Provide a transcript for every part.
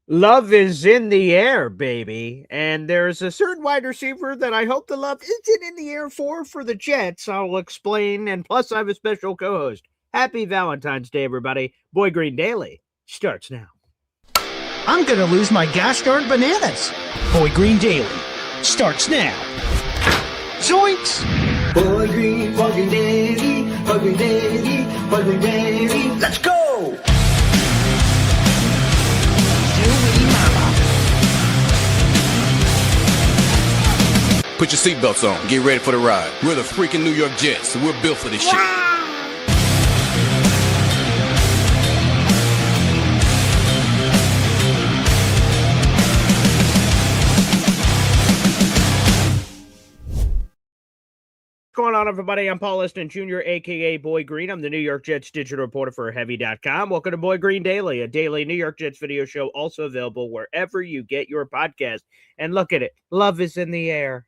Love is in the air, baby. And there's a certain wide receiver that I hope the love isn't in the air for the Jets. I'll explain. And plus, I have a special co host. Happy Valentine's Day, everybody. Boy Green Daily starts now. I'm going to lose my gosh-darn bananas. Boy Green Daily starts now. Zoinks! Boy Green Daily, Boy Green Daily, Boy Green Daily. Let's go! Put your seatbelts on. Get ready for the ride. We're the freaking New York Jets, and we're built for this shit. What's going on, everybody? I'm Paul Liston Jr., a.k.a. Boy Green. I'm the New York Jets digital reporter for Heavy.com. Welcome to Boy Green Daily, a daily New York Jets video show, also available wherever you get your podcast. And look at it. Love is in the air.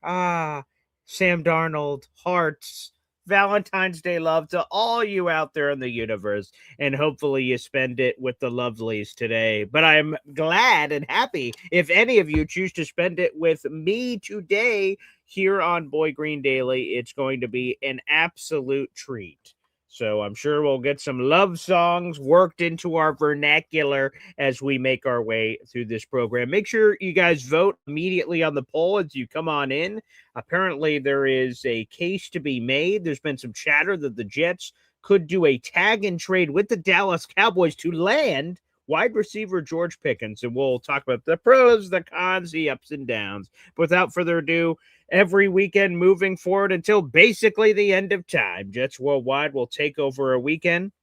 Sam Darnold, hearts, Valentine's Day love to all you out there in the universe. And hopefully you spend it with the lovelies today. But I'm glad and happy if any of you choose to spend it with me today here on Boy Green Daily. It's going to be an absolute treat. So I'm sure we'll get some love songs worked into our vernacular as we make our way through this program. Make sure you guys vote immediately on the poll as you come on in. Apparently, there is a case to be made. There's been some chatter that the Jets could do a tag and trade with the Dallas Cowboys to land wide receiver George Pickens. And we'll talk about the pros, the cons, the ups and downs. But without further ado, every weekend moving forward until basically the end of time, Jets Worldwide will take over a weekend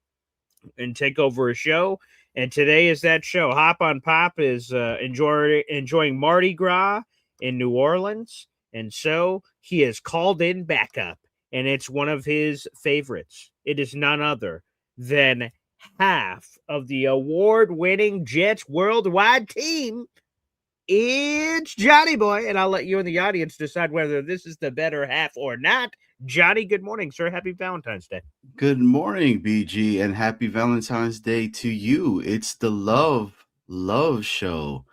and take over a show. And today is that show. Hop on Pop is enjoying Mardi Gras in New Orleans. And so he has called in backup, and it's one of his favorites. It is none other than half of the award-winning Jets Worldwide team. It's Johnny Boy, and I'll let you in the audience decide whether this is the better half or not. Johnny, good morning, sir. Happy Valentine's Day. Good morning, BG, and happy Valentine's Day to you. It's the love show.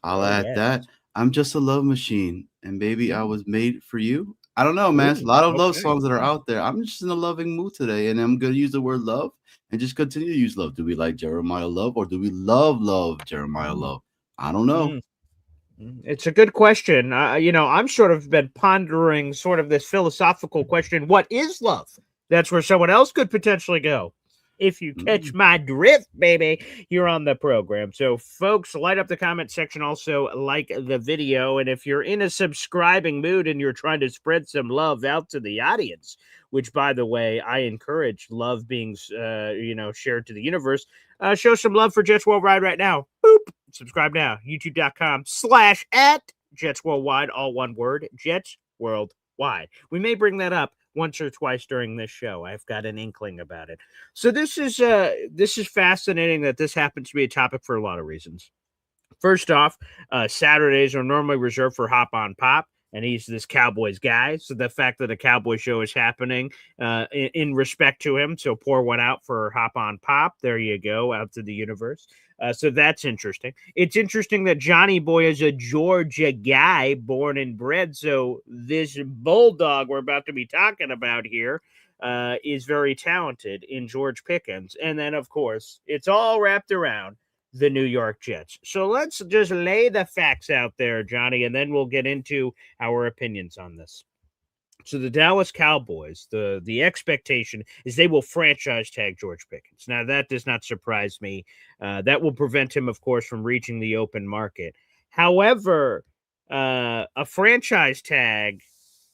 I'll add that. I'm just a love machine, and baby, I was made for you. I don't know, man. It's a lot of love songs that are out there. I'm just in a loving mood today, and I'm going to use the word love and just continue to use love. Do we like Jeremiah Love, or do we love Jeremiah Love? I don't know. It's a good question. I'm sort of been pondering sort of this philosophical question. What is love? That's where someone else could potentially go. If you catch my drift, baby, you're on the program. So, folks, light up the comment section. Also, like the video. And if you're in a subscribing mood and you're trying to spread some love out to the audience, which, by the way, I encourage love being, shared to the universe, show some love for Jets Worldwide right now. Boop. Subscribe now. YouTube.com/@JetsWorldWide, all one word, Jets Worldwide. We may bring that up once or twice during this show. I've got an inkling about it. So this is fascinating that this happens to be a topic for a lot of reasons. First off, Saturdays are normally reserved for Hop on Pop, and he's this Cowboys guy. So the fact that a Cowboy show is happening in respect to him, so pour one out for Hop on Pop. There you go, out to the universe. So that's interesting. It's interesting that Johnny Boy is a Georgia guy, born and bred. So this bulldog we're about to be talking about here is very talented in George Pickens. And then, of course, it's all wrapped around the New York Jets. So let's just lay the facts out there, Johnny, and then we'll get into our opinions on this. So the Dallas Cowboys, the expectation is they will franchise tag George Pickens. Now, that does not surprise me. That will prevent him, of course, from reaching the open market. However, a franchise tag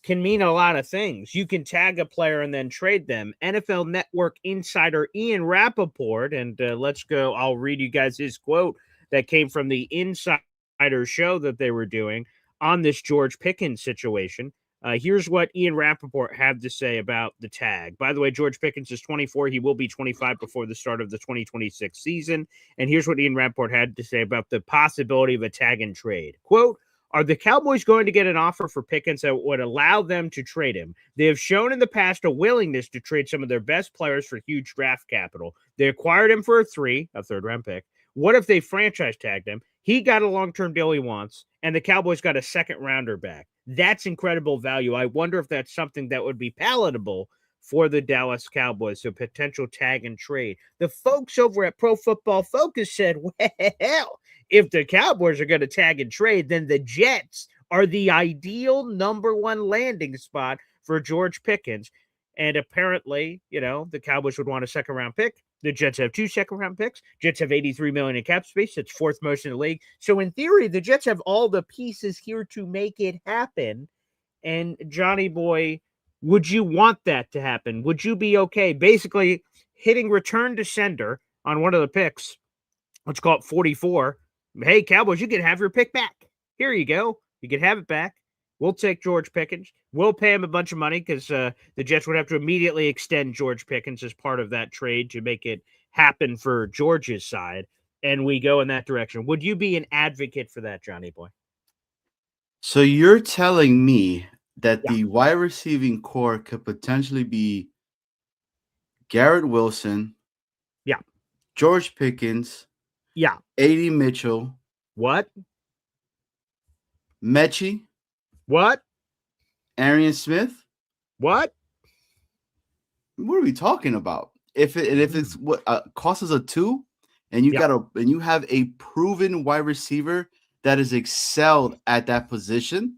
can mean a lot of things. You can tag a player and then trade them. NFL Network insider Ian Rappaport, and let's go. I'll read you guys his quote that came from the Insider show that they were doing on this George Pickens situation. Here's what Ian Rappaport had to say about the tag. By the way, George Pickens is 24. He will be 25 before the start of the 2026 season. And here's what Ian Rappaport had to say about the possibility of a tag and trade. Quote, are the Cowboys going to get an offer for Pickens that would allow them to trade him? They have shown in the past a willingness to trade some of their best players for huge draft capital. They acquired him for a third-round pick, What if they franchise tagged him? He got a long-term deal he wants, and the Cowboys got a second-rounder back. That's incredible value. I wonder if that's something that would be palatable for the Dallas Cowboys, so potential tag and trade. The folks over at Pro Football Focus said, well, if the Cowboys are going to tag and trade, then the Jets are the ideal number one landing spot for George Pickens. And apparently, the Cowboys would want a second-round pick. The Jets have 2 second-round picks. Jets have $83 million in cap space. It's 4th most in the league. So in theory, the Jets have all the pieces here to make it happen. And Johnny boy, would you want that to happen? Would you be okay basically hitting return to sender on one of the picks? Let's call it 44. Hey, Cowboys, you can have your pick back. Here you go. You can have it back. We'll take George Pickens. We'll pay him a bunch of money because the Jets would have to immediately extend George Pickens as part of that trade to make it happen for George's side. And we go in that direction. Would you be an advocate for that, Johnny boy? So you're telling me that the wide receiving core could potentially be Garrett Wilson, George Pickens, A.D. Mitchell, what? Mechie, What? Arian Smith? What? What are we talking about? If it's what costs us a 2, and you have a proven wide receiver that has excelled at that position.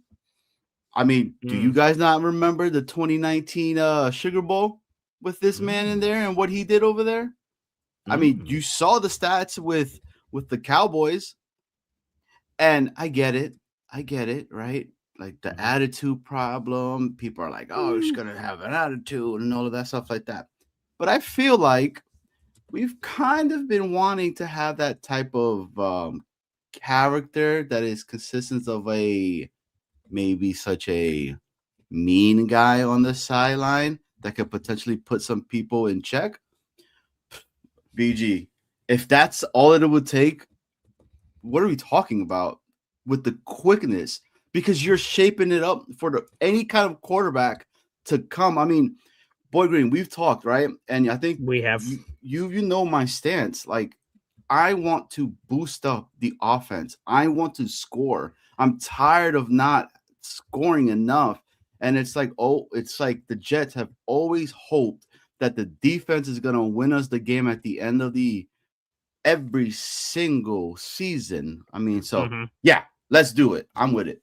I mean, do you guys not remember the 2019 Sugar Bowl with this man in there and what he did over there? I mean, you saw the stats with the Cowboys, and I get it, right? Like the attitude problem. People are like, oh, he's going to have an attitude and all of that stuff like that. But I feel like we've kind of been wanting to have that type of character that is consistent of maybe such a mean guy on the sideline that could potentially put some people in check. BG, if that's all it would take, what are we talking about with the quickness? Because you're shaping it up for any kind of quarterback to come. I mean, Boy Green, we've talked, right? And I think we have. You know my stance. Like, I want to boost up the offense. I want to score. I'm tired of not scoring enough. And it's like the Jets have always hoped that the defense is going to win us the game at the end of every single season. I mean, so yeah, let's do it. I'm with it.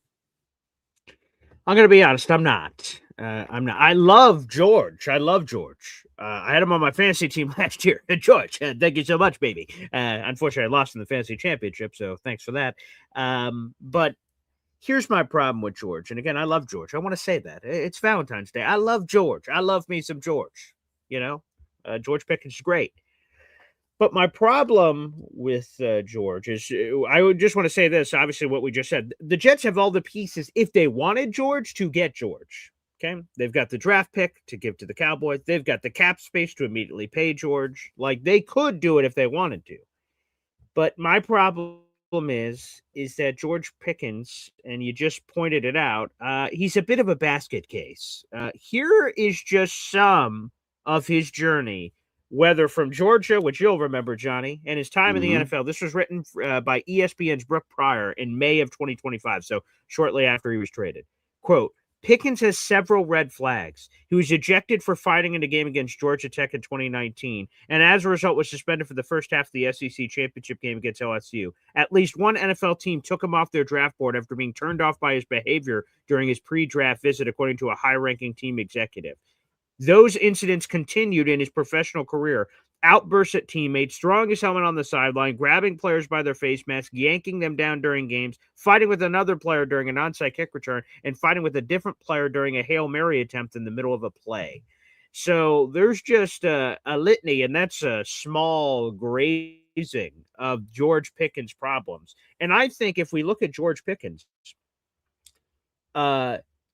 I'm going to be honest. I'm not. I love George. I had him on my fantasy team last year. George, thank you so much, baby. Unfortunately, I lost in the fantasy championship, so thanks for that. But here's my problem with George. And again, I love George. I want to say that. It's Valentine's Day. I love George. I love me some George. George Pickens is great. But my problem with George is I would just want to say this. Obviously, what we just said. The Jets have all the pieces, if they wanted George, to get George. Okay? They've got the draft pick to give to the Cowboys. They've got the cap space to immediately pay George. Like, they could do it if they wanted to. But my problem is that George Pickens, and you just pointed it out, he's a bit of a basket case. Here is just some of his journey, whether from Georgia, which you'll remember, Johnny, and his time in the NFL. This was written by ESPN's Brooke Pryor in May of 2025, so shortly after he was traded. Quote, Pickens has several red flags. He was ejected for fighting in a game against Georgia Tech in 2019, and as a result was suspended for the first half of the SEC championship game against LSU. At least one NFL team took him off their draft board after being turned off by his behavior during his pre-draft visit, according to a high-ranking team executive. Those incidents continued in his professional career. Outbursts at teammates, throwing his helmet on the sideline, grabbing players by their face mask, yanking them down during games, fighting with another player during an onside kick return, and fighting with a different player during a Hail Mary attempt in the middle of a play. So there's just a litany, and that's a small grazing of George Pickens' problems. And I think if we look at George Pickens,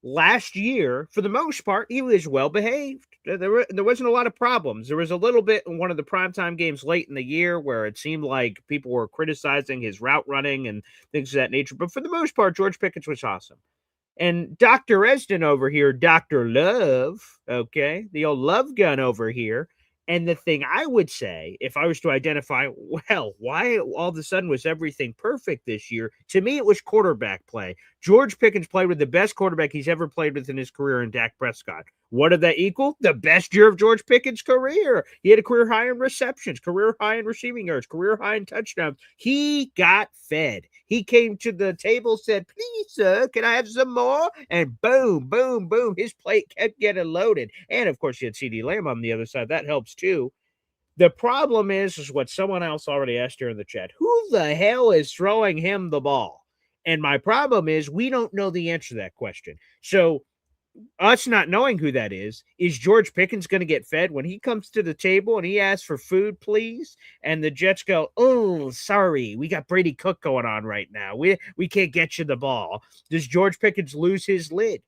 last year, for the most part, he was well behaved. There wasn't a lot of problems. There was a little bit in one of the primetime games late in the year where it seemed like people were criticizing his route running and things of that nature. But for the most part, George Pickens was awesome. And Dr. Esden over here, Dr. Love, okay, the old love gun over here, And the thing I would say, if I was to identify, well, why all of a sudden was everything perfect this year? To me, it was quarterback play. George Pickens played with the best quarterback he's ever played with in his career in Dak Prescott. What did that equal? The best year of George Pickens' career. He had a career high in receptions, career high in receiving yards, career high in touchdowns. He got fed. He came to the table, said, "Please, sir, can I have some more?" And boom, boom, boom, his plate kept getting loaded. And of course, you had CD Lamb on the other side. That helps too. The problem is what someone else already asked here in the chat. Who the hell is throwing him the ball? And my problem is we don't know the answer to that question. So us not knowing who that is George Pickens going to get fed when he comes to the table and he asks for food, please? And the Jets go, "Oh, sorry, we got Brady Cook going on right now. We can't get you the ball." Does George Pickens lose his lid?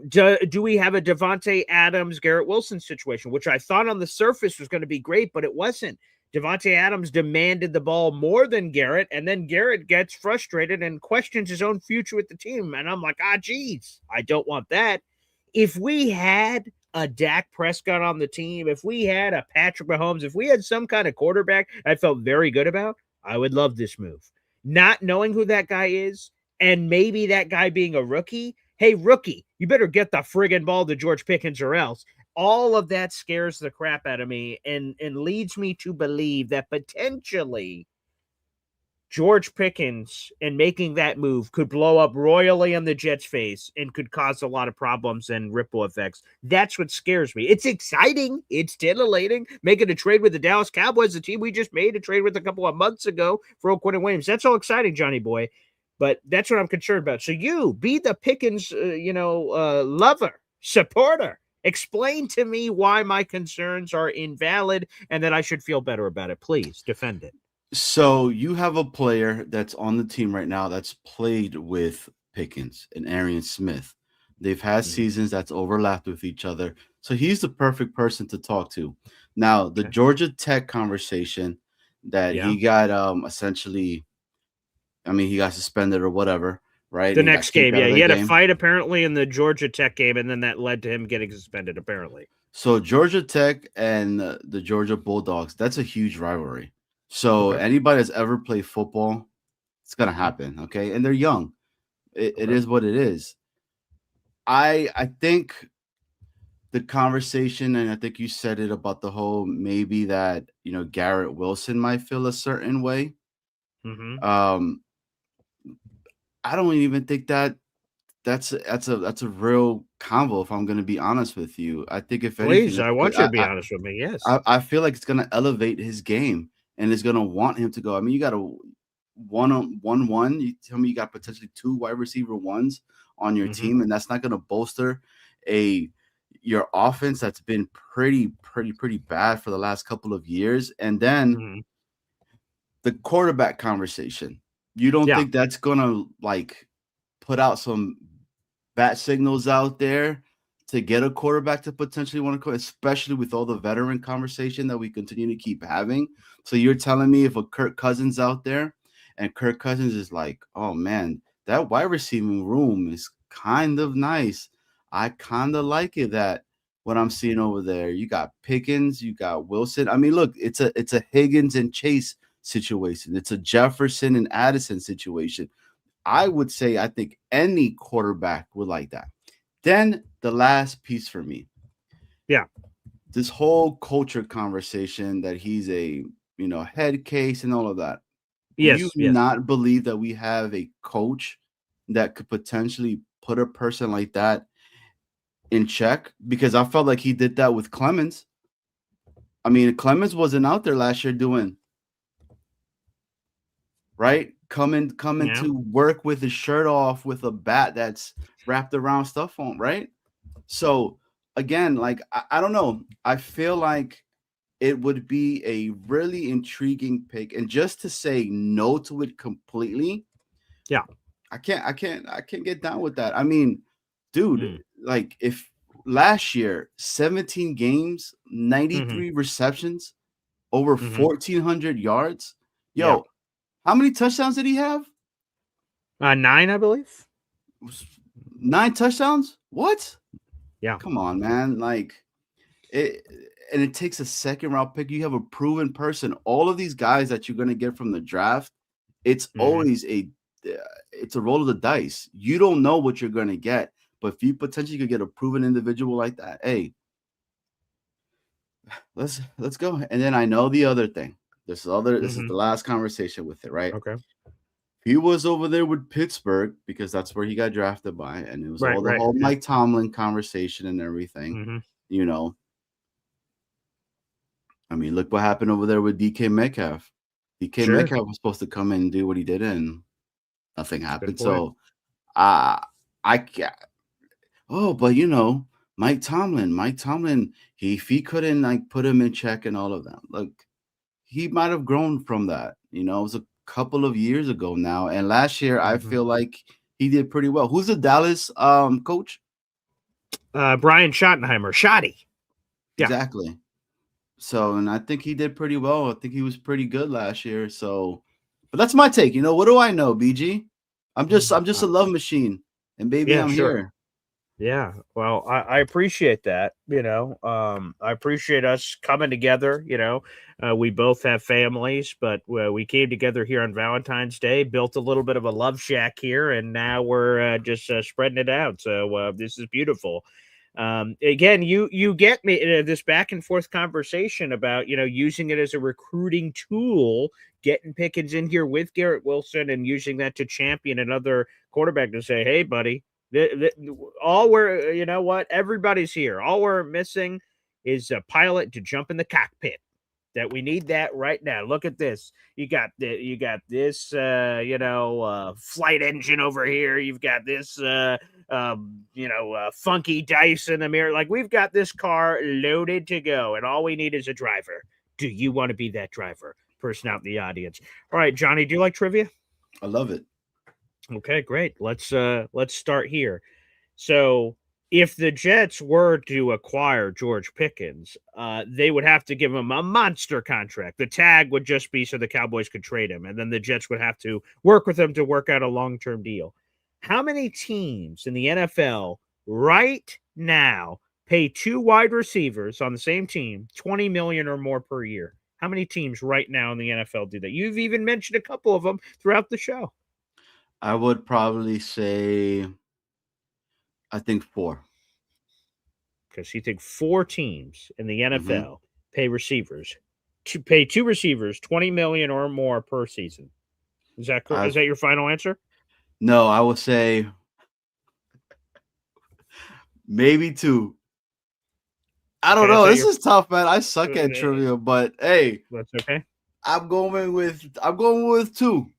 Do we have a Devontae Adams, Garrett Wilson situation, which I thought on the surface was going to be great, but it wasn't. Devontae Adams demanded the ball more than Garrett, and then Garrett gets frustrated and questions his own future with the team. And I'm like, geez, I don't want that. If we had a Dak Prescott on the team, if we had a Patrick Mahomes, if we had some kind of quarterback I felt very good about, I would love this move. Not knowing who that guy is, and maybe that guy being a rookie, hey, rookie, you better get the friggin' ball to George Pickens or else. All of that scares the crap out of me and leads me to believe that potentially George Pickens and making that move could blow up royally on the Jets' face and could cause a lot of problems and ripple effects. That's what scares me. It's exciting. It's titillating. Making a trade with the Dallas Cowboys, the team we just made a trade with a couple of months ago for Quentin Williams. That's all exciting, Johnny boy. But that's what I'm concerned about. So you be the Pickens, lover, supporter. Explain to me why my concerns are invalid and that I should feel better about it. Please defend it. So you have a player that's on the team right now that's played with Pickens and Arian Smith. They've had seasons that's overlapped with each other. So he's the perfect person to talk to. Now, the Georgia Tech conversation that he got essentially, he got suspended or whatever, right? The next game, he had a fight apparently in the Georgia Tech game, and then that led to him getting suspended apparently. So Georgia Tech and the Georgia Bulldogs, that's a huge rivalry. So anybody that's ever played football, it's going to happen, okay? And they're young. It is what it is. I think the conversation, and I think you said it about the whole maybe that, Garrett Wilson might feel a certain way. I don't even think that's a real convo, if I'm going to be honest with you. I think if anything, please, I want you to be honest with me. Yes. I feel like it's going to elevate his game. And is going to want him to go. You got a 1-on-1. You tell me you got potentially 2 wide receiver ones on your team, and that's not going to bolster your offense that's been pretty bad for the last couple of years. And then the quarterback conversation. You don't think that's going to put out some bat signals out there to get a quarterback to potentially want to go, especially with all the veteran conversation that we continue to keep having? So you're telling me if a Kirk Cousins out there and Kirk Cousins is like, oh man, that wide receiving room is kind of nice. I kind of like it, that what I'm seeing over there. You got Pickens, you got Wilson. Look, it's a Higgins and Chase situation. It's a Jefferson and Addison situation. I would say I think any quarterback would like that. Then the last piece for me. Yeah. This whole culture conversation that he's a, head case and all of that. Yes. Do you not believe that we have a coach that could potentially put a person like that in check? Because I felt like he did that with Clemens. Clemens wasn't out there last year doing right. Coming to work with his shirt off with a bat that's wrapped around stuff on, right? So again, I don't know. I feel like it would be a really intriguing pick, and just to say no to it completely, I can't get down with that. Dude, if last year 17 games, 93 receptions, over 1,400 yards, how many touchdowns did he have? 9, I believe. 9 touchdowns? What? Yeah. Come on, man. and it takes a second round pick. You have a proven person. All of these guys that you're going to get from the draft, it's always it's a roll of the dice. You don't know what you're going to get, but if you potentially could get a proven individual like that, hey, let's go. And then I know the other thing. This is the last conversation with it, right? Okay. He was over there with Pittsburgh because that's where he got drafted by, and it was all the whole Mike Tomlin conversation and everything. You know, I mean, look what happened over there with DK Metcalf. DK Metcalf was supposed to come in and do what he did, and nothing happened. So, I can't. Oh, but you know, Mike Tomlin, if he couldn't like put him in check and all of that, look, he might have grown from that. You know, it was a couple of years ago now, and last year I feel like he did pretty well. Who's the Dallas coach? Brian Schottenheimer. Shotty. Yeah. Exactly. So, and I think he did pretty well. I think he was pretty good last year. So, but that's my take. You know, what do I know, BG? I'm just a love machine, and baby, I'm here. Yeah, well, I appreciate that. You know, I appreciate us coming together. You know, we both have families, but we came together here on Valentine's Day, built a little bit of a love shack here, and now we're just spreading it out. So this is beautiful. Again, you get me this back and forth conversation about, you know, using it as a recruiting tool, getting Pickens in here with Garrett Wilson and using that to champion another quarterback to say, hey, buddy. All we're, you know what, everybody's here. All we're missing is a pilot to jump in the cockpit. That we need that right now. Look at this. You got this, flight engine over here. You've got this, funky dice in the mirror. Like, we've got this car loaded to go, and all we need is a driver. Do you want to be that driver? Person out in the audience. All right, Johnny, do you like trivia? I love it. Okay, great. Let's start here. So if the Jets were to acquire George Pickens, they would have to give him a monster contract. The tag would just be so the Cowboys could trade him, and then the Jets would have to work with him to work out a long-term deal. How many teams in the NFL right now pay two wide receivers on the same team $20 million or more per year? How many teams right now in the NFL do that? You've even mentioned a couple of them throughout the show. I would probably say, I think 4. Because you think 4 teams in the NFL pay receivers to pay 2 receivers $20 million or more per season. Is that correct? Is that your final answer? No, I would say maybe 2. I don't know. This is tough, man. I suck at trivia, but hey, that's okay. I'm going with 2.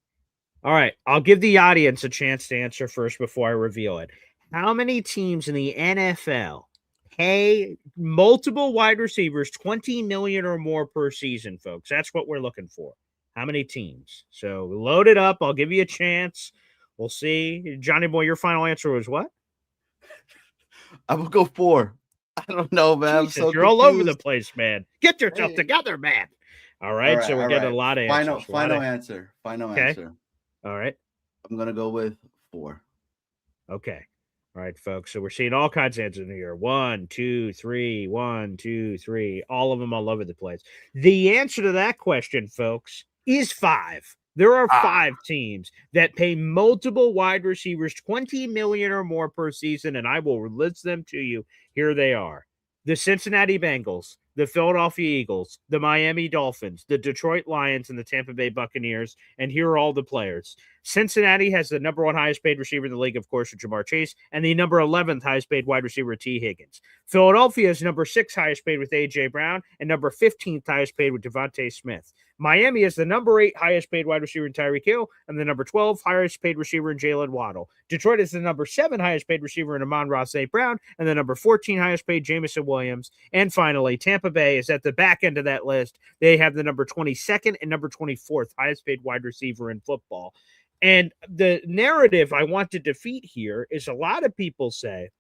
All right, I'll give the audience a chance to answer first before I reveal it. How many teams in the NFL pay multiple wide receivers $20 million or more per season, folks? That's what we're looking for. How many teams? So load it up. I'll give you a chance. We'll see. Johnny Boy, your final answer was what? I will go 4. I don't know, man. Jesus, you're all over the place, man. Get yourself together, man. All right, so we're getting a lot of answers. Final answer. All right. I'm going to go with 4. Okay. All right, folks. So we're seeing all kinds of answers in here. 1, 2, 3, 1, 2, 3. All of them all over the place. The answer to that question, folks, is 5. There are 5 teams that pay multiple wide receivers $20 million or more per season, and I will list them to you. Here they are. The Cincinnati Bengals, the Philadelphia Eagles, the Miami Dolphins, the Detroit Lions, and the Tampa Bay Buccaneers. And here are all the players. Cincinnati has the number 1 highest paid receiver in the league, of course, with Jamar Chase, and the number 11th highest paid wide receiver, T. Higgins. Philadelphia is number 6 highest paid with A.J. Brown and number 15th highest paid with Devontae Smith. Miami is the number 8 highest paid wide receiver in Tyreek Hill and the number 12 highest paid receiver in Jalen Waddle. Detroit is the number 7 highest paid receiver in Amon-Ra St. Brown and the number 14 highest paid Jamison Williams. And finally, Tampa Bay is at the back end of that list. They have the number 22nd and number 24th highest paid wide receiver in football. And the narrative I want to defeat here is a lot of people say,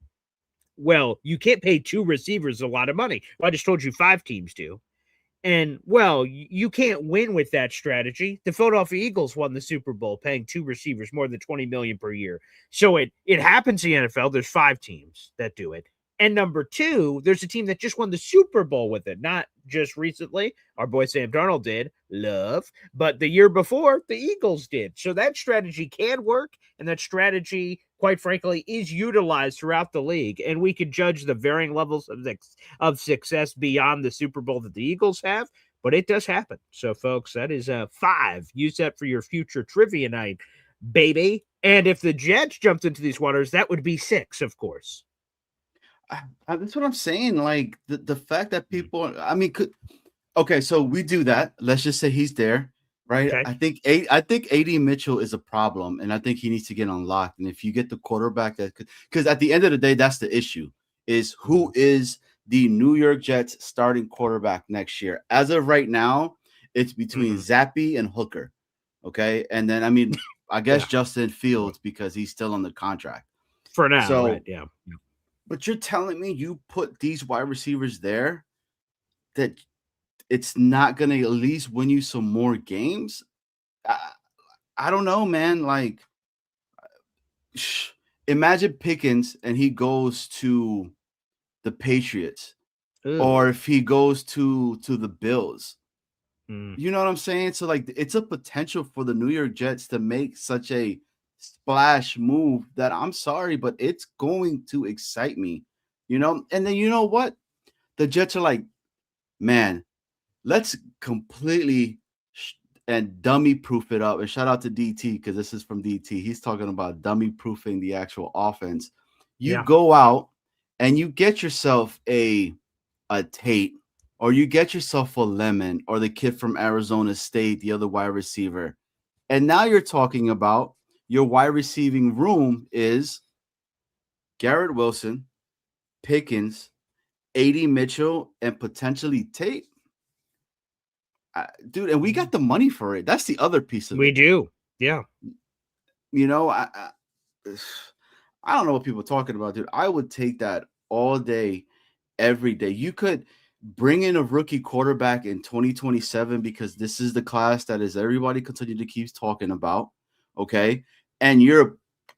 well, you can't pay 2 receivers a lot of money. Well, I just told you 5 teams do. And, well, you can't win with that strategy. The Philadelphia Eagles won the Super Bowl paying 2 receivers more than $20 million per year. So it happens in the NFL. There's 5 teams that do it. And number two, there's a team that just won the Super Bowl with it. Not just recently. Our boy Sam Darnold did. Love. But the year before, the Eagles did. So that strategy can work. And that strategy, quite frankly, is utilized throughout the league. And we could judge the varying levels of success beyond the Super Bowl that the Eagles have. But it does happen. So, folks, that is 5. Use that for your future trivia night, baby. And if the Jets jumped into these waters, that would be 6, of course. That's what I'm saying. Like the fact that people, I mean, okay, so we do that. Let's just say he's there, right? Okay. I think AD Mitchell is a problem, and I think he needs to get unlocked. And if you get the quarterback because at the end of the day, that's the issue: is who is the New York Jets starting quarterback next year? As of right now, it's between Zappy and Hooker. Okay, and then I mean, I guess Justin Fields because he's still on the contract for now. So, right? Yeah. But you're telling me you put these wide receivers there that it's not going to at least win you some more games? I don't know, man. Like, imagine Pickens and he goes to the Patriots, or if he goes to the Bills. You know what I'm saying? So, like, it's a potential for the New York Jets to make such a splash move that I'm sorry, but it's going to excite me, you know. And then you know what? The Jets are like, man, let's completely and dummy proof it up. And shout out to DT because this is from DT. He's talking about dummy proofing the actual offense. You go out and you get yourself a Tate, or you get yourself a Lemon, or the kid from Arizona State, the other wide receiver, and now you're talking about your wide receiving room is Garrett Wilson, Pickens, AD Mitchell, and potentially Tate. Dude, and we got the money for it. That's the other piece of it. We do. Yeah. You know, I don't know what people are talking about, dude. I would take that all day, every day. You could bring in a rookie quarterback in 2027 because this is the class that is everybody continue to keep talking about. Okay. And you're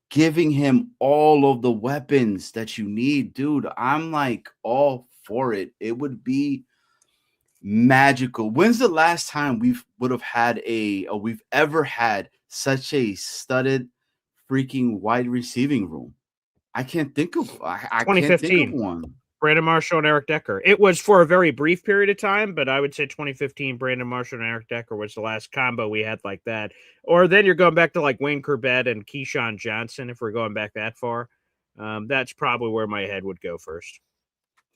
giving him all of the weapons that you need, dude. I'm like all for it. It would be magical. When's the last time we've ever had such a studded freaking wide receiving room? I can't think of I can't think of one. Brandon Marshall and Eric Decker. It was for a very brief period of time, but I would say 2015, Brandon Marshall and Eric Decker was the last combo we had like that. Or then you're going back to like Wayne Corbett and Keyshawn Johnson, if we're going back that far. That's probably where my head would go first.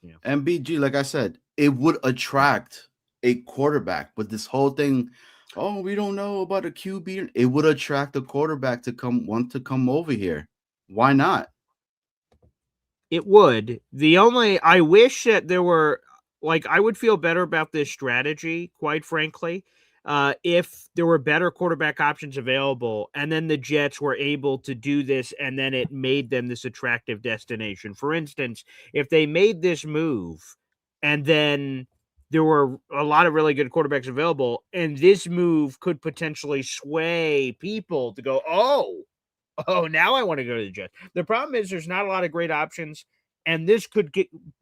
Yeah. MBG, like I said, it would attract a quarterback. But this whole thing, oh, we don't know about a QB. It would attract a quarterback to come over here. Why not? It would. I wish that there were, like, I would feel better about this strategy, quite frankly, if there were better quarterback options available, and then the Jets were able to do this, and then it made them this attractive destination. For instance, if they made this move, and then there were a lot of really good quarterbacks available, and this move could potentially sway people to go, oh, now I want to go to the Jets. The problem is there's not a lot of great options, and this could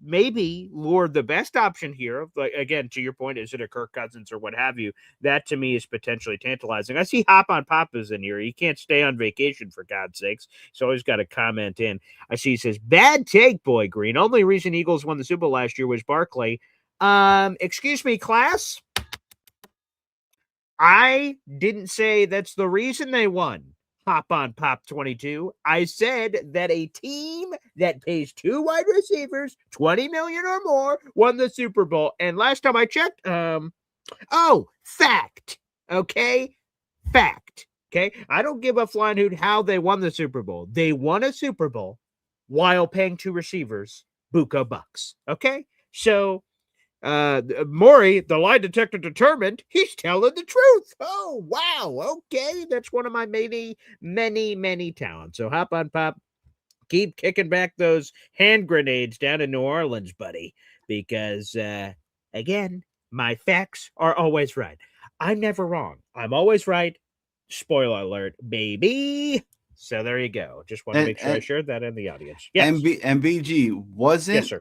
maybe lure the best option here. Like, again, to your point, is it a Kirk Cousins or what have you? That to me is potentially tantalizing. I see Hop on Papa's in here. He can't stay on vacation, for God's sakes. He's always got to comment in. I see he says, bad take, Boy Green. Only reason Eagles won the Super Bowl last year was Barkley. Excuse me, class. I didn't say that's the reason they won. Pop on Pop 22. I said that a team that pays 2 wide receivers, $20 million or more, won the Super Bowl. And last time I checked, fact. Okay? Fact. Okay? I don't give a flying hoot how they won the Super Bowl. They won a Super Bowl while paying 2 receivers buco bucks. Okay? So, Maury, the lie detector, determined he's telling the truth. Oh, wow. Okay. That's one of my many talents. So Hop on Pop, keep kicking back those hand grenades down in New Orleans, buddy, because, again, my facts are always right. I'm never wrong. I'm always right. Spoiler alert, baby. So there you go. Just want to make sure I shared that in the audience. Yes. And BG Yes, sir.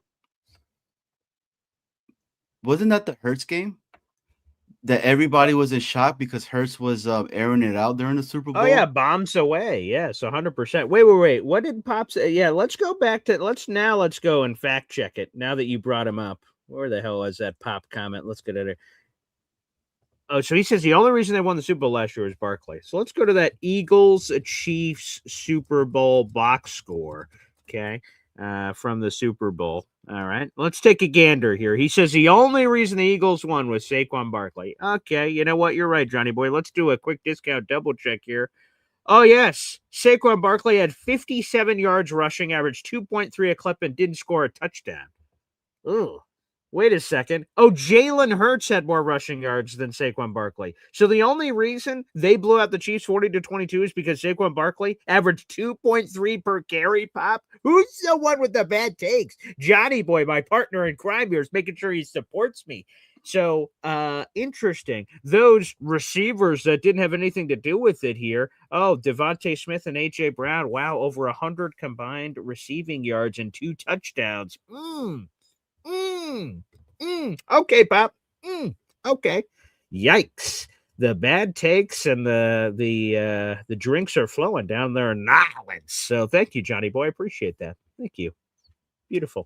Wasn't that the Hurts game? That everybody was in shock because Hurts was airing it out during the Super Bowl. Oh yeah, bombs away. Yes, 100%. Wait. What did Pop say? Yeah, let's go back to let's go and fact check it. Now that you brought him up, where the hell is that Pop comment? Let's get it. Oh, so he says the only reason they won the Super Bowl last year was Barkley. So let's go to that Eagles Chiefs Super Bowl box score. Okay, from the Super Bowl. All right, let's take a gander here. He says the only reason the Eagles won was Saquon Barkley. Okay, you know what? You're right, Johnny boy. Let's do a quick discount double check here. Oh, yes. Saquon Barkley had 57 yards rushing, averaged 2.3 a clip, and didn't score a touchdown. Ooh. Wait a second. Oh, Jalen Hurts had more rushing yards than Saquon Barkley. So the only reason they blew out the Chiefs 40-22 is because Saquon Barkley averaged 2.3 per carry, Pop. Who's the one with the bad takes? Johnny boy, my partner in crime here, is making sure he supports me. So interesting. Those receivers that didn't have anything to do with it here. Oh, Devontae Smith and A.J. Brown. Wow, over 100 combined receiving yards and 2 touchdowns. Okay, Pop. Okay. Yikes. The bad takes and the drinks are flowing down there in Nolens. So thank you, Johnny boy. I appreciate that. Thank you. Beautiful.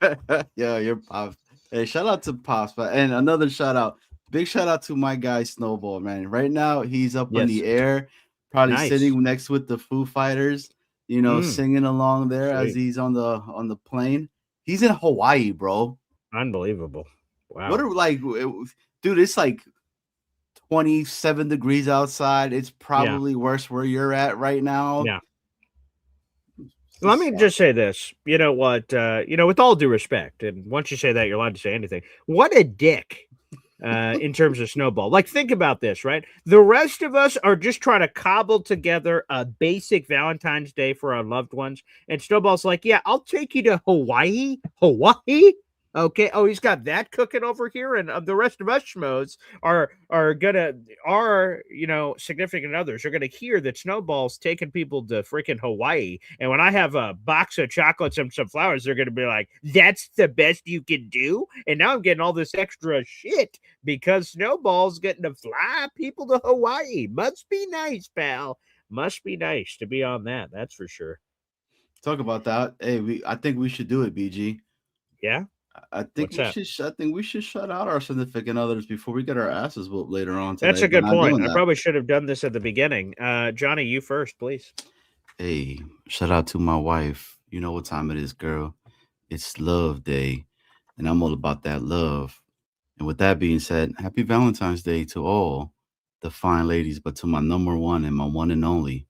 Yeah, you're Pops. Hey, shout out to Pops. And another shout out. Big shout out to my guy Snowball, man. Right now he's up in the air, probably sitting next with the Foo Fighters, singing along there as he's on the plane. He's in Hawaii, bro. Unbelievable. Wow. What are dude, it's like 27 degrees outside. It's probably worse where you're at right now. Yeah. Let me just say this. You know what? With all due respect, and once you say that, you're allowed to say anything. What a dick in terms of Snowball. Like, think about this, right? The rest of us are just trying to cobble together a basic Valentine's Day for our loved ones. And Snowball's like, yeah, I'll take you to Hawaii. Hawaii? Okay. Oh, he's got that cooking over here, and the rest of us schmoes are significant others are gonna hear that Snowball's taking people to freaking Hawaii, and when I have a box of chocolates and some flowers, they're gonna be like, "That's the best you can do." And now I'm getting all this extra shit because Snowball's getting to fly people to Hawaii. Must be nice, pal. Must be nice to be on that. That's for sure. Talk about that. Hey, I think we should do it, BG. Yeah. I think we should shut out our significant others before we get our asses whooped later on today. That's a good point. I probably should have done this at the beginning. Johnny, you first, please. Hey, shout out to my wife. You know what time it is, girl. It's Love Day, and I'm all about that love. And with that being said, happy Valentine's Day to all the fine ladies, but to my number one and my one and only,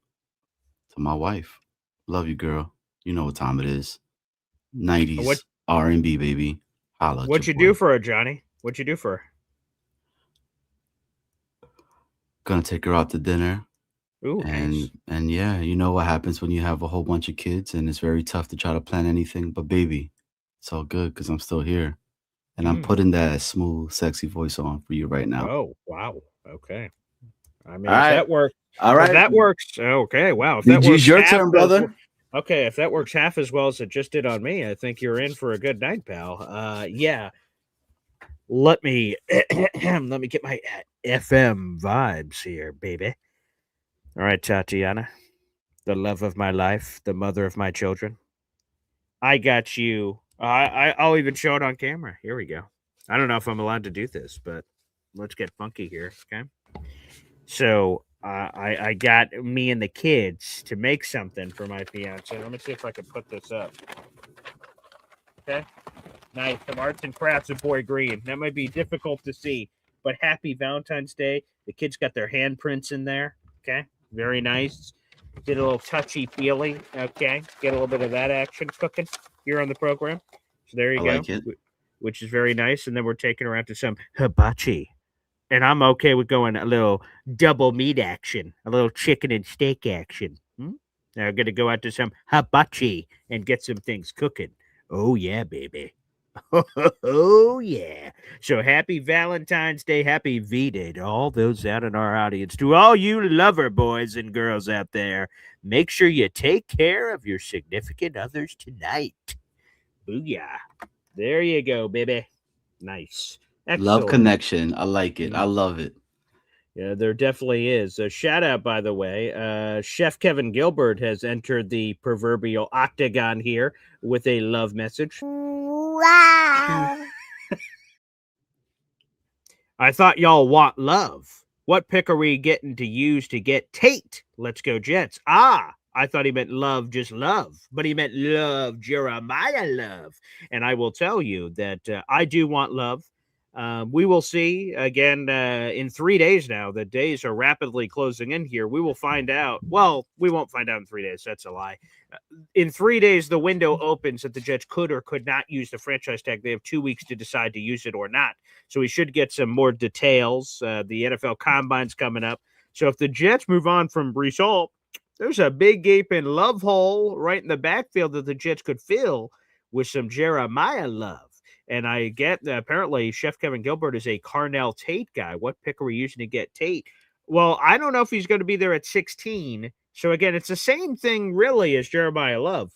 to my wife. Love you, girl. You know what time it is. 90s. R&B, baby. Holla. What'd you do for her, Johnny? What'd you do for her? Gonna take her out to dinner. Ooh, and yeah, you know what happens when you have a whole bunch of kids, and it's very tough to try to plan anything. But baby, it's all good because I'm still here, and I'm putting that smooth, sexy voice on for you right now. Oh, wow. Okay. I mean, if that works. All right. If that works. Okay. Wow. If that works, your turn, brother. Okay, if that works half as well as it just did on me, I think you're in for a good night, pal. Yeah. Let me get my FM vibes here, baby. All right, Tatiana, the love of my life, the mother of my children. I got you. I'll even show it on camera. Here we go. I don't know if I'm allowed to do this, but let's get funky here, okay? So I got me and the kids to make something for my fiance. Let me see if I can put this up. Okay. Nice. Some arts and crafts with Boy Green. That might be difficult to see, but happy Valentine's Day. The kids got their handprints in there. Okay. Very nice. Did a little touchy feely. Okay. Get a little bit of that action cooking here on the program. So there you go. Like it. Which is very nice. And then we're taking her out to some hibachi. And I'm okay with going a little double meat action, a little chicken and steak action. Now I'm going to go out to some hibachi and get some things cooking. Oh, yeah, baby. Oh, yeah. So happy Valentine's Day, happy V-Day to all those out in our audience. To all you lover boys and girls out there, make sure you take care of your significant others tonight. Booyah. There you go, baby. Nice. Love Excellent. connection. I like it. I love it. Yeah, there definitely is. A shout out, by the way. Chef Kevin Gilbert has entered the proverbial octagon here with a love message. Wow. I thought y'all want love. What pick are we getting to use to get Tate? Let's go Jets. Ah, I thought he meant love, just love, but he meant love, Jeremiah love. And I will tell you that I do want love. We will see again in 3 days now. The days are rapidly closing in here. We will find out. Well, we won't find out in 3 days. That's a lie. In 3 days, the window opens that the Jets could or could not use the franchise tag. They have 2 weeks to decide to use it or not. So we should get some more details. The NFL Combine's coming up. So if the Jets move on from Breece Hall, there's a big gaping love hole right in the backfield that the Jets could fill with some Jeremiah love. And I get that apparently Chef Kevin Gilbert is a Carnell Tate guy. What pick are we using to get Tate? Well, I don't know if he's going to be there at 16. So again, it's the same thing really as Jeremiah Love.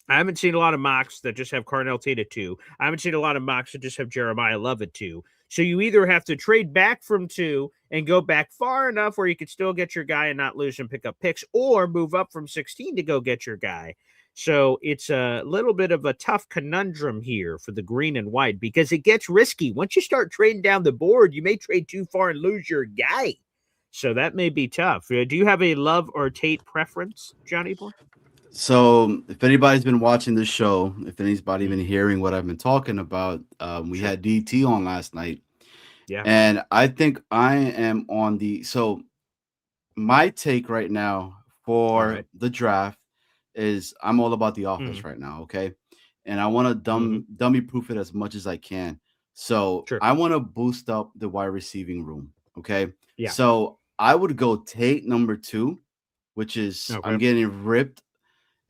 I haven't seen a lot of mocks that just have Carnell Tate at 2. I haven't seen a lot of mocks that just have Jeremiah Love at 2. So you either have to trade back from 2 and go back far enough where you could still get your guy and not lose and pick up picks, or move up from 16 to go get your guy. So it's a little bit of a tough conundrum here for the green and white because it gets risky. Once you start trading down the board, you may trade too far and lose your guy. So that may be tough. Do you have a Love or Tate preference, Johnny Boy? So if anybody's been watching this show, if anybody's been hearing what I've been talking about, we had DT on last night. Yeah. And I think I am on so my take right now for the draft is I'm all about the offense right now, okay? And I want to dummy proof it as much as I can. So I want to boost up the wide receiving room, okay? Yeah. So I would go Tate number 2, which is I'm getting ripped.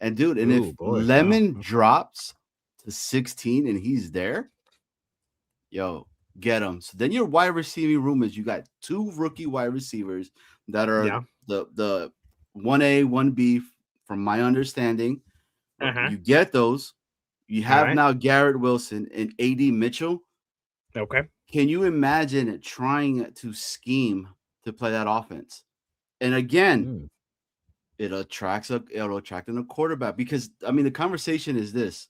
And dude, and if Lemon drops to 16 and he's there, yo, get him. So then your wide receiving room is you got 2 rookie wide receivers that are the 1A, 1B from my understanding. You get those. You have now Garrett Wilson and AD Mitchell. Okay. Can you imagine trying to scheme to play that offense? And again, it'll attract a quarterback because I mean the conversation is this: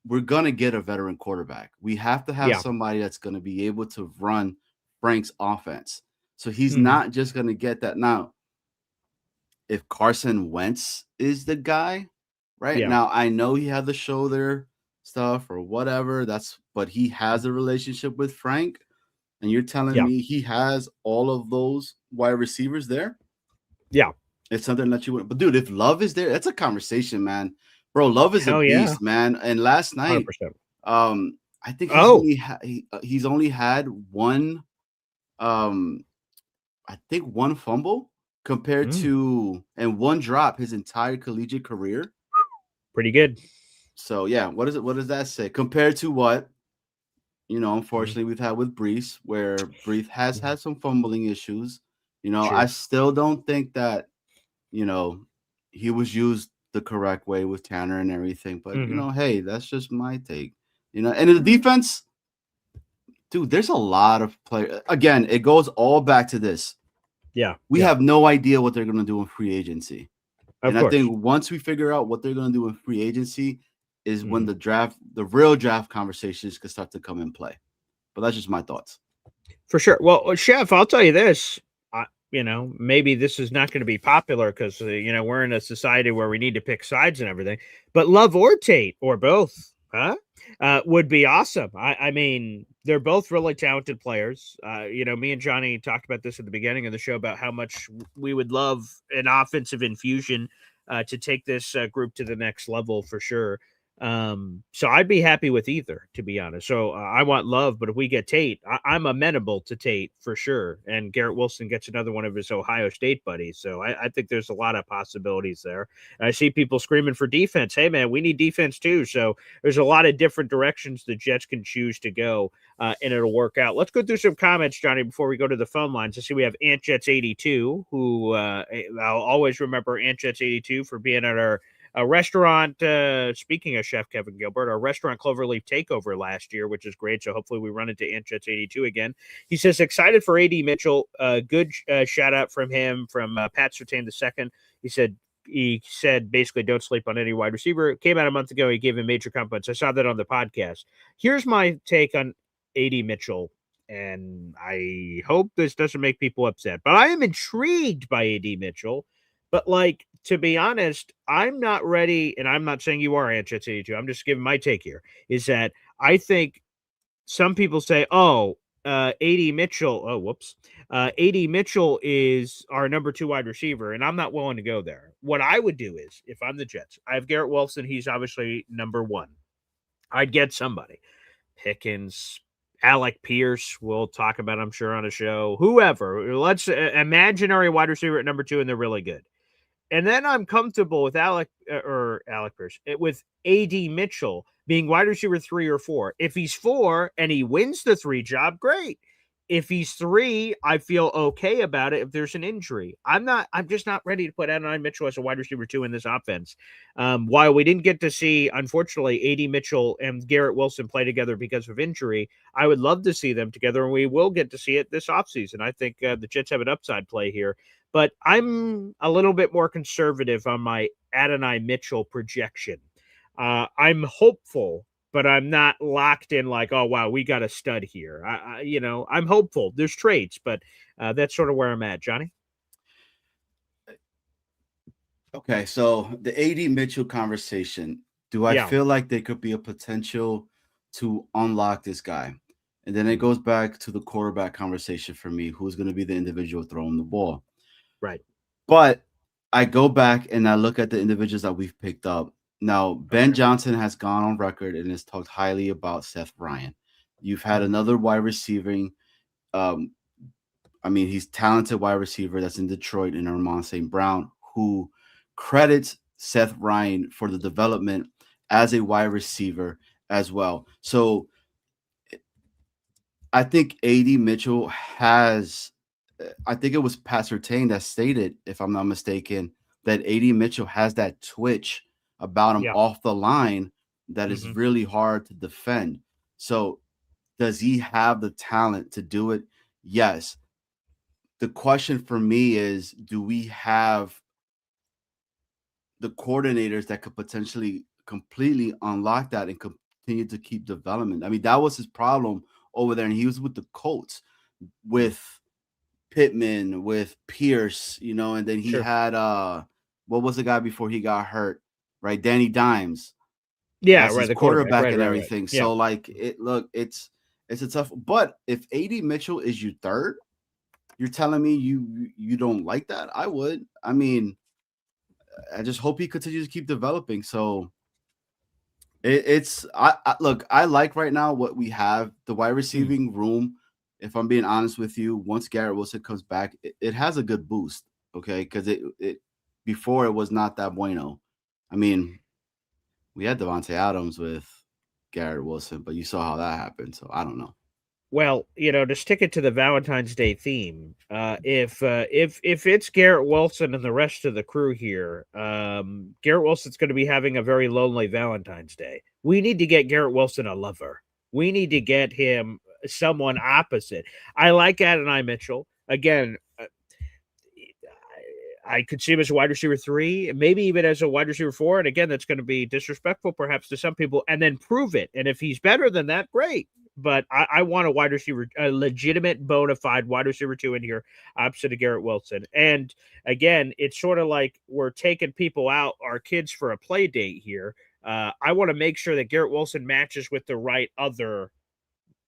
we're gonna get a veteran quarterback. We have to have somebody that's gonna be able to run Frank's offense. So he's not just gonna get that. Now, if Carson Wentz is the guy, right? Now I know he had the shoulder stuff or whatever. But he has a relationship with Frank, and you're telling me he has all of those wide receivers there? Yeah. It's something that you would, but dude, if Love is there, that's a conversation, man. Bro, Love is a beast, man. And last night, 100%. I think he's only had one, I think one fumble compared to and one drop his entire collegiate career. Pretty good. So yeah, what does that say compared to what? Unfortunately, we've had with Breece, where Breece has had some fumbling issues. I still don't think that. He was used the correct way with Tanner and everything. But, hey, that's just my take. And in the defense, dude, there's a lot of players. Again, it goes all back to this. Yeah. We have no idea what they're going to do in free agency. Of course. I think once we figure out what they're going to do in free agency is when the real draft conversations can start to come in play. But that's just my thoughts. For sure. Well, Chef, I'll tell you this. Maybe this is not going to be popular because, we're in a society where we need to pick sides and everything. But Love or Tate or both, would be awesome. I mean, they're both really talented players. Me and Johnny talked about this at the beginning of the show about how much we would love an offensive infusion to take this group to the next level for sure. So I'd be happy with either, to be honest. So I want Love, but if we get Tate, I'm amenable to Tate for sure. And Garrett Wilson gets another one of his Ohio State buddies. So I think there's a lot of possibilities there. And I see people screaming for defense. Hey, man, we need defense too. So there's a lot of different directions the Jets can choose to go, and it'll work out. Let's go through some comments, Johnny, before we go to the phone lines. I see we have Ant Jets 82, who I'll always remember Ant Jets 82 for being at our a restaurant, speaking of Chef Kevin Gilbert, our restaurant Cloverleaf Takeover last year, which is great. So hopefully we run into Anchets 82 again. He says, excited for A.D. Mitchell. Good shout out from him, from Pat Surtain II. He said basically don't sleep on any wide receiver. It came out a month ago. He gave him major compliments. I saw that on the podcast. Here's my take on A.D. Mitchell, and I hope this doesn't make people upset, but I am intrigued by A.D. Mitchell. But, like, to be honest, I'm not ready, and I'm not saying you are, Anchets 82. I'm just giving my take here, is that I think some people say, A.D. Mitchell, A.D. Mitchell is our number 2 wide receiver, and I'm not willing to go there. What I would do is, if I'm the Jets, I have Garrett Wilson. He's obviously number 1. I'd get somebody. Pickens, Alec Pierce, we'll talk about, I'm sure, on a show. Whoever. Let's imaginary wide receiver at number 2, and they're really good. And then I'm comfortable with Alec Pierce, with A.D. Mitchell being wide receiver 3 or 4. If he's 4 and he wins the 3 job, great. If he's 3, I feel okay about it if there's an injury. I'm just not ready to put Adonai Mitchell as a wide receiver 2 in this offense. While we didn't get to see, unfortunately, A.D. Mitchell and Garrett Wilson play together because of injury, I would love to see them together, and we will get to see it this offseason. I think the Jets have an upside play here. But I'm a little bit more conservative on my Adonai Mitchell projection. I'm hopeful, but I'm not locked in like, oh, wow, we got a stud here. I'm hopeful. There's trades, but that's sort of where I'm at, Johnny. Okay, so the A.D. Mitchell conversation, do I feel like there could be a potential to unlock this guy? And then it goes back to the quarterback conversation for me, who's going to be the individual throwing the ball. Right. But I go back and I look at the individuals that we've picked up. Now, Ben Johnson has gone on record and has talked highly about Seth Ryan. You've had another wide receiving. He's talented wide receiver that's in Detroit, and Armand St. Brown, who credits Seth Ryan for the development as a wide receiver as well. So I think A.D. Mitchell has – I think it was Pat Surtain that stated, if I'm not mistaken, that A.D. Mitchell has that twitch about him off the line that is really hard to defend. So does he have the talent to do it? Yes. The question for me is, do we have the coordinators that could potentially completely unlock that and continue to keep development? I mean, that was his problem over there, and he was with the Colts with Pittman, with Pierce, and then he had what was the guy before he got hurt, right? Danny Dimes. Yeah, right. The quarterback and everything. Right. So it's a tough. But if A.D. Mitchell is your third, you're telling me you don't like that? I would. I mean, I just hope he continues to keep developing. So I like right now what we have, the wide receiving room. If I'm being honest with you, once Garrett Wilson comes back, it has a good boost, okay? Because it before it was not that bueno. I mean, we had Devontae Adams with Garrett Wilson, but you saw how that happened, so I don't know. Well, to stick it to the Valentine's Day theme, if it's Garrett Wilson and the rest of the crew here, Garrett Wilson's going to be having a very lonely Valentine's Day. We need to get Garrett Wilson a lover. We need to get him someone opposite. I like Adonai Mitchell. Again, I could see him as a wide receiver 3, maybe even as a wide receiver 4. And again, that's going to be disrespectful perhaps to some people, and then prove it. And if he's better than that, great. But I want a wide receiver, a legitimate, bona fide wide receiver 2 in here opposite of Garrett Wilson. And again, it's sort of like we're taking people out, our kids, for a play date here. I want to make sure that Garrett Wilson matches with the right other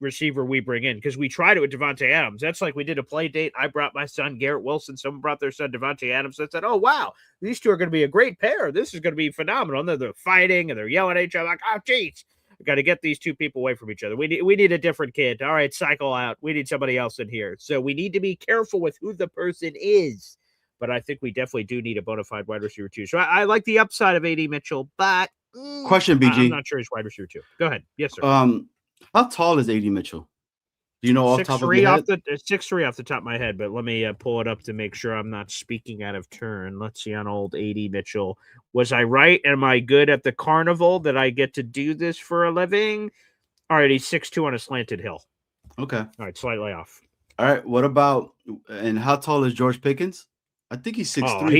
receiver we bring in, because we tried it with Devontae Adams. That's like we did a play date. I brought my son Garrett Wilson. Someone brought their son Devontae Adams. I said, "Oh wow, these two are going to be a great pair. This is going to be phenomenal." And they're fighting and they're yelling at each other like, "Oh geez, we got to get these two people away from each other. We need a different kid. All right, cycle out. We need somebody else in here." So we need to be careful with who the person is. But I think we definitely do need a bona fide wide receiver too. So I like the upside of AD Mitchell, but Question, BG. I'm not sure he's wide receiver too. Go ahead. Yes, sir. How tall is AD Mitchell? Do you know off the top of your head? 6'3" off the top of my head, but let me pull it up to make sure I'm not speaking out of turn. Let's see on old AD Mitchell. Was I right? Am I good at the carnival that I get to do this for a living? All right, he's 6'2" on a slanted hill. Okay. All right, slightly off. All right. What about, and how tall is George Pickens? I think he's 6'3".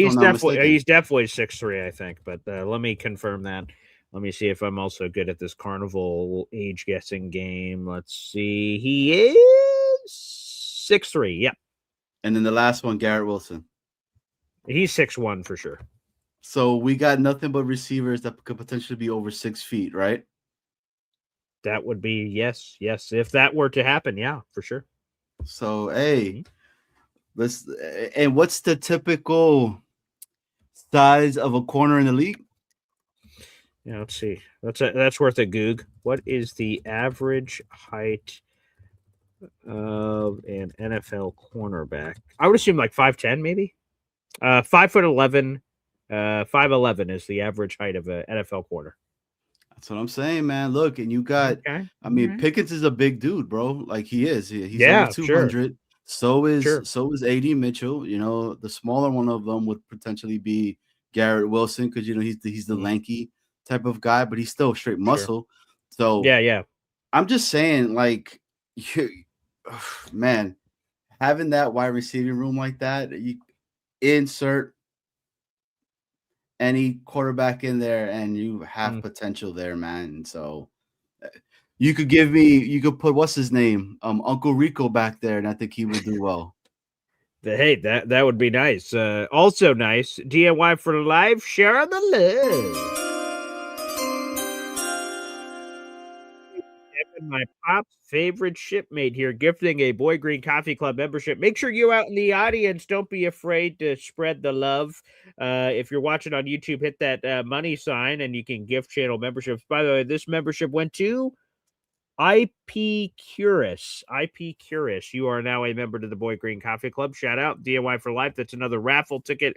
He's definitely 6'3", I think, but let me confirm that. Let me see if I'm also good at this carnival age guessing game. Let's see. He is 6'3". Yep. And then the last one, Garrett Wilson. He's 6'1" for sure. So we got nothing but receivers that could potentially be over 6 feet, right? That would be yes. If that were to happen, yeah, for sure. So hey, and what's the typical size of a corner in the league? Yeah, let's see. That's worth a goog. What is the average height of an NFL cornerback? I would assume like 5'10", maybe. 5'11". 5'11" is the average height of an NFL corner. That's what I'm saying, man. Look, and you got. Okay. I mean, Pickens is a big dude, bro. Like he is. He's over 200. Sure. So is AD Mitchell. You know, the smaller one of them would potentially be Garrett Wilson, because he's the lanky type of guy, but he's still straight muscle. So yeah. I'm just saying, like, man, having that wide receiving room like that, you insert any quarterback in there and you have potential there, man. So you could put what's his name, Uncle Rico back there, and I think he would do well. Hey, that would be nice. Also nice, DIY for life, share the love. My pop's favorite shipmate here, gifting a Boy Green Coffee Club membership. Make sure you out in the audience don't be afraid to spread the love. If you're watching on YouTube, hit that money sign and you can gift channel memberships. By the way, this membership went to IP Curious. You are now a member to the Boy Green Coffee Club. Shout out DIY for life. That's another raffle ticket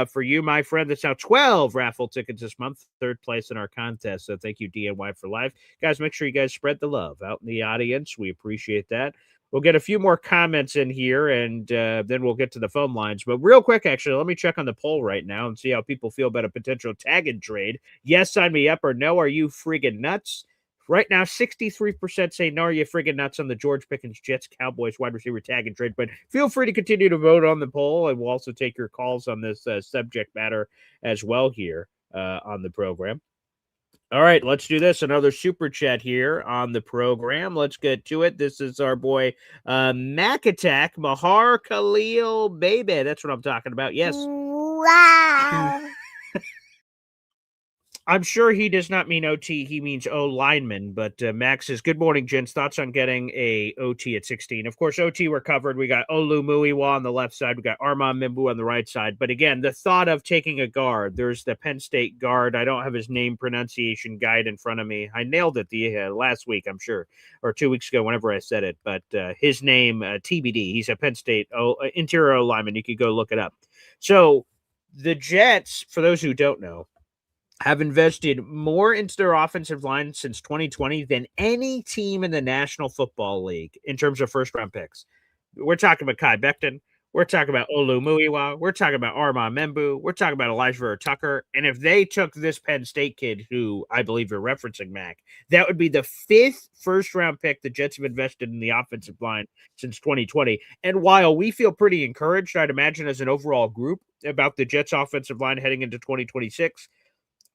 for you, my friend. That's now 12 raffle tickets this month, third place in our contest. So thank you, DIY for life. Guys, make sure you guys spread the love out in the audience. We appreciate that. We'll get a few more comments in here, and then we'll get to the phone lines. But real quick, actually, let me check on the poll right now and see how people feel about a potential tag and trade. Yes, sign me up, or no, are you friggin' nuts? Right now, 63% say no, are you friggin' nuts on the George Pickens Jets-Cowboys wide receiver tag and trade. But feel free to continue to vote on the poll, and we'll also take your calls on this subject matter as well here on the program. All right, let's do this. Another super chat here on the program. Let's get to it. This is our boy Mac Attack, Mahar Khalil Baby. That's what I'm talking about. Yes. Wow. I'm sure he does not mean OT. He means O lineman. But Max says, good morning, gents. Thoughts on getting a OT at 16? Of course, OT we're covered. We got Olu Muiwa on the left side. We got Armand Mimbu on the right side. But again, the thought of taking a guard. There's the Penn State guard. I don't have his name pronunciation guide in front of me. I nailed it the last week, I'm sure, or 2 weeks ago, whenever I said it. But his name, TBD. He's a Penn State interior lineman. You could go look it up. So the Jets, for those who don't know, have invested more into their offensive line since 2020 than any team in the National Football League in terms of first-round picks. We're talking about Kai Becton. We're talking about Olu Muiwa. We're talking about Armand Membu. We're talking about Elijah Tucker. And if they took this Penn State kid, who I believe you're referencing, Mac, that would be the 5th first-round pick the Jets have invested in the offensive line since 2020. And while we feel pretty encouraged, I'd imagine as an overall group, about the Jets offensive line heading into 2026,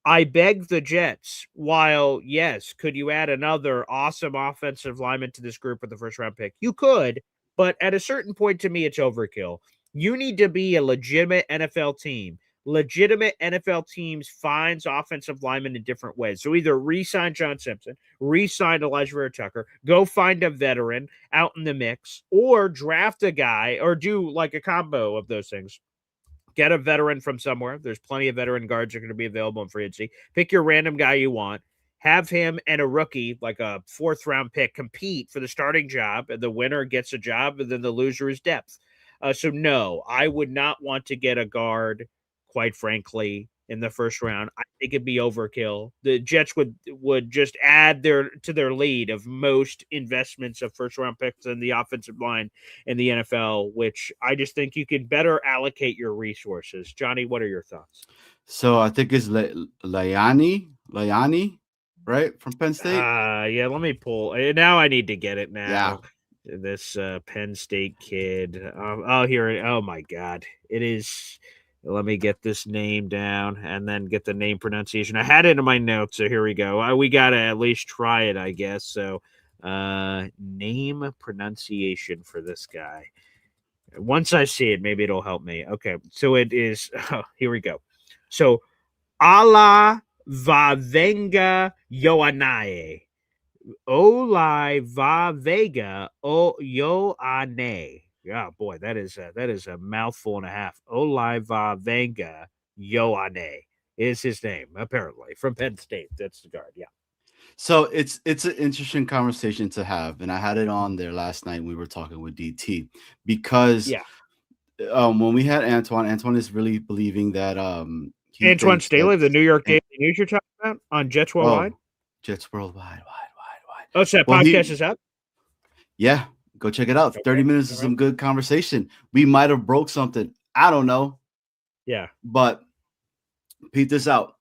I beg the Jets, while, yes, could you add another awesome offensive lineman to this group with the first-round pick? You could, but at a certain point, to me, it's overkill. You need to be a legitimate NFL team, legitimate NFL teams finds offensive linemen in different ways. So either re-sign John Simpson, re-sign Elijah Vera Tucker, go find a veteran out in the mix, or draft a guy, or do like a combo of those things. Get a veteran from somewhere. There's plenty of veteran guards that are going to be available in free agency. Pick your random guy you want. Have him and a rookie, like a 4th-round pick, compete for the starting job, and the winner gets a job, and then the loser is depth. So no, I would not want to get a guard, quite frankly, in the first round. I think it'd be overkill. The Jets would just add to their lead of most investments of first-round picks in the offensive line in the NFL, which I just think you could better allocate your resources. Johnny, what are your thoughts? So I think it's Layani, right, from Penn State. Yeah, let me pull. Now I need to get it now. Yeah. This Penn State kid. Here. Oh my God, it is. Let me get this name down and then get the name pronunciation. I had it in my notes, so here we go. We gotta at least try it, I guess. So, name pronunciation for this guy. Once I see it, maybe it'll help me. Okay, so it is. Here we go. So, Ala Vavenga Yoanae. Olai Va Vega O Yoane. Yeah, boy, that is a mouthful and a half. Olai Va Vega Yoane is his name, apparently, from Penn State. That's the guard. Yeah. So it's an interesting conversation to have, and I had it on there last night when we were talking with DT because when we had Antoine is really believing that Antoine Staley, the New York Daily News you're talking about on Jets Worldwide? Jets Worldwide. Oh, so that podcast is up? Yeah, go check it out. Okay. 30 minutes of some good conversation. We might have broke something. I don't know. Yeah. But peep this out.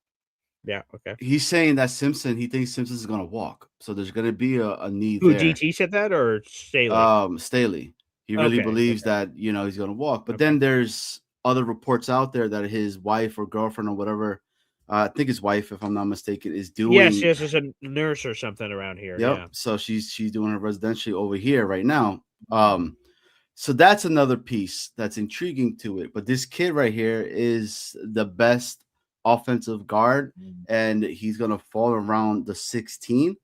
Yeah, okay. He's saying that he thinks Simpson's going to walk. So there's going to be a need there. Who, DT said that or Staley? Staley. He really believes that, he's going to walk. But then there's other reports out there that his wife or girlfriend or whatever, I think his wife, if I'm not mistaken, is doing. Yes, is a nurse or something around here. Yep. Yeah. So she's doing her residential over here right now. So that's another piece that's intriguing to it. But this kid right here is the best offensive guard, and he's gonna fall around the 16.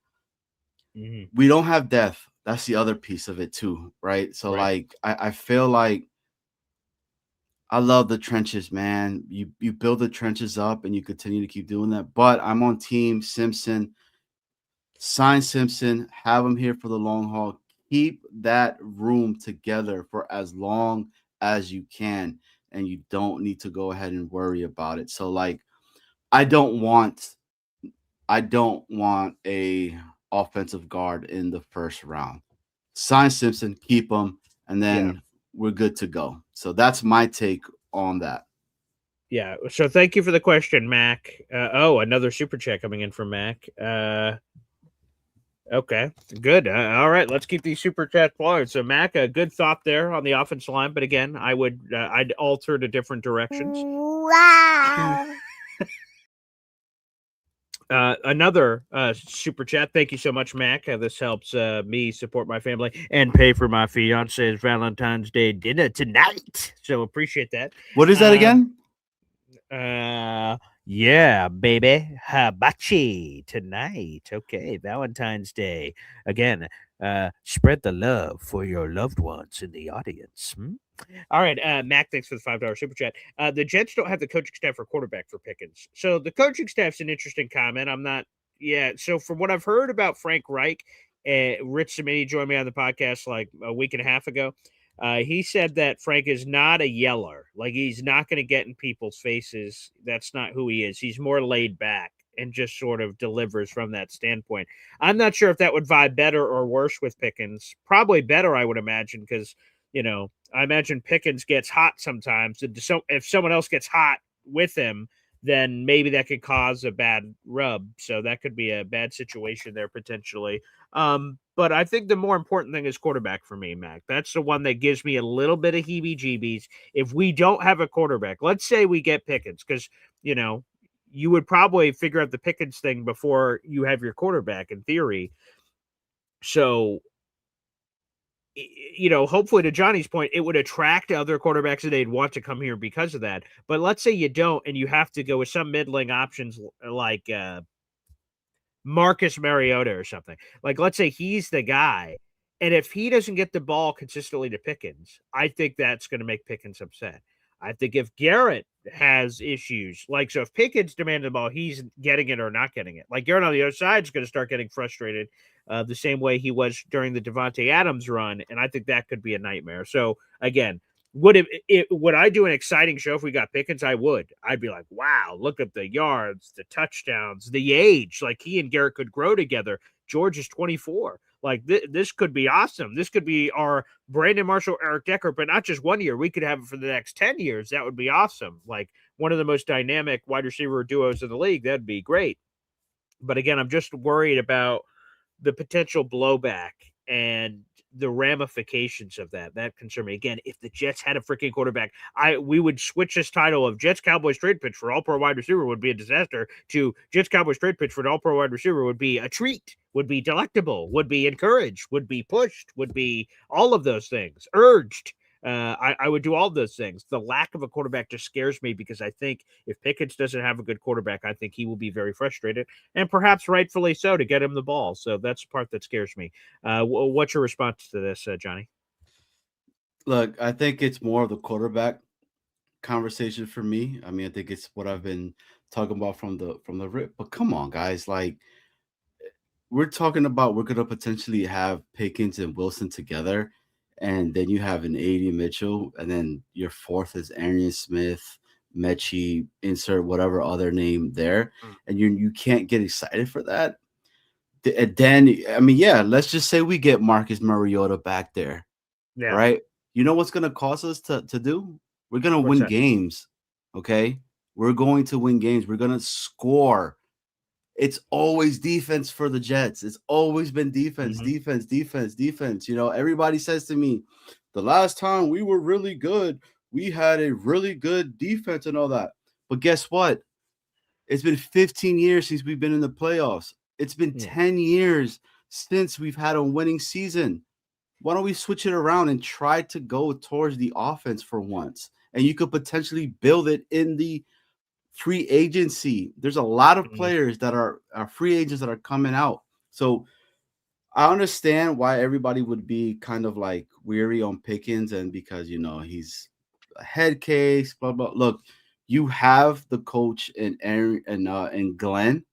Mm-hmm. We don't have depth. That's the other piece of it too, right? So like I feel like I love the trenches, man. You build the trenches up and you continue to keep doing that. But I'm on team Simpson. Sign Simpson, have him here for the long haul. Keep that room together for as long as you can, and you don't need to go ahead and worry about it. So like I don't want a offensive guard in the first round. Sign Simpson, keep him, and then we're good to go. So that's my take on that. Yeah. So thank you for the question, Mac. Another super chat coming in from Mac. Okay, good. All right, let's keep these super chats flowing. So Mac, a good thought there on the offensive line, but again, I'd alter to different directions. Wow. Another super chat. Thank you so much, Mac. This helps me support my family and pay for my fiance's Valentine's Day dinner tonight. So appreciate that. What is that again? Yeah, baby. Hibachi tonight. Okay, Valentine's Day. Again, spread the love for your loved ones in the audience. All right, Mac, thanks for the $5 super chat. The Jets don't have the coaching staff or quarterback for Pickens. So the coaching staff's an interesting comment. So from what I've heard about Frank Reich, Rich Cimini joined me on the podcast like a week and a half ago. He said that Frank is not a yeller. Like, he's not going to get in people's faces. That's not who he is. He's more laid back and just sort of delivers from that standpoint. I'm not sure if that would vibe better or worse with Pickens. Probably better, I would imagine, because, I imagine Pickens gets hot sometimes. So if someone else gets hot with him, then maybe that could cause a bad rub. So that could be a bad situation there potentially. But I think the more important thing is quarterback for me, Mac. That's the one that gives me a little bit of heebie-jeebies. If we don't have a quarterback, let's say we get Pickens, because, you would probably figure out the Pickens thing before you have your quarterback in theory. So hopefully to Johnny's point, it would attract other quarterbacks and they'd want to come here because of that. But let's say you don't, and you have to go with some middling options like Marcus Mariota or something. Like, let's say he's the guy, and if he doesn't get the ball consistently to Pickens, I think that's going to make Pickens upset. I think if Garrett has issues, like, so if Pickens demanded the ball, he's getting it or not getting it. Like, Garrett on the other side is going to start getting frustrated the same way he was during the Devontae Adams run, and I think that could be a nightmare. So, again, would I do an exciting show if we got Pickens? I would. I'd be like, wow, look at the yards, the touchdowns, the age. Like, he and Garrett could grow together. George is 24. Like, this could be awesome. This could be our Brandon Marshall, Eric Decker, but not just 1 year. We could have it for the next 10 years. That would be awesome. Like, one of the most dynamic wide receiver duos in the league. That'd be great. But again, I'm just worried about the potential blowback and the ramifications of that concern me. Again, if the Jets had a freaking quarterback, we would switch this title of Jets-Cowboys trade pitch for all-pro wide receiver would be a disaster to Jets-Cowboys trade pitch for an all-pro wide receiver would be a treat, would be delectable, would be encouraged, would be pushed, would be all of those things, urged. I would do all those things. The lack of a quarterback just scares me because I think if Pickens doesn't have a good quarterback, I think he will be very frustrated, and perhaps rightfully so, to get him the ball. So that's the part that scares me. What's your response to this, Johnny? Look, I think it's more of the quarterback conversation for me. I mean, I think it's what I've been talking about from the rip. But come on, guys, like we're talking about we're gonna potentially have Pickens and Wilson together, and then you have an AD Mitchell, and then your fourth is Arian Smith, Mechie, insert whatever other name there, and you can't get excited for that. And then I mean, yeah, let's just say we get Marcus Mariota back there, right? You know what's gonna cause us to do? We're gonna win games, okay? We're going to win games. We're gonna score. It's always defense for the Jets. It's always been defense, defense. You know, everybody says to me, the last time we were really good, we had a really good defense and all that. But guess what? It's been 15 years since we've been in the playoffs. It's been 10 years since we've had a winning season. Why don't we switch it around and try to go towards the offense for once? And you could potentially build it in the free agency. There's a lot of players that are free agents that are coming out. So I understand why everybody would be kind of like weary on Pickens, and because, you know, he's a head case, blah, blah. Look, you have the coach and Aaron and Glenn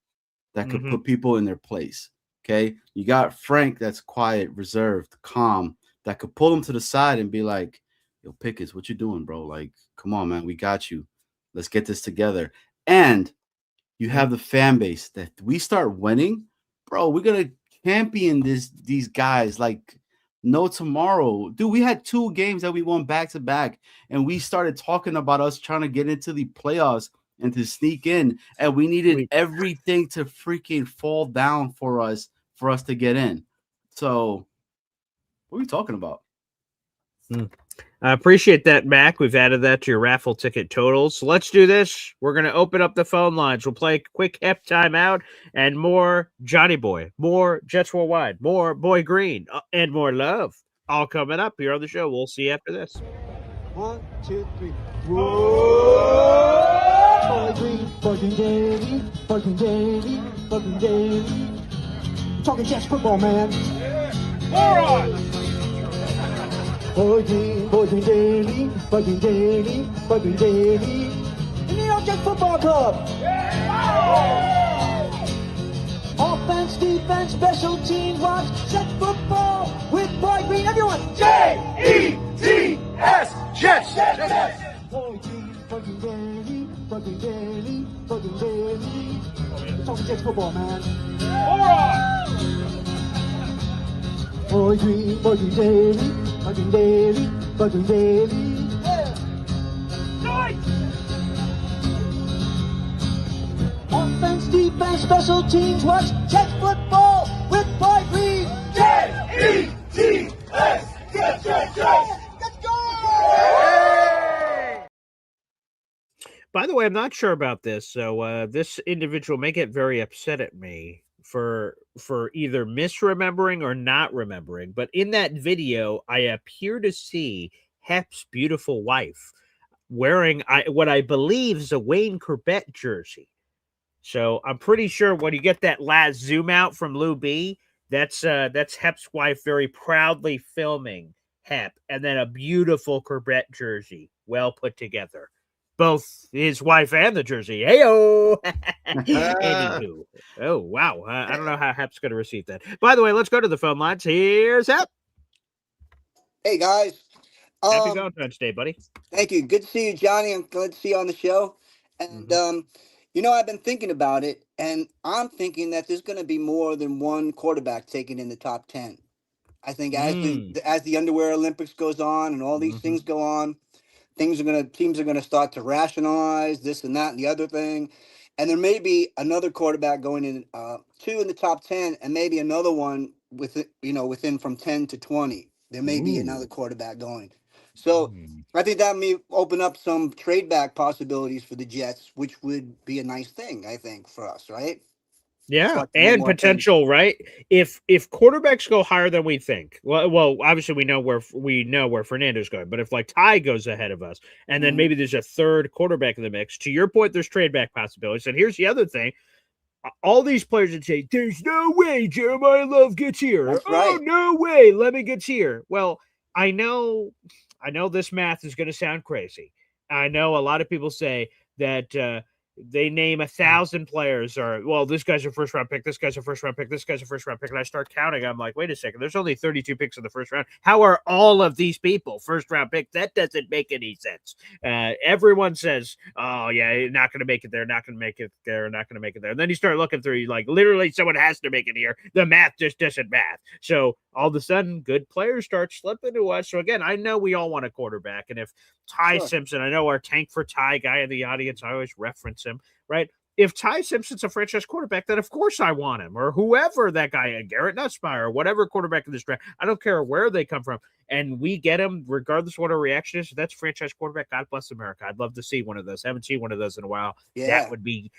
that could put people in their place. Okay. You got Frank that's quiet, reserved, calm, that could pull him to the side and be like, yo, Pickens, what you doing, bro? Like, come on, man. We got you. Let's get this together. And you have the fan base that we start winning, bro. We're gonna champion these guys like no tomorrow. Dude, we had 2 games that we won back to back, and we started talking about us trying to get into the playoffs and to sneak in, and we needed everything to freaking fall down for us to get in. So what are we talking about? I appreciate that, Mac. We've added that to your raffle ticket totals. So let's do this. We're going to open up the phone lines. We'll play a quick hep timeout and more Johnny Boy, more Jets Worldwide, more Boy Green, and more love. All coming up here on the show. We'll see you after this. 1, 2, 3. Whoa! Boy Green, fucking daily, fucking daily, fucking daily. I'm talking Jets football, man. Moron! Boy Green daily, fucking daily, fucking daily. The New York Jets Football Club. Offense, defense, special teams, watch Jets football with Boy Green. Everyone, J-E-T-S, Jets, Jets. Boy Green, fucking daily, fucking daily, fucking daily. I'm talking Jets football, man. Boy Green, fucking daily. Fucking daily, fucking daily. Yeah. Nice. Offense, defense, special teams, watch Jets football with Boy Green. J-E-T-S, Jets, Jets, Jets. Let's go! By the way, I'm not sure about this, so this individual may get very upset at me. for either misremembering or not remembering, but in that video, I appear to see Hep's beautiful wife wearing what I believe is a Wayne Corbett jersey. So I'm pretty sure when you get that last zoom out from Lou B, that's Hep's wife very proudly filming Hep, and then a beautiful Corbett jersey, well put together. Both his wife and the jersey. Heyo. Anywho, oh wow, I don't know how Hep's going to receive that. By the way, let's go to the phone lines. Here's Hep. Hey guys, Happy Valentine's Day, buddy. thank you. Good to see you, Johnny. I'm glad to see you on the show. And I've been thinking about it, and I'm thinking that there's going to be more than one quarterback taken in the top 10. I think as the Underwear Olympics goes on and all these things go on, teams are gonna start to rationalize this and that and the other thing, and there may be another quarterback going in, 2 in the top 10, and maybe another one within from 10 to 20. There may be another quarterback going. So I think that may open up some trade back possibilities for the Jets, which would be a nice thing, I think, for us, right? Yeah, and potential, right? If quarterbacks go higher than we think, well, obviously we know where Fernando's going, but if like Ty goes ahead of us, and then maybe there's a third quarterback in the mix, to your point, there's trade back possibilities. And here's the other thing: all these players would say, "There's no way Jeremiah Love gets here." That's right. Oh, no way, Lemmy gets here. Well, I know this math is going to sound crazy. I know a lot of people say that. They name 1,000 players, or well, this guy's a first round pick, this guy's a first round pick, this guy's a first round pick, and I start counting. I'm like, wait a second, there's only 32 picks in the first round. How are all of these people first round picks? That doesn't make any sense. Everyone says, oh yeah, not going to make it there, not going to make it there, not going to make it there. And then you start looking through, like literally someone has to make it here. The math just doesn't math. So all of a sudden, good players start slipping to us. So again, I know we all want a quarterback, and if Ty Simpson, I know our tank for Ty guy in the audience, I always reference him, right? If Ty Simpson's a franchise quarterback, then of course I want him, or whoever that guy, Garrett Nussmeier, or whatever quarterback in this draft. I don't care where they come from, and we get him regardless of what our reaction is. If that's a franchise quarterback, God bless America. I'd love to see one of those. I haven't seen one of those in a while. Yeah.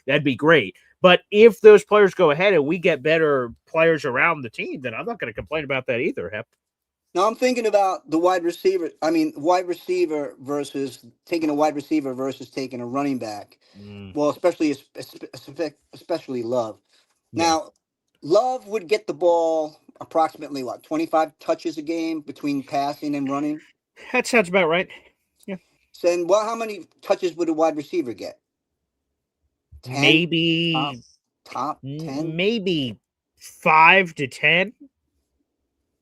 That'd be great. But if those players go ahead and we get better players around the team, then I'm not going to complain about that either, Hep. No, I'm thinking about the wide receiver. I mean, wide receiver versus taking a wide receiver versus taking a running back. Well, especially Love. Yeah. Now, Love would get the ball approximately 25 touches a game between passing and running. That sounds about right. Yeah. So, and how many touches would a wide receiver get? 10? Maybe top 10, maybe 5 to 10.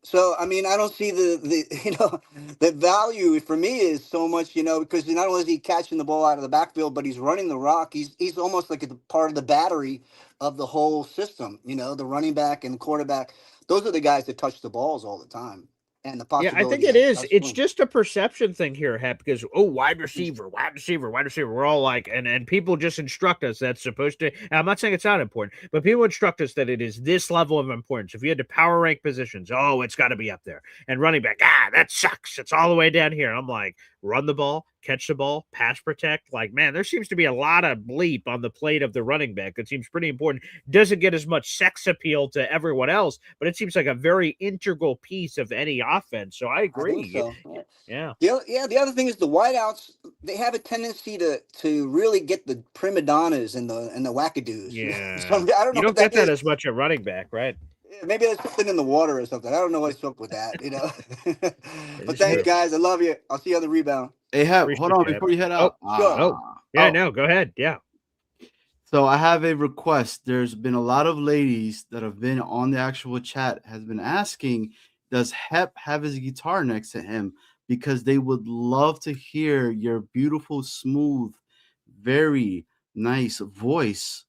So, I mean, I don't see the value for me is so much, because not only is he catching the ball out of the backfield, but he's running the rock. He's almost like a part of the battery of the whole system. The running back and the quarterback. Those are the guys that touch the balls all the time. And the possibility. Yeah, I think it is. It's just a perception thing here, Hep, because wide receiver. We're all like, and people just instruct us that's supposed to. I'm not saying it's not important, but people instruct us that it is this level of importance. If you had to power rank positions, it's got to be up there. And running back, that sucks. It's all the way down here. I'm like, run the ball, catch the ball, pass protect. Like, man, there seems to be a lot of bleep on the plate of the running back. It seems pretty important. Doesn't get as much sex appeal to everyone else, but it seems like a very integral piece of any offense. So I agree. I think so. Yeah. The other thing is the wideouts. They have a tendency to really get the prima donnas and the wackadoos. Yeah. So, I don't know. You don't get that as much at running back, right? Maybe there's something in the water or something. I don't know what's up with that, But thanks, guys. I love you. I'll see you on the rebound. Hey, hold on before you head out. No, go ahead. Yeah. So I have a request. There's been a lot of ladies that have been on the actual chat has been asking, does Hep have his guitar next to him? Because they would love to hear your beautiful, smooth, very nice voice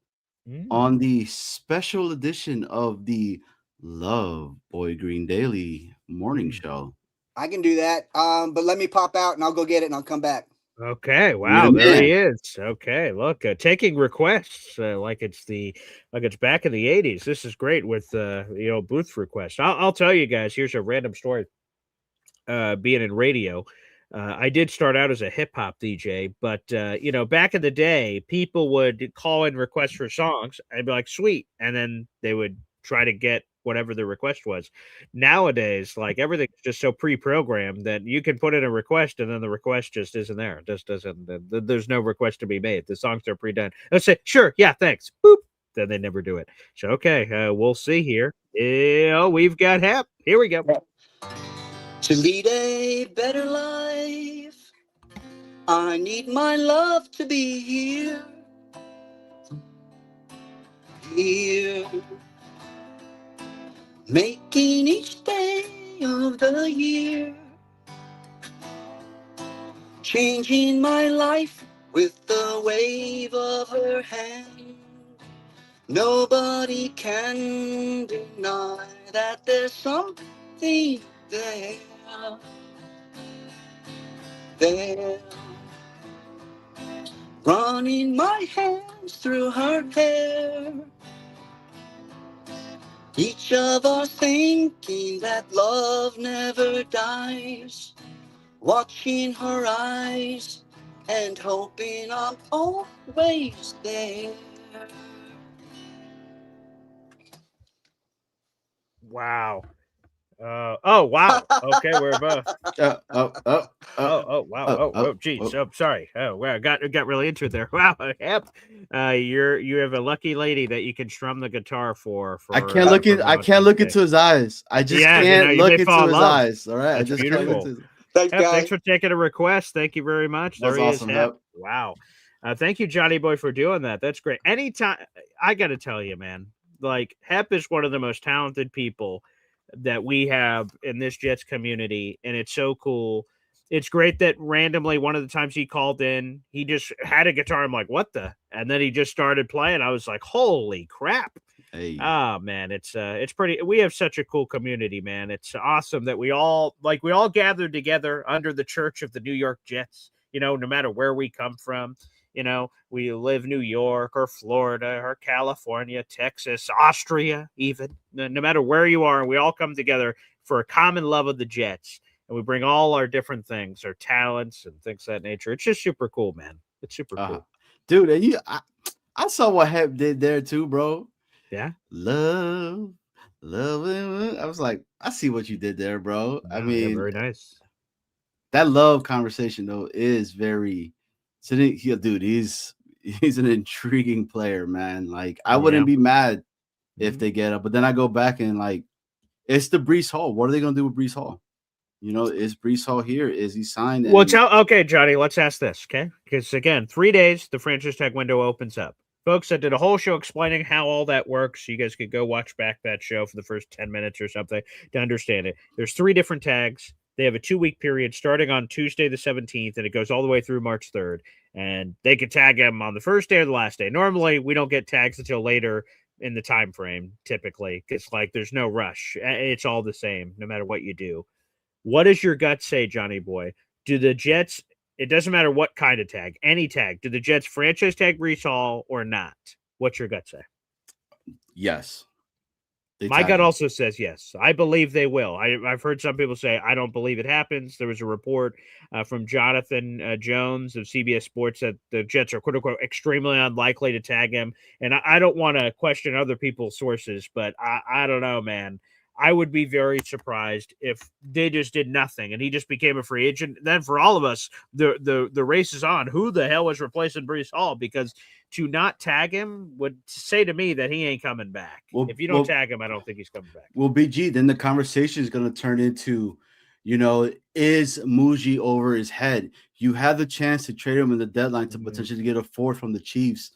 on the special edition of the Love Boy Green Daily morning show. I can do that. But let me pop out and I'll go get it and I'll come back. Okay. Wow. There he is. Okay. Look, taking requests like it's back in the 80s. This is great with booth requests. I'll tell you guys. Here's a random story. Being in radio, I did start out as a hip hop DJ, but back in the day, people would call in requests for songs. I'd be like, "Sweet," and then they would try to get whatever the request was. Nowadays, like everything's just so pre-programmed that you can put in a request, and then the request just isn't there. It just doesn't. There's no request to be made. The songs are pre-done. Let's say, "Sure, yeah, thanks." Boop. Then they never do it. So okay, we'll see here. We've got Hep. Here we go. To lead a better life, I need my love to be here. Here. Making each day of the year. Changing my life with the wave of her hand. Nobody can deny that there's something there. There. Running my hands through her hair. Each of us thinking that love never dies. Watching her eyes and hoping I'm always there. Wow. Wow. Okay, we're both. Wow. Geez. Sorry. Oh, wow. Got really into it there. Wow. Yep. You have a lucky lady that you can strum the guitar for. I can't look into his eyes. I just can't look into his eyes. All right. That's beautiful. Thanks, guys. Thanks for taking a request. Thank you very much. That's there he awesome, is. Hep. Wow. Thank you, Johnny Boy, for doing that. That's great. Anytime, I got to tell you, man, like Hep is one of the most talented people that we have in this Jets community, and it's so cool. It's great that randomly one of the times he called in, he just had a guitar. I'm like, what the? And then he just started playing. I was like, holy crap. Hey. Oh man, it's pretty. We have such a cool community, man. It's awesome that we all gathered together under the church of the New York Jets. No matter where we come from, we live New York or Florida or California, Texas, Austria, even. No matter where you are, we all come together for a common love of the Jets, and we bring all our different things, our talents and things of that nature. It's just super cool, man. It's super cool, dude. And I saw what Hep did there too, bro. Yeah. Love. I was like, I see what you did there, bro. I mean, very nice. That love conversation though is very. So dude, he's an intriguing player, man. Like I wouldn't be mad if they get up, but then I go back and like, it's the Breece Hall. What are they gonna do with Breece Hall? Is Breece Hall here? Is he signed? Okay, Johnny, let's ask this, okay? Because again, 3 days, the franchise tag window opens up. Folks, I did a whole show explaining how all that works. You guys could go watch back that show for the first 10 minutes or something to understand it. There's 3 different tags. They have a 2-week period starting on Tuesday the 17th, and it goes all the way through March 3rd. And they could tag him on the first day or the last day. Normally, we don't get tags until later in the time frame, typically, because there's no rush. It's all the same, no matter what you do. What does your gut say, Johnny Boy? Do the Jets, it doesn't matter what kind of tag, any tag, do the Jets franchise tag Breece Hall or not? What's your gut say? Yes. My gut also says yes. I believe they will. I've heard some people say, I don't believe it happens. There was a report from Jonathan Jones of CBS Sports that the Jets are, quote unquote, extremely unlikely to tag him. And I don't want to question other people's sources, but I don't know, man. I would be very surprised if they just did nothing and he just became a free agent. Then for all of us, the race is on. Who the hell is replacing Breece Hall? Because to not tag him would say to me that he ain't coming back. If you don't tag him, I don't think he's coming back. Well, BG, then the conversation is going to turn into, is Muji over his head? You have the chance to trade him in the deadline to potentially get a 4th from the Chiefs.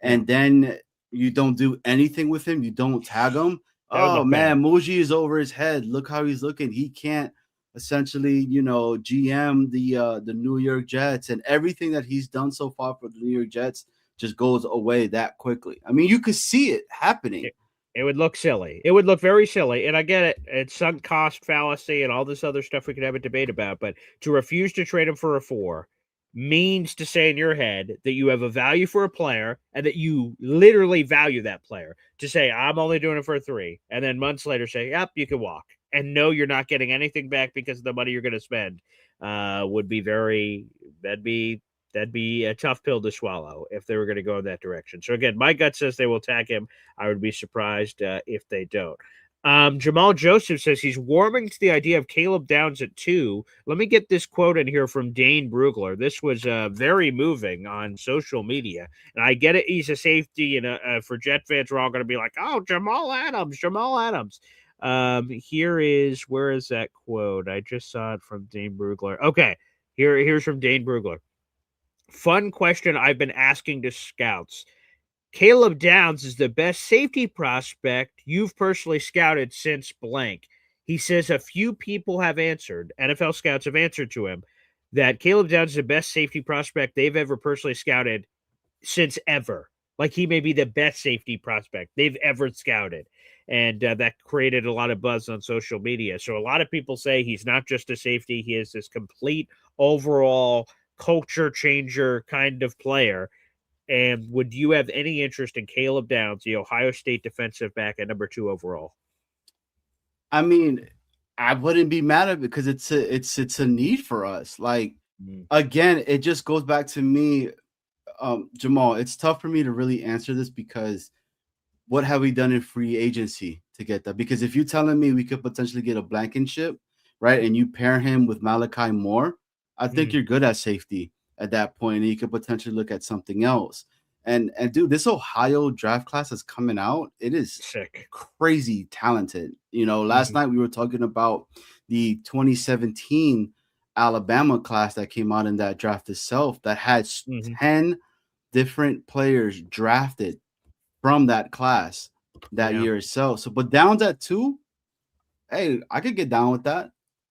And then you don't do anything with him. You don't tag him. Oh man, Muji is over his head. Look how he's looking. He can't essentially, GM the New York Jets, and everything that he's done so far for the New York Jets just goes away that quickly. I mean, you could see it happening. It would look silly. It would look very silly. And I get it. It's sunk cost fallacy and all this other stuff we could have a debate about. But to refuse to trade him for a 4 means to say in your head that you have a value for a player and that you literally value that player. To say, I'm only doing it for a 3. And then months later say, yep, you can walk. And no, you're not getting anything back because of the money you're going to spend. would be that'd be a tough pill to swallow if they were going to go in that direction. So again, my gut says they will tag him. I would be surprised if they don't. Jamal Joseph says he's warming to the idea of Caleb Downs at 2. Let me get this quote in here from Dane Brugler. This was very moving on social media. And I get it. He's a safety. And for Jet fans, we're all going to be like, oh, Jamal Adams. Where is that quote? I just saw it from Dane Brugler. Okay. Here's from Dane Brugler. Fun question I've been asking to scouts. Caleb Downs is the best safety prospect you've personally scouted since blank. He says a few people have answered, NFL scouts have answered to him, that Caleb Downs is the best safety prospect they've ever personally scouted since ever. Like he may be the best safety prospect they've ever scouted. And that created a lot of buzz on social media. So a lot of people say he's not just a safety. He is this complete overall culture changer kind of player. And would you have any interest in Caleb Downs, the Ohio State defensive back at number 2 overall? I mean, I wouldn't be mad at it because it's a need for us. Like, again, it just goes back to me, Jamal. It's tough for me to really answer this because what have we done in free agency to get that? Because if you're telling me we could potentially get a Blankenship, right, and you pair him with Malachi Moore, I think you're good at safety at that point, and you could potentially look at something else. And dude, this Ohio draft class is coming out. It is sick, crazy talented. Last night we were talking about the 2017 Alabama class that came out in that draft itself that had 10 different players drafted from that class that year itself. So, but Downs at 2, hey, I could get down with that.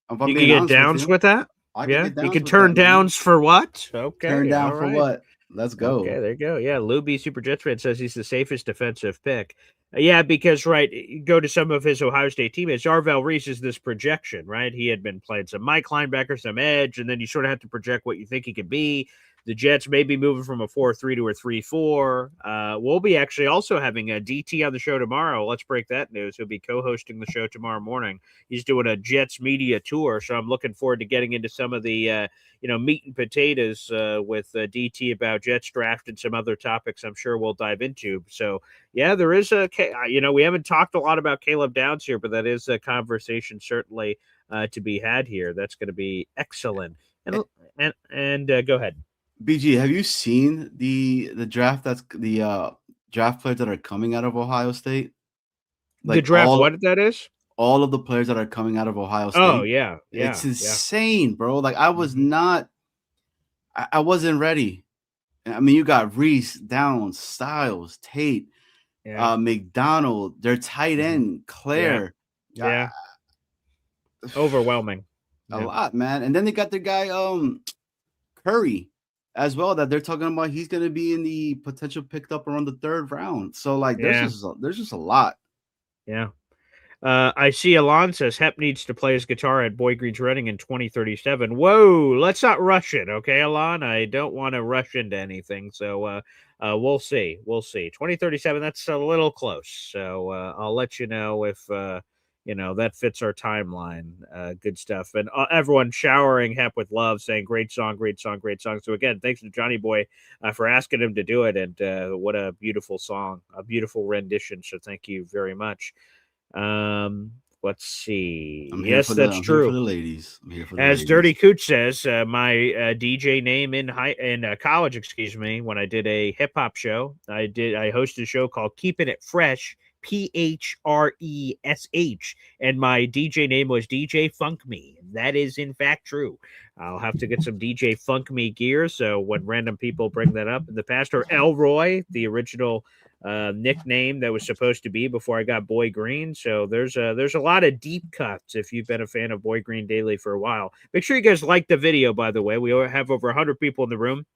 You can get Downs with that? You can turn Downs for what? Okay. Turn down for what? Let's go. Okay, there you go. Yeah, Luby Super Jets fan says he's the safest defensive pick. Yeah, because, right, go to some of his Ohio State teammates. Arvell Reese is this projection, right? He had been playing some Mike linebacker, some edge, and then you sort of have to project what you think he could be. The Jets may be moving from a 4-3 to a 3-4. We'll be actually also having a DT on the show tomorrow. Let's break that news. He'll be co-hosting the show tomorrow morning. He's doing a Jets media tour, so I'm looking forward to getting into some of the meat and potatoes with DT about Jets draft and some other topics I'm sure we'll dive into. So, yeah, there is we haven't talked a lot about Caleb Downs here, but that is a conversation certainly to be had here. That's going to be excellent. And go ahead. BG, have you seen the draft? That's the draft players that are coming out of Ohio State. Like the draft, what that is? All of the players that are coming out of Ohio State. Oh yeah, it's insane, bro. Like I was not, I wasn't ready. I mean, you got Reese, Downs, Styles, Tate, McDonald, their tight end, Claire. Yeah. Overwhelming. A lot, man. And then they got the guy, Curry, as well, that they're talking about. He's going to be in the potential picked up around the 3rd round. So, like, there's just a lot. Yeah. I see Alon says Hep needs to play his guitar at Boy Green's Reading in 2037. Whoa, let's not rush it, okay, Alon? I don't want to rush into anything. So we'll see. 2037, that's a little close. So I'll let you know if that fits our timeline. Good stuff. And everyone showering Hep with love, saying great song. So again, thanks to Johnny Boy for asking him to do it. And what a beautiful song, a beautiful rendition. So thank you very much. Let's see. Yes, that's true. For the ladies. As Dirty Cooch says, my DJ name in college, when I did a hip hop show, I hosted a show called Keeping It Fresh, PHRESH, and my DJ name was DJ Funk Me. That is in fact true. I'll have to get some DJ Funk Me gear, so when random people bring that up in the past, or Elroy, the original nickname that was supposed to be before I got Boy Green. So there's a lot of deep cuts if you've been a fan of Boy Green Daily for a while. Make sure you guys like the video, by the way. We have over 100 people in the room.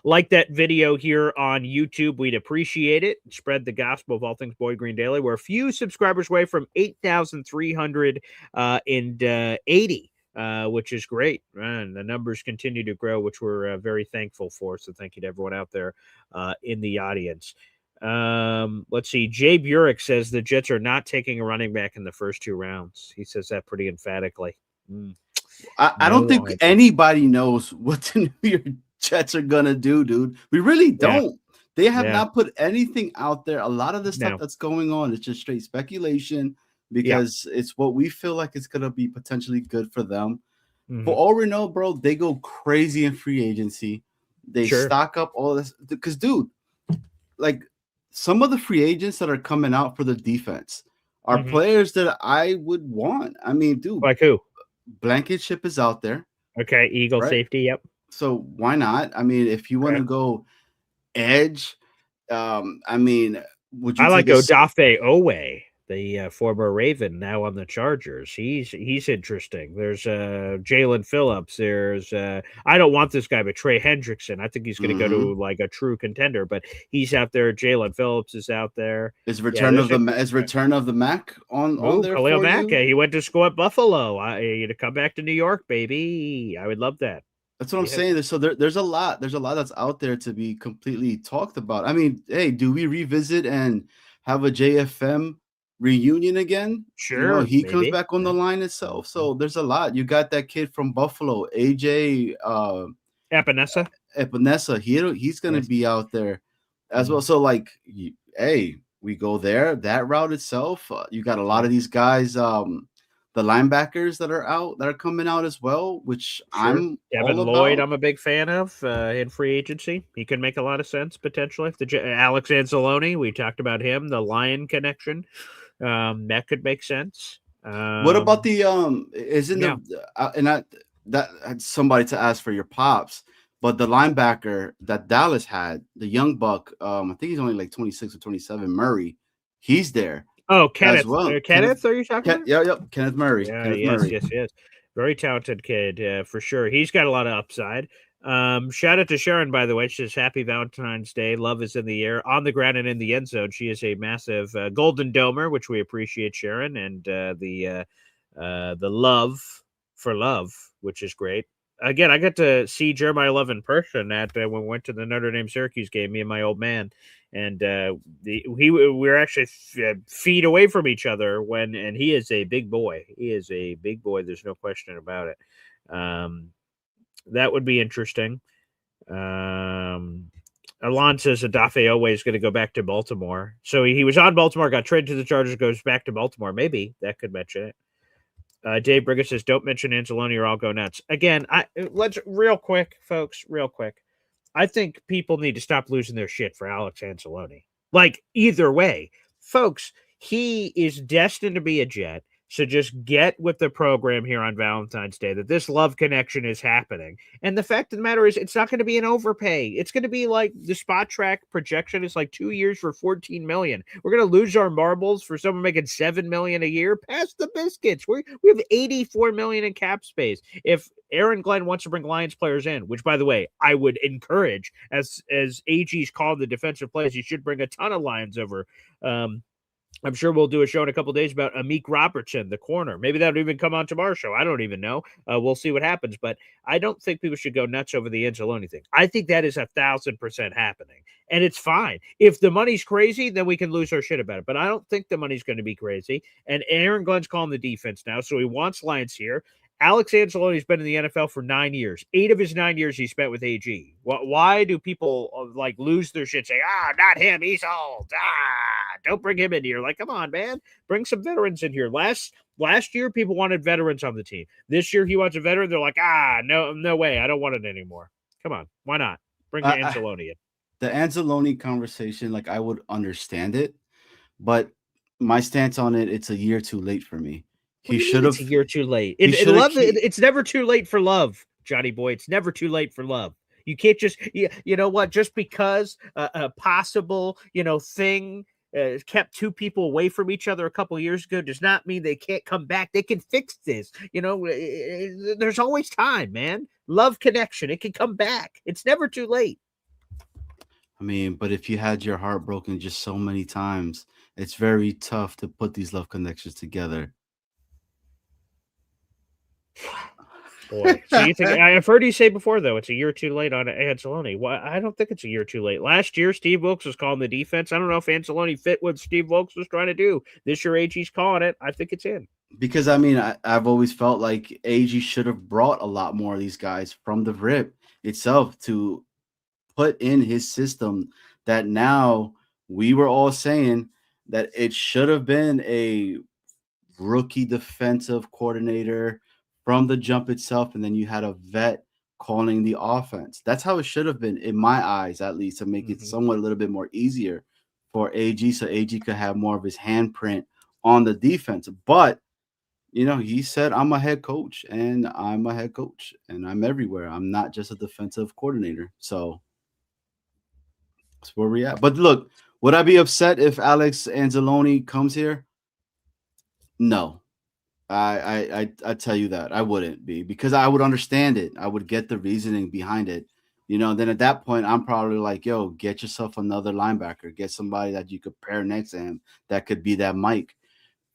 Like that video here on YouTube, we'd appreciate it. Spread the gospel of all things Boy Green Daily. We're a few subscribers away from 8,380, which is great. And the numbers continue to grow, which we're very thankful for. So thank you to everyone out there in the audience. Let's see. Jay Burek says the Jets are not taking a running back in the first 2 rounds. He says that pretty emphatically. I don't think anybody knows what the New York Jets are gonna do, dude. We really don't. They have not put anything out there. A lot of the stuff that's going on is just straight speculation because it's what we feel like it's gonna be potentially good for them. For all we know, bro, they go crazy in free agency. They stock up all this because, dude, like some of the free agents that are coming out for the defense are players that I would want. I mean, dude, like who? Blankenship is out there. Okay, Eagle safety. Yep. So why not? I mean, if you want to go edge, I mean, would you? I like Odafe Owe, the former Raven, now on the Chargers. He's interesting. There's Jalen Phillips. There's I don't want this guy, but Trey Hendrickson. I think he's going to go to like a true contender, but he's out there. Jalen Phillips is out there. Is Return of the Mac on there? Khalil Mack. He went to school at Buffalo. To come back to New York, baby. I would love that. That's what I'm saying. So there's a lot. There's a lot that's out there to be completely talked about. I mean, hey, do we revisit and have a JFM reunion again? Sure. He comes back on the line itself. So there's a lot. You got that kid from Buffalo, AJ Epinesa. He's going to be out there as well. So like, hey, we go there. That route itself. You got a lot of these guys. The linebackers that are coming out as well, which I'm Devin Lloyd. I'm a big fan of in free agency. He could make a lot of sense potentially. Alex Anzalone, we talked about him. The Lion connection, that could make sense. What about the that somebody to ask for your pops, but the linebacker that Dallas had, the young buck, I think he's only like 26 or 27. Murray, he's there. Oh, Kenneth. Kenneth, are you talking about? Yeah, Kenneth Murray. Yes. Very talented kid, for sure. He's got a lot of upside. Shout out to Sharon, by the way. She says, Happy Valentine's Day. Love is in the air, on the ground and in the end zone. She is a massive Golden Domer, which we appreciate, Sharon, and the love for love, which is great. Again, I got to see Jeremiah Love in person at when we went to the Notre Dame Syracuse game, me and my old man. And we were actually feet away from each other and he is a big boy. He is a big boy. There's no question about it. That would be interesting. Alon says Odafe Owe is going to go back to Baltimore. So he was on Baltimore, got traded to the Chargers, goes back to Baltimore. Maybe that could mention it. Dave Briga says, don't mention Anzalone or I'll go nuts. Again, let's real quick, folks, real quick. I think people need to stop losing their shit for Alex Anzalone. Like, either way, folks, he is destined to be a Jet. So just get with the program here on Valentine's Day that this love connection is happening. And the fact of the matter is, it's not going to be an overpay. It's going to be like the spot track projection is like 2 years for $14 million. We're going to lose our marbles for someone making $7 million a year. Pass the biscuits. We have $84 million in cap space. If Aaron Glenn wants to bring Lions players in, which, by the way, I would encourage, as AG's called the defensive plays, you should bring a ton of Lions over. I'm sure we'll do a show in a couple of days about Amik Robertson, the corner. Maybe that'll even come on tomorrow's show. I don't even know. We'll see what happens. But I don't think people should go nuts over the Anzalone thing. I think that is 1,000% happening. And it's fine. If the money's crazy, then we can lose our shit about it. But I don't think the money's going to be crazy. And Aaron Glenn's calling the defense now, so he wants Lions here. Alex Anzalone's been in the NFL for 9 years. 8 of his 9 years he spent with AG. Why do people like lose their shit saying, not him, he's old. Don't bring him in here. Like, come on, man. Bring some veterans in here. Last year, people wanted veterans on the team. This year, he wants a veteran. They're like, no way. I don't want it anymore. Come on. Why not? Bring the Anzalone in. The Anzalone conversation, like, I would understand it. But my stance on it, it's a year too late for me. He should have. It's a year too late. It's never too late for love, Johnny boy. It's never too late for love. You can't just, you know what? Just because a possible, thing kept two people away from each other a couple of years ago does not mean they can't come back. They can fix this. There's always time, man. Love connection. It can come back. It's never too late. I mean, but if you had your heart broken just so many times, it's very tough to put these love connections together. Boy, so you think I've heard you say before though it's a year too late on Anzalone. Well, I don't think it's a year too late. Last year, Steve Wilkes was calling the defense. I don't know if Anzalone fit what Steve Wilkes was trying to do. This year, AG's calling it. I think it's in. Because I mean, I've always felt like AG should have brought a lot more of these guys from the rip itself to put in his system that now we were all saying that it should have been a rookie defensive coordinator from the jump itself, and then you had a vet calling the offense. That's how it should have been, in my eyes, at least, to make it somewhat a little bit more easier for AG, so AG could have more of his handprint on the defense. But he said, I'm a head coach, and I'm a head coach, and I'm everywhere. I'm not just a defensive coordinator. So that's where we're at. But look, would I be upset if Alex Anzalone comes here? No. I tell you that I wouldn't be, because I would understand it. I would get the reasoning behind it. Then at that point, I'm probably like, yo, get yourself another linebacker. Get somebody that you could pair next to him that could be that Mike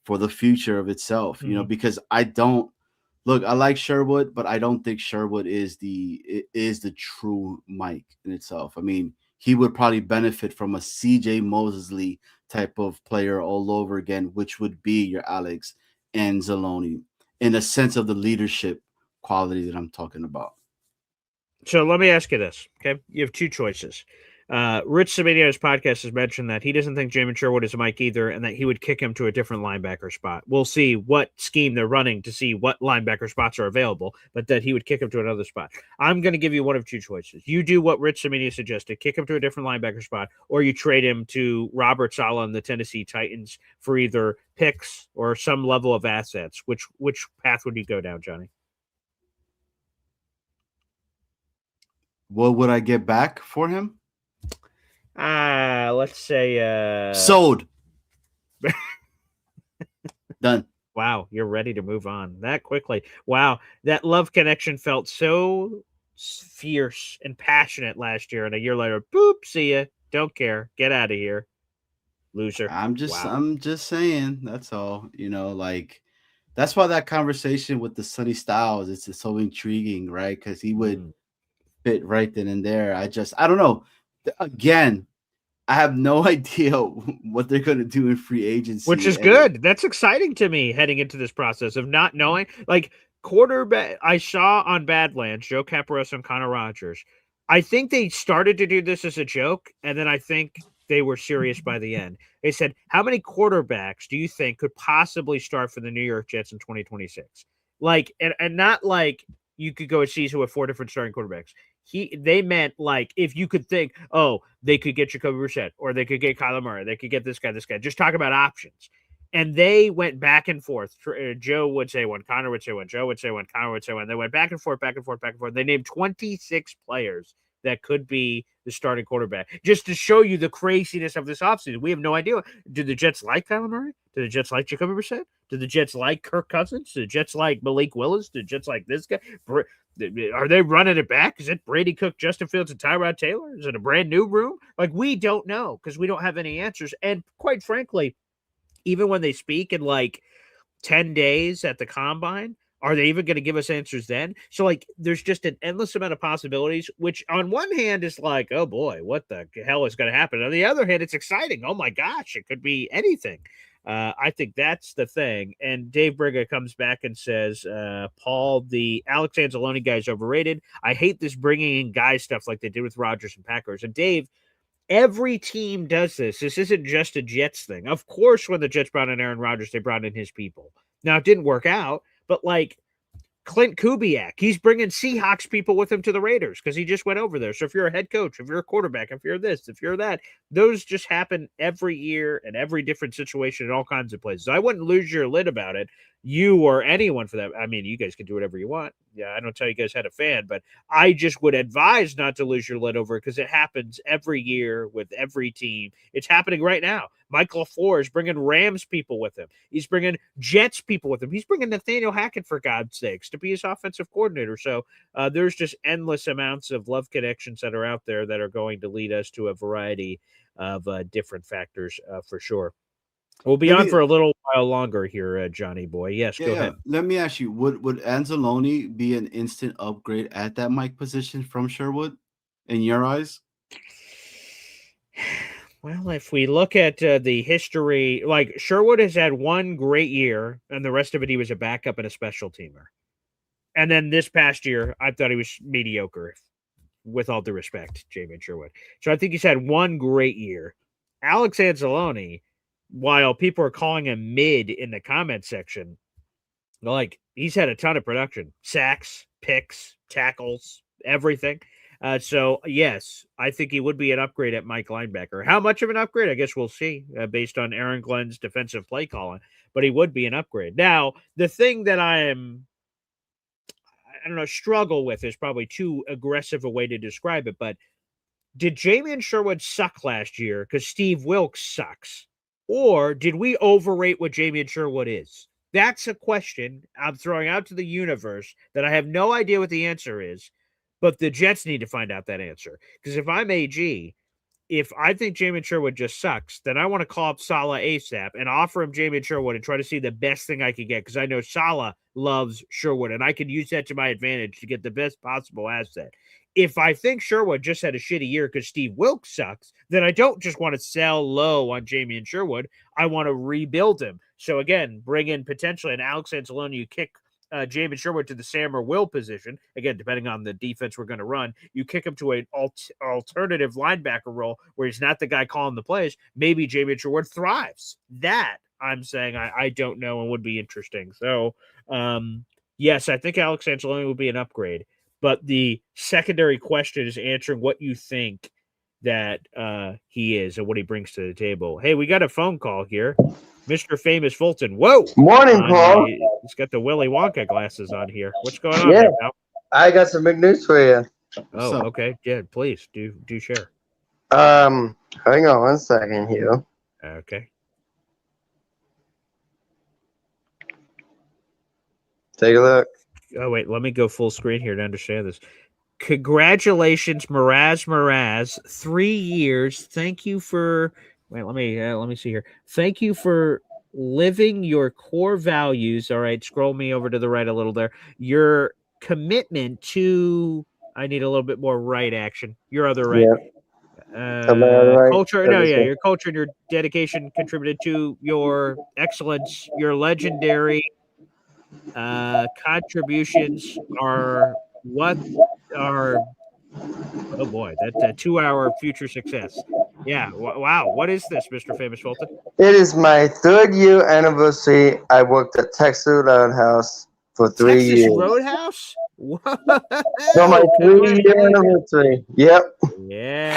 for the future of itself, because I don't look, I like Sherwood, but I don't think Sherwood is the true Mike in itself. I mean, he would probably benefit from a CJ Mosley type of player all over again, which would be your Alex Anzalone in the sense of the leadership quality that I'm talking about. So let me ask you this, okay? You have two choices. Rich Saminio's podcast has mentioned that he doesn't think Jamin Sherwood is a Mike either, and that he would kick him to a different linebacker spot. We'll see what scheme they're running to see what linebacker spots are available, but that he would kick him to another spot. I'm going to give you one of two choices. You do what Rich Saminio suggested, kick him to a different linebacker spot, or you trade him to Robert Saleh and the Tennessee Titans for either picks or some level of assets. Which path would you go down, Johnny? What would I get back for him? Let's say sold. Done. Wow, you're ready to move on that quickly. Wow, that love connection felt so fierce and passionate last year, and a year later, boop, see ya. Don't care. Get out of here, loser. I'm just saying. That's all. That's why that conversation with the Sonny Styles is just so intriguing, right? Because he would fit right then and there. I don't know. Again, I have no idea what they're going to do in free agency. Which is good. That's exciting to me heading into this process of not knowing. Like, quarterback, I saw on Badlands, Joe Caparosa and Connor Rogers. I think they started to do this as a joke, and then I think they were serious by the end. They said, how many quarterbacks do you think could possibly start for the New York Jets in 2026? Like, and not like you could go a season with 4 different starting quarterbacks. They meant like if you could think, oh, they could get Jacoby Brissett, or they could get Kyler Murray, they could get this guy. Just talk about options. And they went back and forth. Joe would say one, Connor would say one, Joe would say one, Connor would say one. They went back and forth, back and forth, back and forth. They named 26 players that could be the starting quarterback, just to show you the craziness of this offseason. We have no idea. Do the Jets like Kyler Murray? Do the Jets like Jacoby Brissett? Do the Jets like Kirk Cousins? Do the Jets like Malik Willis? Do the Jets like this guy? Are they running it back? Is it Brady Cook, Justin Fields, and Tyrod Taylor? Is it a brand new room? Like, we don't know because we don't have any answers. And quite frankly, even when they speak in like 10 days at the combine, are they even going to give us answers then? So, like, there's just an endless amount of possibilities, which on one hand is like, oh boy, what the hell is going to happen? On the other hand, it's exciting. Oh my gosh, it could be anything. I think that's the thing. And Dave Briga comes back and says, Paul, the Alex Anzalone guy is overrated. I hate this bringing in guy stuff like they did with Rodgers and Packers. And Dave, every team does this. This isn't just a Jets thing. Of course, when the Jets brought in Aaron Rodgers, they brought in his people. Now, it didn't work out, but like Clint Kubiak, he's bringing Seahawks people with him to the Raiders because he just went over there. So if you're a head coach, if you're a quarterback, if you're this, if you're that, those just happen every year in every different situation in all kinds of places. I wouldn't lose your lid about it. You or anyone for that. I mean, you guys can do whatever you want. Yeah, I don't tell you guys how to fan, but I just would advise not to lose your lid over it because it happens every year with every team. It's happening right now. Michael LaFleur is bringing Rams people with him. He's bringing Jets people with him. He's bringing Nathaniel Hackett, for God's sakes, to be his offensive coordinator. So there's just endless amounts of love connections that are out there that are going to lead us to a variety of different factors for sure. We'll be on for a little while longer here, Johnny boy. Yes, go ahead. Let me ask you, would Anzalone be an instant upgrade at that Mike position from Sherwood in your eyes? Well, if we look at the history, like Sherwood has had one great year, and the rest of it he was a backup and a special teamer. And then this past year, I thought he was mediocre, with all due respect, Jamie Sherwood. So I think he's had one great year. Alex Anzalone, while people are calling him mid in the comment section, like he's had a ton of production, sacks, picks, tackles, everything. So yes, I think he would be an upgrade at Mike linebacker. How much of an upgrade? I guess we'll see based on Aaron Glenn's defensive play calling, but he would be an upgrade. Now, the thing that I don't know, struggle with is probably too aggressive a way to describe it, but did Jamie Sherwood suck last year because Steve Wilks sucks? Or did we overrate what Jamie Sherwood is? That's a question I'm throwing out to the universe that I have no idea what the answer is, but the Jets need to find out that answer. Because if I'm AG, if I think Jamie Sherwood just sucks, then I want to call up Saleh ASAP and offer him Jamie Sherwood and try to see the best thing I could get, because I know Saleh loves Sherwood, and I can use that to my advantage to get the best possible asset. If I think Sherwood just had a shitty year because Steve Wilks sucks, then I don't just want to sell low on Jamie and Sherwood. I want to rebuild him. So again, bring in potentially an Alex Anzalone. You kick Jamie Sherwood to the Sam or Will position. Again, depending on the defense we're going to run, you kick him to an alternative linebacker role where he's not the guy calling the plays. Maybe Jamie Sherwood thrives. That I'm saying I don't know and would be interesting. So, yes, I think Alex Anzalone would be an upgrade. But the secondary question is answering what you think that he is and what he brings to the table. Hey, we got a phone call here. Mr. Famous Fulton. Whoa. Morning, Paul. He's got the Willy Wonka glasses on here. What's going on Yeah, there, pal? I got some big news for you. Oh, okay. Yeah, please do share. Hang on one second here. Okay. Take a look. Oh, wait, let me go full screen here to understand this. Congratulations, Miraz. 3 years. Thank you for let me see here. Thank you for living your core values. All right, scroll me over to the right a little there. Your commitment to I need a little bit more right action. Your other right. Right? Culture. No, yeah, your culture and your dedication contributed to your excellence, your legendary contributions are what are oh boy, that's a 2-hour future success. Yeah, wow. What is this, Mr. Famous Fulton? It is my 3rd year anniversary. I worked at Texas Roadhouse for 3 years. Texas Roadhouse? Whoa. So my 3-year anniversary. Yep. Yeah.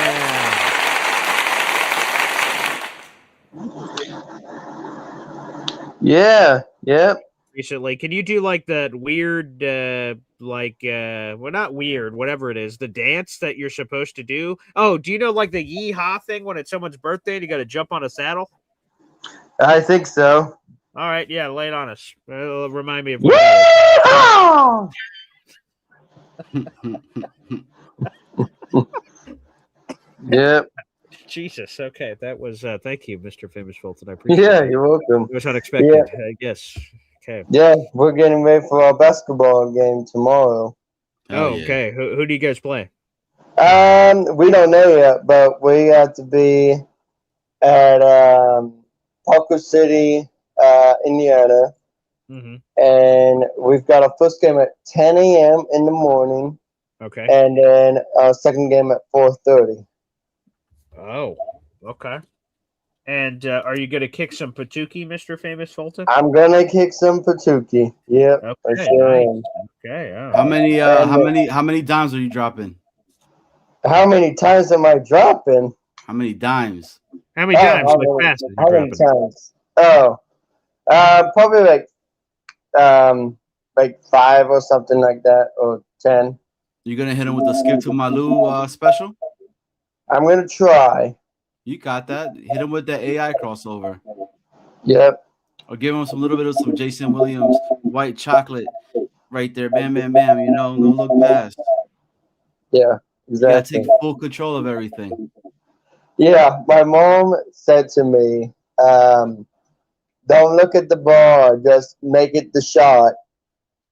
Yeah. Yep. Recently, can you do like that weird well, not weird, whatever it is, the dance that you're supposed to do? Oh, do you know like the yeehaw thing when it's someone's birthday and you got to jump on a saddle? I think so. All right, yeah, lay it on us. It'll remind me of what that is. Yep. Jesus. Okay, that was thank you, Mr. Famous Fulton. I appreciate it. Yeah, you're welcome. It was unexpected, I guess. Okay. Yeah, we're getting ready for our basketball game tomorrow. Oh, okay. Who do you guys play? We don't know yet, but we have to be at Parker City, Indiana, and we've got our first game at 10 a.m. in the morning. Okay. And then our second game at 4:30. Oh, okay. And are you going to kick some Patuki, Mr. Famous Fulton? I'm gonna kick some Patuki. Yep. Okay. Sure Nice. Okay. Oh. How many dimes are you dropping? How many times am I dropping? How many dimes? How many times? How many times? Oh, probably like 5 or something like that, or 10. You gonna hit him with the Skip to Malu special? I'm gonna try. You got that. Hit him with that AI crossover. Yep. Or give him some little bit of some Jason Williams white chocolate right there. Bam, bam, bam. You know, no look past. Yeah, exactly. You gotta take full control of everything. Yeah, my mom said to me, don't look at the ball, just make it the shot.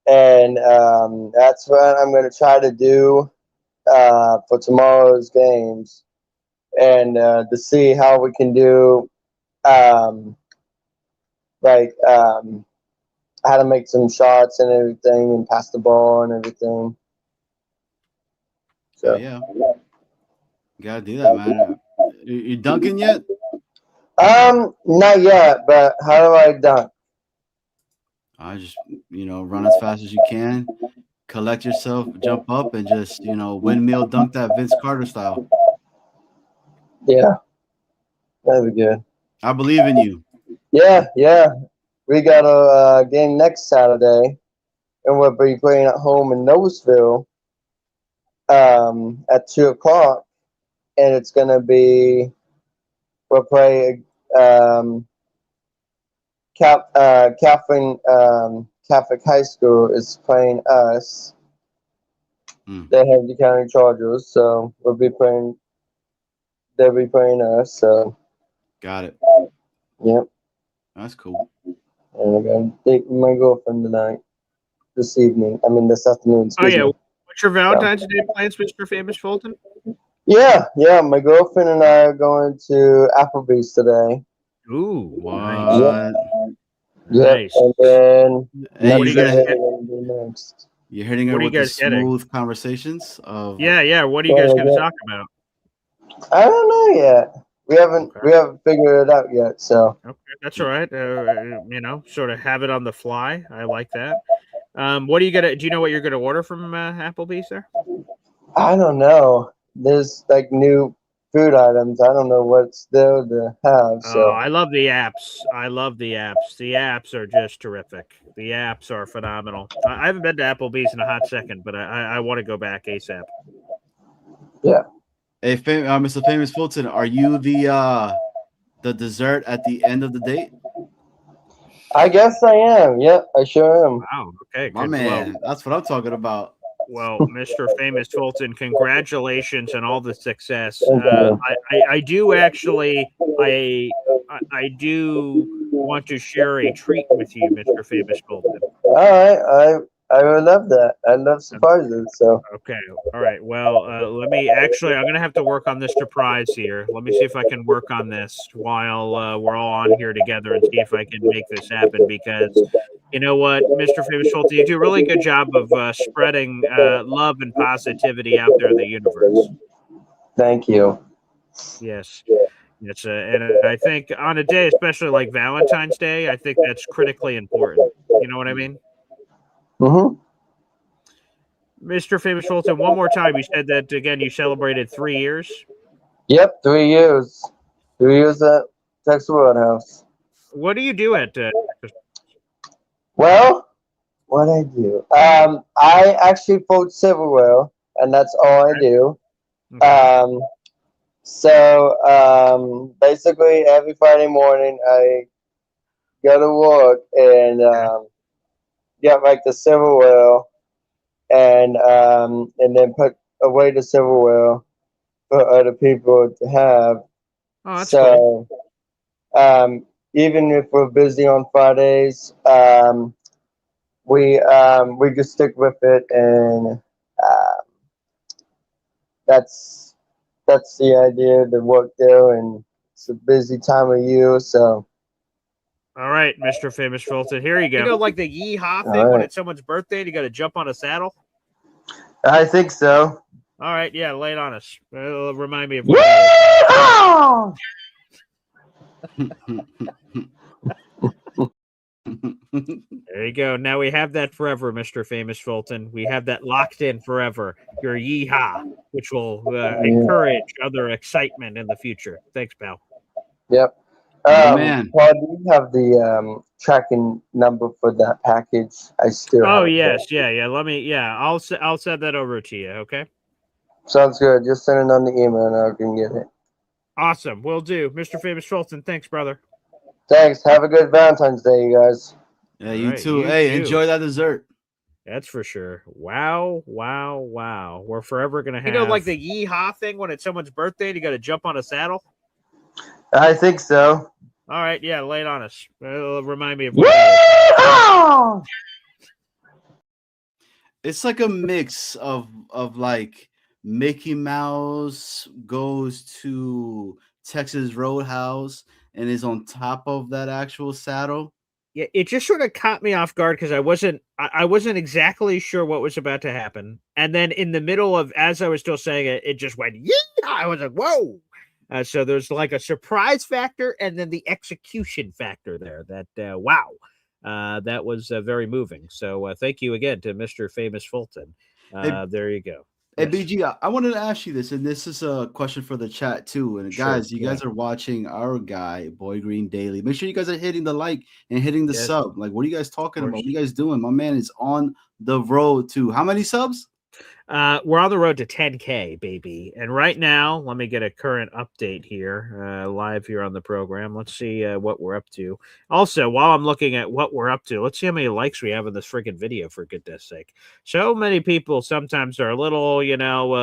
And that's what I'm going to try to do for tomorrow's games. and to see how we can do, like how to make some shots and everything, and pass the ball and everything. So yeah, you gotta do that, man. You dunking yet? Not yet, but how do I dunk? I just run as fast as you can, collect yourself, jump up, and just windmill dunk that Vince Carter style. Yeah, that'd be good. I believe in you. Yeah. We got a game next Saturday, and we'll be playing at home in Noblesville at 2:00, and it's gonna be we'll play Catholic High School is playing us. They have the county Chargers, so they'll be playing us. So got it. Yep. That's cool. And I'm gonna date my girlfriend this afternoon. Oh yeah. What's your Valentine's Day plans, Mr. Famous Fulton? Yeah. My girlfriend and I are going to Applebee's today. Ooh, nice. Nice. And then hey, what do you guys get? Next? You're hitting her with the smooth conversations of Yeah. What are you guys going to talk about? I don't know yet. We haven't figured it out yet. So okay, that's all right. Sort of have it on the fly. I like that. What are you gonna? Do you know what you're gonna order from Applebee's there? I don't know. There's like new food items. I don't know what's there to have. So I love the apps. The apps are just terrific. The apps are phenomenal. I haven't been to Applebee's in a hot second, but I want to go back ASAP. Yeah. Hey, Mr. Famous Fulton, are you the dessert at the end of the date? I guess I am. Yep, I sure am. Wow. Okay. My man, that's what I'm talking about. Well, Mr. Famous Fulton, congratulations on all the success. I do actually, I do want to share a treat with you, Mr. Famous Fulton. All right, I would love that. I love surprises. So okay, all right. Well, I'm going to have to work on this surprise here. Let me see if I can work on this while we're all on here together and see if I can make this happen. Because you know what, Mr. Famous Fulton, you do a really good job of spreading love and positivity out there in the universe. Thank you. Yes. And I think on a day, especially like Valentine's Day, I think that's critically important. You know what I mean? Mm-hmm. Mr. Famous Fulton, one more time. You said that again. You celebrated 3 years. Yep, 3 years. 3 years at Texas Roadhouse. What do you do at? Well, what I do? I actually fold silverware, and that's all I do. Okay. So basically, every Friday morning, I go to work and get like the silverware, and then put away the silverware for other people to have. Oh, that's cool. Even if we're busy on Fridays, we just stick with it, and that's the idea to work there, and it's a busy time of year, so. All right, Mr. Famous Fulton, here you go. You know, like the yee-haw thing when it's someone's birthday, you got to jump on a saddle? I think so. All right, yeah, lay it on us. It'll remind me of There you go. Now we have that forever, Mr. Famous Fulton. We have that locked in forever. Your yee-haw, which will encourage other excitement in the future. Thanks, pal. Yep. Man. Paul, do you have the tracking number for that package? I still. Oh yes, yeah. Let me. Yeah, I'll send that over to you. Okay. Sounds good. Just send it on the email, and I can get it. Awesome. Will do, Mr. Famous Fulton. Thanks, brother. Thanks. Have a good Valentine's Day, you guys. Yeah, you too. Hey, enjoy that dessert. That's for sure. Wow. We're forever gonna have. You know, like the yee-haw thing when it's someone's birthday and you got to jump on a saddle. I think so. All right, yeah, lay it on us. It'll remind me of. It's like a mix of like Mickey Mouse goes to Texas Roadhouse and is on top of that actual saddle. Yeah, it just sort of caught me off guard because I wasn't exactly sure what was about to happen. And then in the middle of, as I was still saying it, it just went, yeah. I was like, whoa. So there's like a surprise factor and then the execution factor there that, wow, that was very moving. So thank you again to Mr. Famous Fulton. There you go. Hey, BG, I wanted to ask you this, and this is a question for the chat too. And guys, you guys are watching our guy, Boy Green Daily. Make sure you guys are hitting the like and hitting the sub. Like, what are you guys talking about? What are you guys doing? My man is on the road to how many subs? We're on the road to 10K, baby. And right now, let me get a current update here, live here on the program. Let's see what we're up to. Also, while I'm looking at what we're up to, let's see how many likes we have in this freaking video, for goodness sake. So many people sometimes are a little,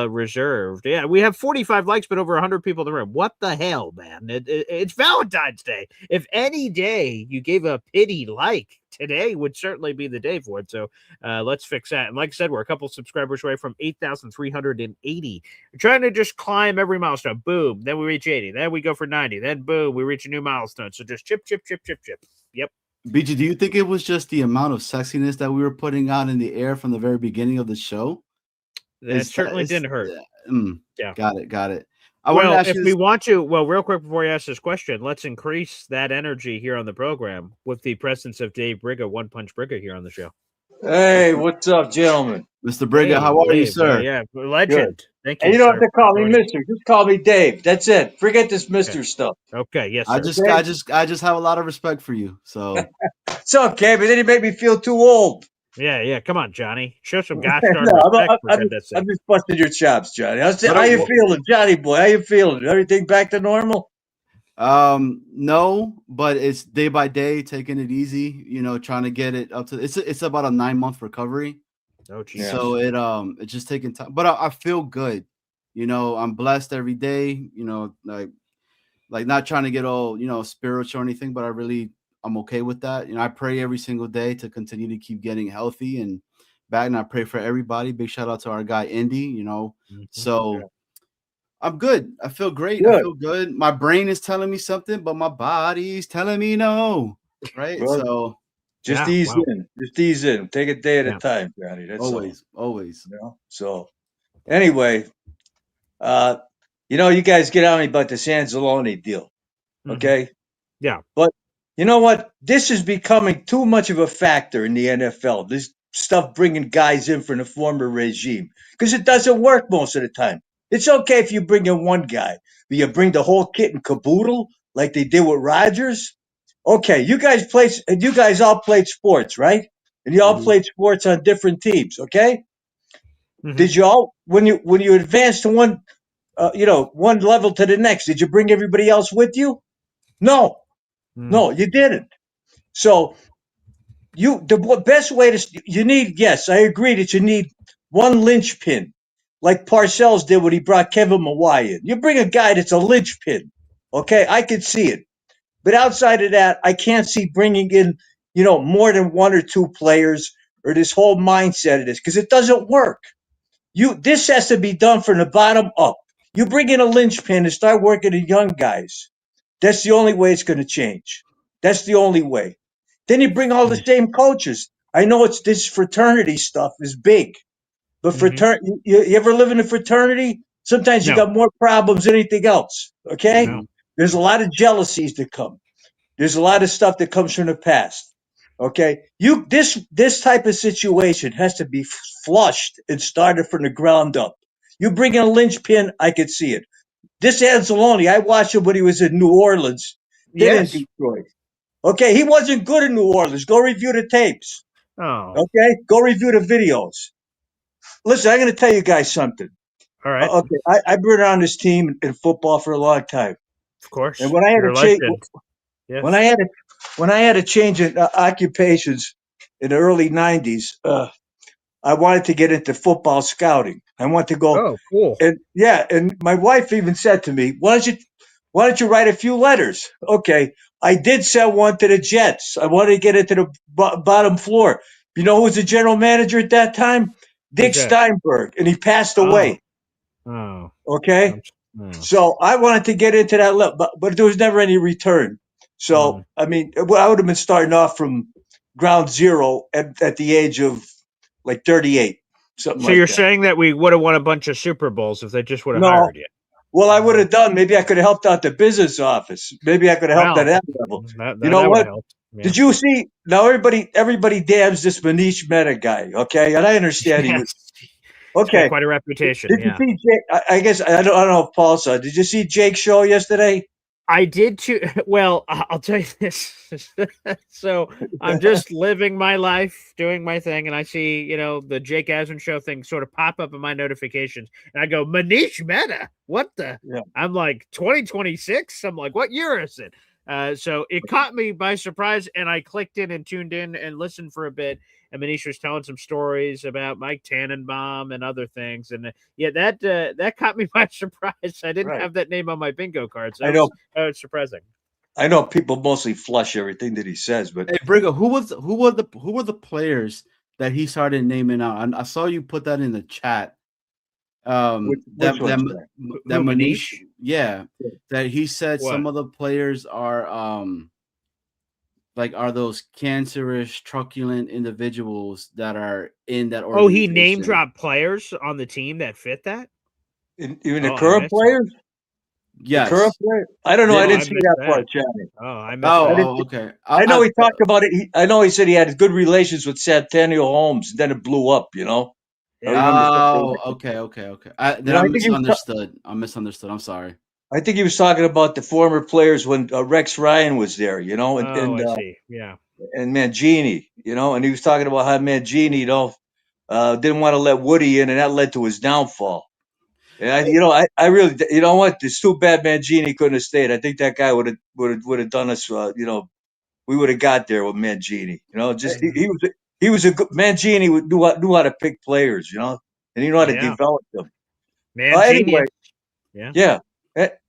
reserved. Yeah, we have 45 likes, but over 100 people in the room. What the hell, man? It's Valentine's Day. If any day you gave a pity like, today would certainly be the day for it. So let's fix that. And like I said, we're a couple subscribers away from 8,380. We're trying to just climb every milestone. Boom. Then we reach 80. Then we go for 90. Then boom, we reach a new milestone. So just chip. Yep. BG, do you think it was just the amount of sexiness that we were putting out in the air from the very beginning of the show? That certainly didn't hurt. Yeah. Got it. Real quick before you ask this question, let's increase that energy here on the program with the presence of Dave Briga, One Punch Briga, here on the show. Hey, what's up, gentlemen? Mr. Briga, how are you, sir? Yeah, legend. Good. Thank you. And you don't have to call me Mister. Just call me Dave. That's it. Forget this Mister stuff. Okay, yes, sir. I just have a lot of respect for you. So it's okay, but then you make me feel too old. Yeah. Come on, Johnny. Show some gosh darn respect. I'm just busting your chops, Johnny. How you feeling, Johnny boy? How you feeling? Everything back to normal? No, but it's day by day, taking it easy. Trying to get it up to. It's about a 9-month recovery. Oh, geez. So it's just taking time, but I feel good. I'm blessed every day. Like not trying to get all spiritual or anything, but I'm okay with that. I pray every single day to continue to keep getting healthy and back, and I pray for everybody. Big shout out to our guy Indy. So I'm good. I feel great. Good. I feel good. My brain is telling me something, but my body's telling me no. Right. Well, so just ease in. Just ease in. Take a day at a time, Johnny. That's always. So anyway, you guys get on me about this Anzalone deal. Okay. Yeah. But you know what? This is becoming too much of a factor in the NFL. This stuff bringing guys in from the former regime because it doesn't work most of the time. It's okay if you bring in one guy, but you bring the whole kit and caboodle like they did with Rodgers. Okay, you guys all played sports, right? And you all played sports on different teams. Okay. Did you all when you advanced to one level to the next? Did you bring everybody else with you? No, you didn't. So the best way I agree that you need one linchpin, like Parcells did when he brought Kevin Mawai in. You bring a guy that's a linchpin, okay? I could see it, but outside of that, I can't see bringing in more than one or two players or this whole mindset of this because it doesn't work. This has to be done from the bottom up. You bring in a linchpin and start working the young guys. That's the only way it's going to change. That's the only way. Then you bring all the same coaches. I know this fraternity stuff is big, but fraternity. You ever live in a fraternity? Sometimes you got more problems than anything else. Okay, there's a lot of jealousies that come. There's a lot of stuff that comes from the past. Okay, this type of situation has to be flushed and started from the ground up. You bring in a linchpin, I could see it. This Anzalone, I watched him when he was in New Orleans, then in Detroit. Okay, he wasn't good in New Orleans. Go review the tapes. Oh. Okay, go review the videos. Listen, I'm going to tell you guys something. All right. Okay, I've been around this team in football for a long time. Of course. And when I had to change, when I had to change occupations in the early '90s, I wanted to get into football scouting. I want to go. Oh, cool. And my wife even said to me, "Why don't you write a few letters?" Okay, I did send one to the Jets. I wanted to get into the bottom floor. You know who was the general manager at that time? Dick Steinberg, and he passed away. Oh. Okay. Oh. So I wanted to get into that level, but there was never any return. So, I mean, I would have been starting off from ground zero at the age of like 38, something So like you're that. saying that we would have won a bunch of Super Bowls if they just would have No. hired you? Well, I would have done. Maybe I could have helped out the business office. Maybe I could have helped Well, at that level. that You know would what? have helped. Yeah. Did you see? Now everybody damns this Manish Mehta guy. Okay, and I understand he was. Yes. He's got Okay. quite a reputation. Did you Yeah. see Jake? I guess I don't know if Paul saw. Did you see Jake's show yesterday? I did too. Well, I'll tell you this. So I'm just living my life, doing my thing, and I see, the Jake Asman show thing sort of pop up in my notifications, and I go, Manish Mehta, what the? Yeah. I'm like, 2026? I'm like, what year is it? So it caught me by surprise, and I clicked in and tuned in and listened for a bit. And Manish was telling some stories about Mike Tannenbaum and other things, and that caught me by surprise. I didn't have that name on my bingo cards. I know. That was surprising. I know people mostly flush everything that he says, but Hey, Briga, who were the players that he started naming out? I saw you put that in the chat. Which That Manish? yeah, that he said What? some of the players are are those cancerous, truculent individuals that are in that Oh, he organization. name dropped players on the team that fit that? Even the current players? Yes. The current player? I don't know. I didn't see that part, Johnny. Oh, I missed okay. I know he talked about it. I know he said he had good relations with Santonio Holmes. Then it blew up, I remember. Okay. I misunderstood. I misunderstood. I'm sorry. I think he was talking about the former players when Rex Ryan was there, and I see. Yeah. And Mangini, and he was talking about how Mangini, didn't want to let Woody in, and that led to his downfall. And I really, you know what? It's too bad Mangini couldn't have stayed. I think that guy would have done us, we would have got there with Mangini. Just he was a good Mangini knew how to pick players, and he knew how to develop them. Mangini. Yeah.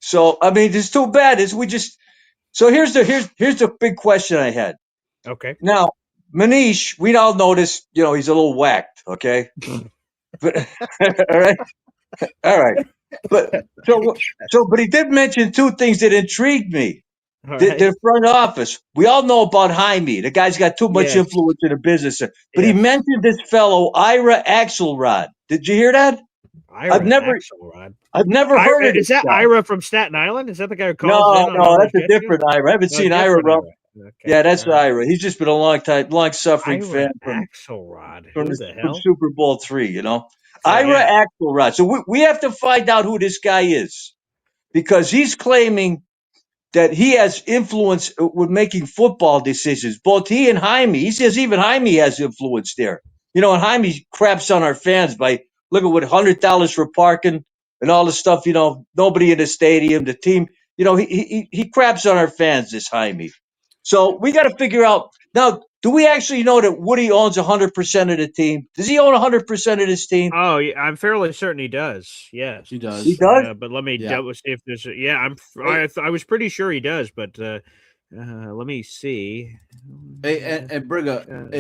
So I mean, it's too bad. So here's the big question I had. Okay. Now, Manish, we all notice, he's a little whacked, okay? But all right. But but he did mention two things that intrigued me. The front office. We all know about Jaime. The guy's got too much influence in the business. But he mentioned this fellow, Ira Axelrod. Did you hear that? I've never heard of this. Is that guy. Ira from Staten Island? Is that the guy who calls in? No, that's a different Ira. I haven't seen Ira. Okay. Yeah, that's Ira. He's just been a long-suffering fan Axelrod. from Who the hell? Super Bowl III, Ira Axelrod. So we have to find out who this guy is, because he's claiming that he has influence with making football decisions. Both he and Jaime. He says even Jaime has influence there. And Jaime craps on our fans by looking with $100 for parking and all the stuff. Nobody in the stadium, the team. He craps on our fans, this Jaime. So we got to figure out now. Do we actually know that Woody owns 100% of the team? Does he own 100% of this team? Oh, yeah, I'm fairly certain he does. Yes, he does. He does. But let me double see if there's. I was pretty sure he does, but let me see. Hey, and Briga,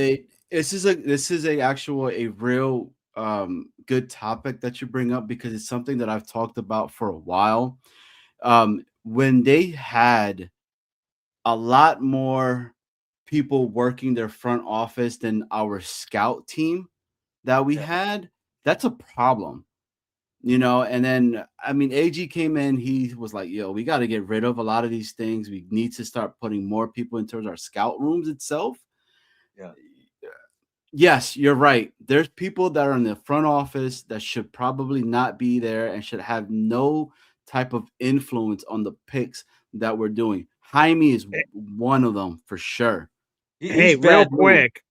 this is a real good topic that you bring up, because it's something that I've talked about for a while. When they had a lot more people working their front office than our scout team that we had, that's a problem, and then, I mean, AG came in, he was like, yo, we got to get rid of a lot of these things. We need to start putting more people into our scout rooms itself. Yeah. Yes, you're right. There's people that are in the front office that should probably not be there and should have no type of influence on the picks that we're doing. Jaime is one of them for sure. Hey, real quick.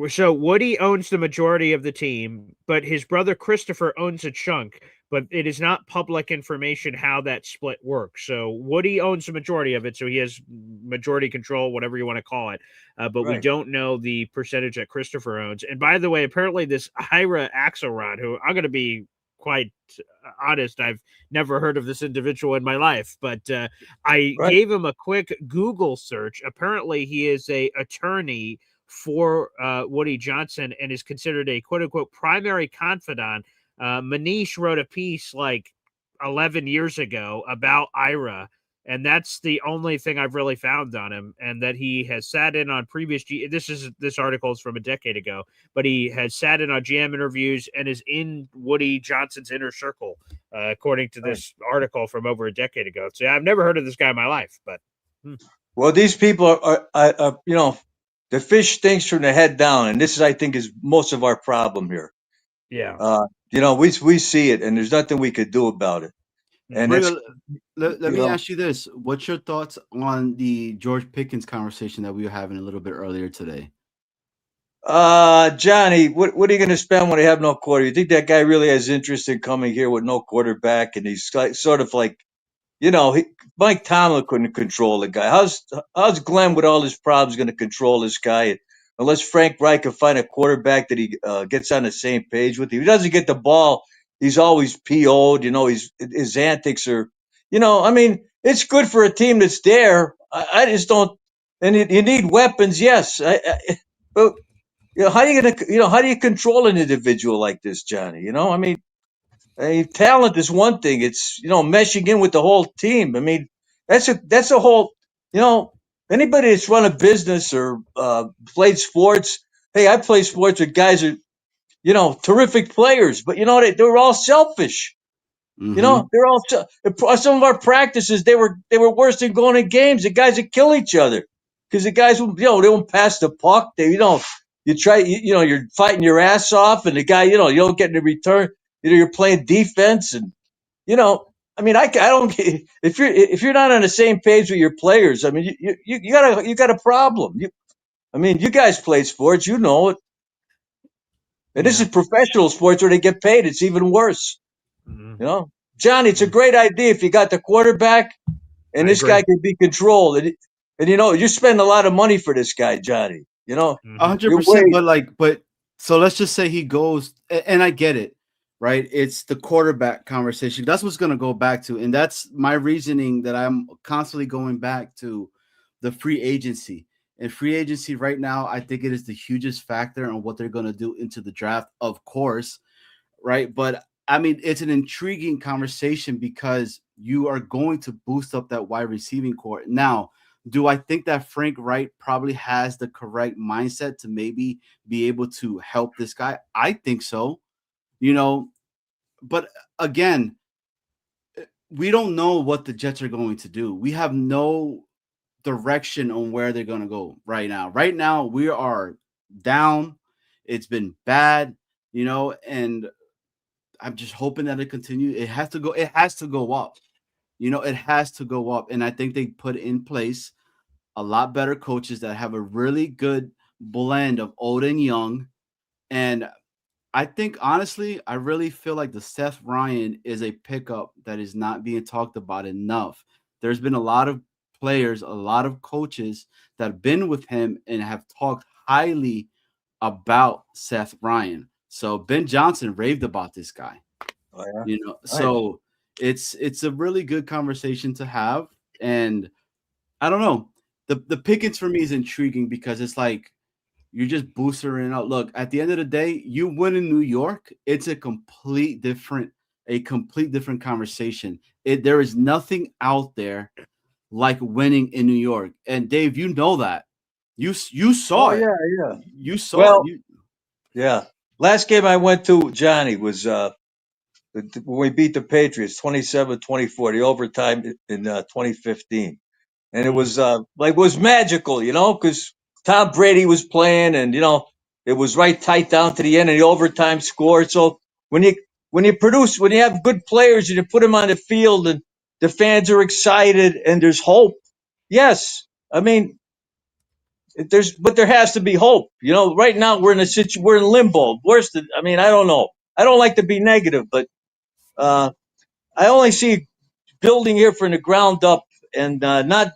So Woody owns the majority of the team, but his brother Christopher owns a chunk, but it is not public information how that split works. So Woody owns the majority of it, so he has majority control, whatever you want to call it. But we don't know the percentage that Christopher owns. And by the way, apparently this Ira Axelrod, who I'm going to be quite honest, I've never heard of this individual in my life, but I gave him a quick Google search. Apparently he is a attorney for Woody Johnson and is considered a quote unquote primary confidant Manish wrote a piece like 11 years ago about Ira, and that's the only thing I've really found on him. And that he has sat in on previous this article is from a decade ago, but he has sat in on GM interviews and is in Woody Johnson's inner circle, according to this article from over a decade ago. So I've never heard of this guy in my life, but Well, these people are the fish stinks from the head down, and this is, I think, is most of our problem here. yeah. We see it, and there's nothing we could do about it. And Briga, let me ask you this: what's your thoughts on the George Pickens conversation that we were having a little bit earlier today? Johnny, what are you going to spend when they have no quarter? You think that guy really has interest in coming here with no quarterback, and he's like, sort of like, Mike Tomlin couldn't control the guy. How's Glenn with all his problems going to control this guy? Unless Frank Reich can find a quarterback that he gets on the same page with. If he doesn't get the ball, he's always PO'd. His antics are, it's good for a team that's there. I just don't. And you need weapons, yes. But how are you gonna, how do you control an individual like this, Johnny? Talent is one thing. It's meshing in with the whole team. I mean, that's a whole. Anybody that's run a business or played sports. Hey, I play sports with guys who, terrific players, but they're all selfish. Mm-hmm. They're all. Some of our practices, they were worse than going in games. The guys that kill each other because the guys who they won't pass the puck. You try. You're fighting your ass off, and the guy you don't get any return. You're playing defense, and I don't. If you're not on the same page with your players, I mean, you got a problem. You guys play sports, you know it, and this is professional sports where they get paid. It's even worse. Mm-hmm. Johnny, it's a great idea if you got the quarterback, and this guy can be controlled, and you spend a lot of money for this guy, Johnny. 100%. But so let's just say he goes, and I get it. Right, it's the quarterback conversation. That's what's going to go back to, and that's my reasoning that I'm constantly going back to the free agency. And free agency right now, I think it is the hugest factor on what they're going to do into the draft, of course, right? But I mean, it's an intriguing conversation because you are going to boost up that wide receiving core. Now, do I think that Frank Wright probably has the correct mindset to maybe be able to help this guy? I think so. But again, we don't know what the Jets are going to do. We have no direction on where they're going to go right now. Right now, we are down. It's been bad, and I'm just hoping that it continues. It has to go up. It has to go up. And I think they put in place a lot better coaches that have a really good blend of old and young. And I think, honestly, I really feel like the Seth Ryan is a pickup that is not being talked about enough. There's been a lot of players, a lot of coaches that have been with him and have talked highly about Seth Ryan. So Ben Johnson raved about this guy. Oh, yeah? So it's a really good conversation to have. And I don't know. The Pickens for me is intriguing because it's like, you're just boostering out. Look, at the end of the day, you win in New York. It's a complete different conversation. There is nothing out there like winning in New York. And Dave, you know that. You saw it. Yeah. You saw it. Yeah. Last game I went to, Johnny, was when we beat the Patriots 27-24, the overtime in 2015. And it was it was magical, because Tom Brady was playing, and it was right tight down to the end, and the overtime scored. So when you have good players and you put them on the field, and the fans are excited, and there's hope. Yes, I mean, but there has to be hope. Right now we're in limbo. I don't know. I don't like to be negative, but I only see building here from the ground up, and not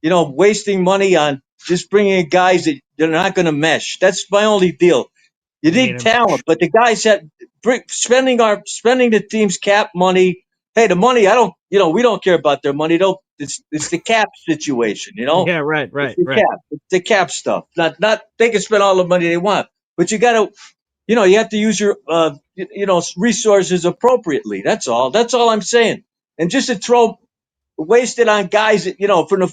wasting money on just bringing in guys that they're not going to mesh. That's my only deal. You need talent, but the guys that spending the team's cap money. Hey, the money, we don't care about their money. It's the cap situation, Yeah, right. It's the cap stuff. Not they can spend all the money they want, but you got to, you have to use your resources appropriately. That's all. That's all I'm saying. And just to throw wasted on guys that, from the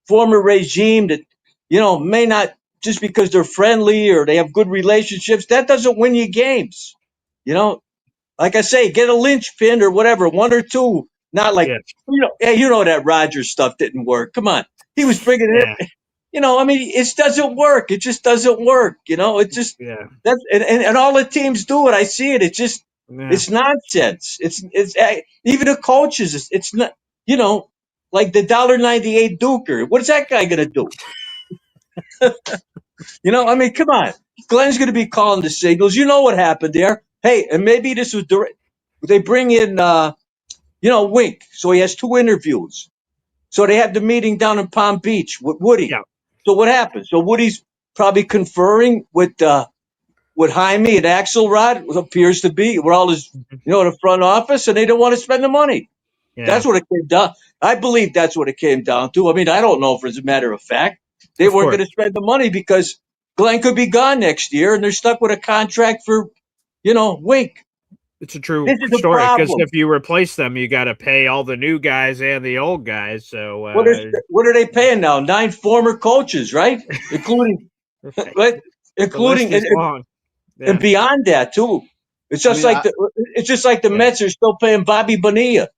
former regime that, may not, just because they're friendly or they have good relationships, that doesn't win you games. Like I say, get a linchpin or whatever, one or two. Not like, Yeah. Hey, that Rodgers stuff didn't work. Come on. He was bringing it. It doesn't work. It just doesn't work. It just, and all the teams do it. I see it. It's just, it's nonsense. It's even the coaches. It's not, like the $1.98 Duker. What is that guy going to do? Come on. Glenn's going to be calling the signals. You know what happened there. Hey, and maybe this was direct. They bring in, Wink. So he has 2 interviews. So they had the meeting down in Palm Beach with Woody. Yeah. So what happened? So Woody's probably conferring with Jaime and Axelrod, what appears to be, we're all his, the front office, and they don't want to spend the money. Yeah. That's what it came down. I believe that's what it came down to. I don't know if it's a matter of fact. They weren't going to spend the money because Glenn could be gone next year, and they're stuck with a contract for, Wink. It's a true story because if you replace them, you got to pay all the new guys and the old guys. So what are they paying now? 9 former coaches, right? Including, including and beyond that too. It's just like the Mets are still paying Bobby Bonilla.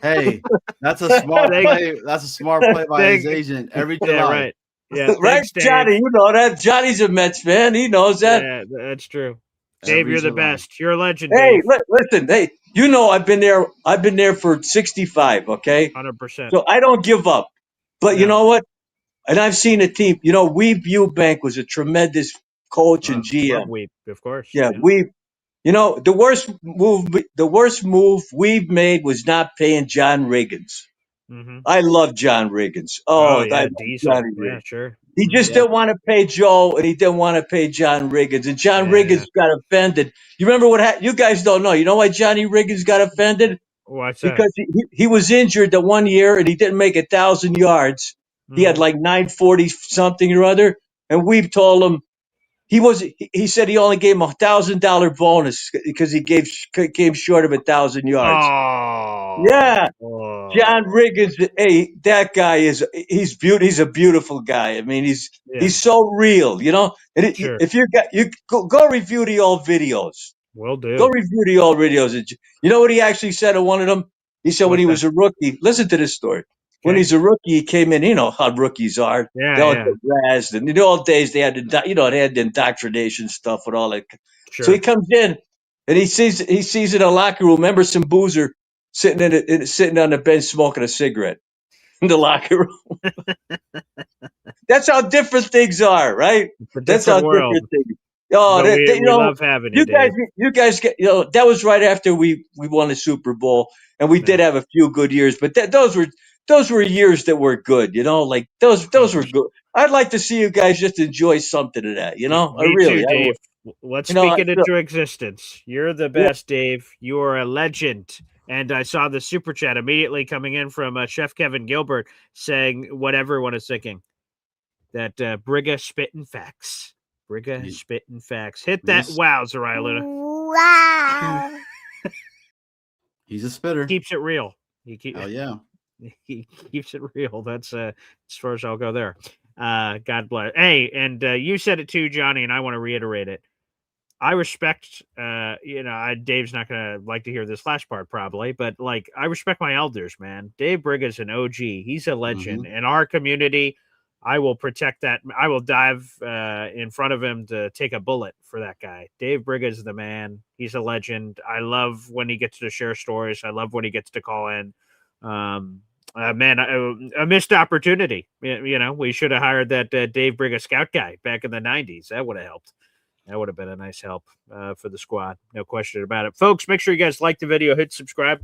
Hey, that's a smart play. That's a smart play by his agent. Every July. Yeah, right. Yeah, right, thanks, Johnny. You know that. Johnny's a Mets fan. He knows that. Yeah, that's true. Dave, you're the best. You're a legend. Hey, Dave. Listen. Hey, I've been there. I've been there for 65. Okay, 100%. So I don't give up. But you know what? And I've seen a team. Weeb Eubank was a tremendous coach and GM. Weeb, of course. Yeah, Weeb. The worst move we've made was not paying John Riggins. Mm-hmm. I love John Riggins. Oh yeah, Diesel. Yeah, sure. He just didn't want to pay Joe, and he didn't want to pay John Riggins. And John Riggins got offended. You remember what happened? You guys don't know. You know why Johnny Riggins got offended? What's that? Because he was injured the one year, and he didn't make 1,000 yards. He had like 940 something or other. And we've told him, he said he only gave him $1,000 bonus because he came short of 1,000 yards. Oh, yeah. Oh. John Riggins, hey, that guy he's a beautiful guy. He's so real, And sure. If you go review the old videos. Will do. Go review the old videos. You know what he actually said in one of them? He said when he was a rookie. Listen to this story. When he's a rookie, he came in. You know how rookies are. Yeah, they all get razzed. And in the old days, they had the indoctrination stuff with all that. Sure. So he comes in, and he sees in a locker room, Emerson Boozer sitting on the bench smoking a cigarette in the locker room. That's how different things are, right? That's how different things. Oh, we love having you guys get. That was right after we won the Super Bowl, and we did have a few good years, but those were years that were good, like those were good. I'd like to see you guys just enjoy something of that, Me too, Dave. Let's speak it into existence. You're the best, Dave. You are a legend. And I saw the super chat immediately coming in from Chef Kevin Gilbert saying what everyone is thinking, that Briga spitting facts. Briga spitting facts. Hit that wow, Zariah Luna. Wow. He's a spitter. Keeps it real. Oh, yeah. He keeps it real. That's as far as I'll go there. God bless. Hey, and you said it too, Johnny, and I want to reiterate it. I respect, Dave's not going to like to hear this last part probably, but I respect my elders, man. Dave Briga's an OG. He's a legend in our community. I will protect that. I will dive in front of him to take a bullet for that guy. Dave Briga's the man. He's a legend. I love when he gets to share stories. I love when he gets to call in. A missed opportunity. We should have hired that Dave Briga scout guy back in the 90s. That would have helped. That would have been a nice help for the squad. No question about it. Folks, make sure you guys like the video, hit subscribe,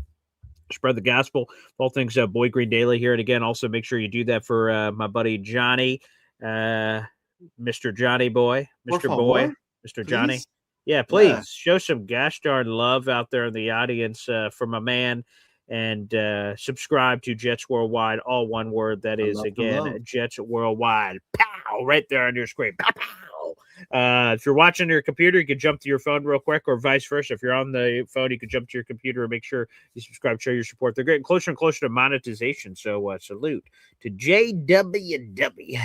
spread the gospel. All things Boy Green Daily here. And again, also make sure you do that for my buddy Johnny, Mr. Johnny Boy, Mr. Boy, Mr. Johnny. Yeah, please show some gosh darn love out there in the audience for my man. And subscribe to Jets Worldwide, all one word. That is, again, Jets Worldwide. Pow! Right there on your screen. Pow, pow! If you're watching your computer, you can jump to your phone real quick, or vice versa. If you're on the phone, you can jump to your computer and make sure you subscribe, show your support. They're getting closer and closer to monetization. So salute to JWW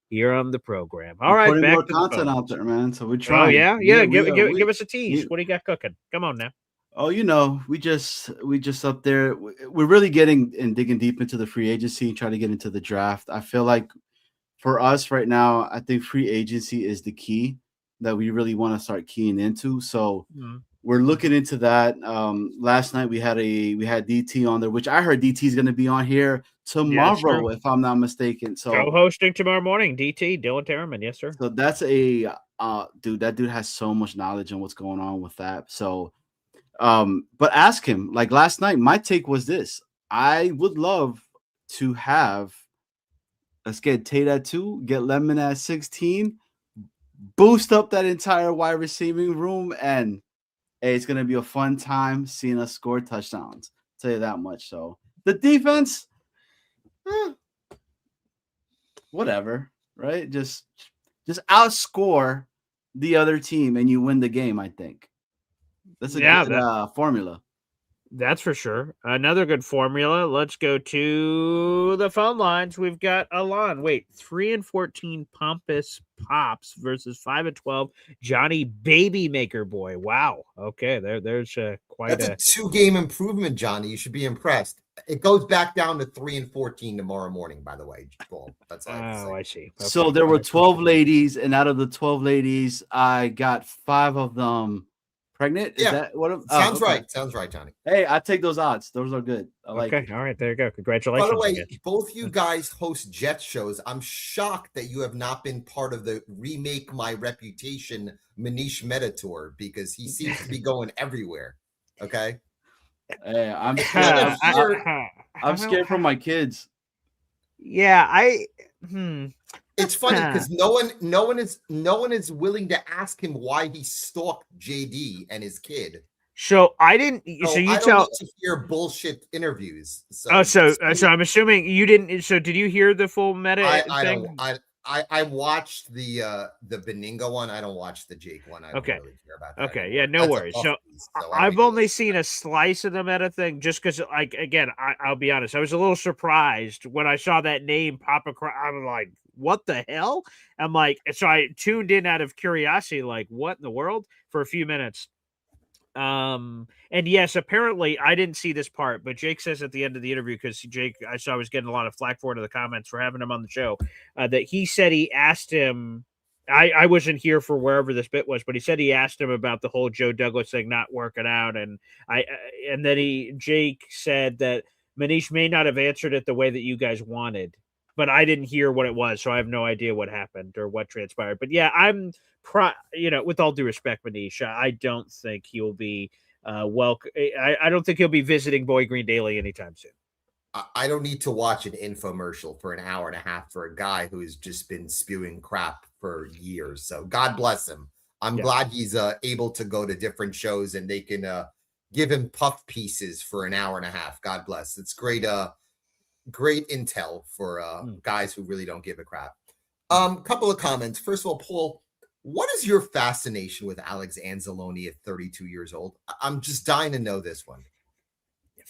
here on the program. All right, putting back more to the content phones. out there, man. So we're trying. Oh yeah. Give us a tease. we- What do you got cooking? Come on now. Oh, we just up there. We're really getting and digging deep into the free agency and trying to get into the draft. I feel like for us right now, I think free agency is the key that we really want to start keying into. So we're looking into that. Last night we had DT on there, which I heard DT is going to be on here tomorrow, if I'm not mistaken. So co-hosting tomorrow morning, DT Dylan Terraman. Yes, sir. So that's a dude. That dude has so much knowledge on what's going on with that. So. But ask him. Like last night, my take was this: I would love to have. Let's get Tate at 2, get Lemon at 16, boost up that entire wide receiving room, and hey, it's gonna be a fun time seeing us score touchdowns. I'll tell you that much. So the defense, whatever, right? Just outscore the other team, and you win the game. I think. That's a good formula. That's for sure. Another good formula. Let's go to the phone lines. We've got Alon. Wait, 3-14 Pompous Pops versus 5-12 Johnny Baby Maker Boy. Wow. Okay, there's quite That's a 2-game improvement, Johnny. You should be impressed. It goes back down to 3-14 tomorrow morning, by the way. That's all I see. Okay. So there were 12 ladies, and out of the 12 ladies, I got 5 of them pregnant. Is that what? Sounds right. Sounds right, Johnny. Hey, I take those odds. Those are good. I like it. All right, there you go. Congratulations. By the way, both you guys host Jets shows. I'm shocked that you have not been part of the Remake My Reputation Manish Meta Tour, because he seems to be going everywhere. Okay. Hey, I'm scared. I'm scared for my kids. Yeah, It's funny because no one is willing to ask him why he stalked JD and his kid. So I didn't. So you tell need to hear bullshit interviews. So, so I'm assuming you didn't. So did you hear the full meta thing? I watched the Beninga one. I don't watch the Jake one. I don't really care about that. Okay, yeah, no worries. So I've only seen a slice of the meta thing, just because, like, again, I'll be honest, I was a little surprised when I saw that name pop across. I'm like, what the hell? I'm like, so I tuned in out of curiosity, like, what in the world, for a few minutes. And yes, apparently I didn't see this part, but Jake says at the end of the interview, because Jake, I saw, was getting a lot of flack for it in the comments for having him on the show, that he said he asked him. I wasn't here for wherever this bit was, but he said he asked him about the whole Joe Douglas thing not working out, and then Jake said that Manish may not have answered it the way that you guys wanted, but I didn't hear what it was, so I have no idea what happened or what transpired. But yeah, I'm with all due respect, Manish, I don't think he'll be welcome. I don't think he'll be visiting Boy Green Daily anytime soon. I don't need to watch an infomercial for an hour and a half for a guy who's just been spewing crap for years. So God bless him. I'm glad he's able to go to different shows and they can give him puff pieces for an hour and a half. God bless. It's great. Great intel for guys who really don't give a crap. Couple of comments. First of all, Paul, what is your fascination with Alex Anzalone at 32 years old? I'm just dying to know this one.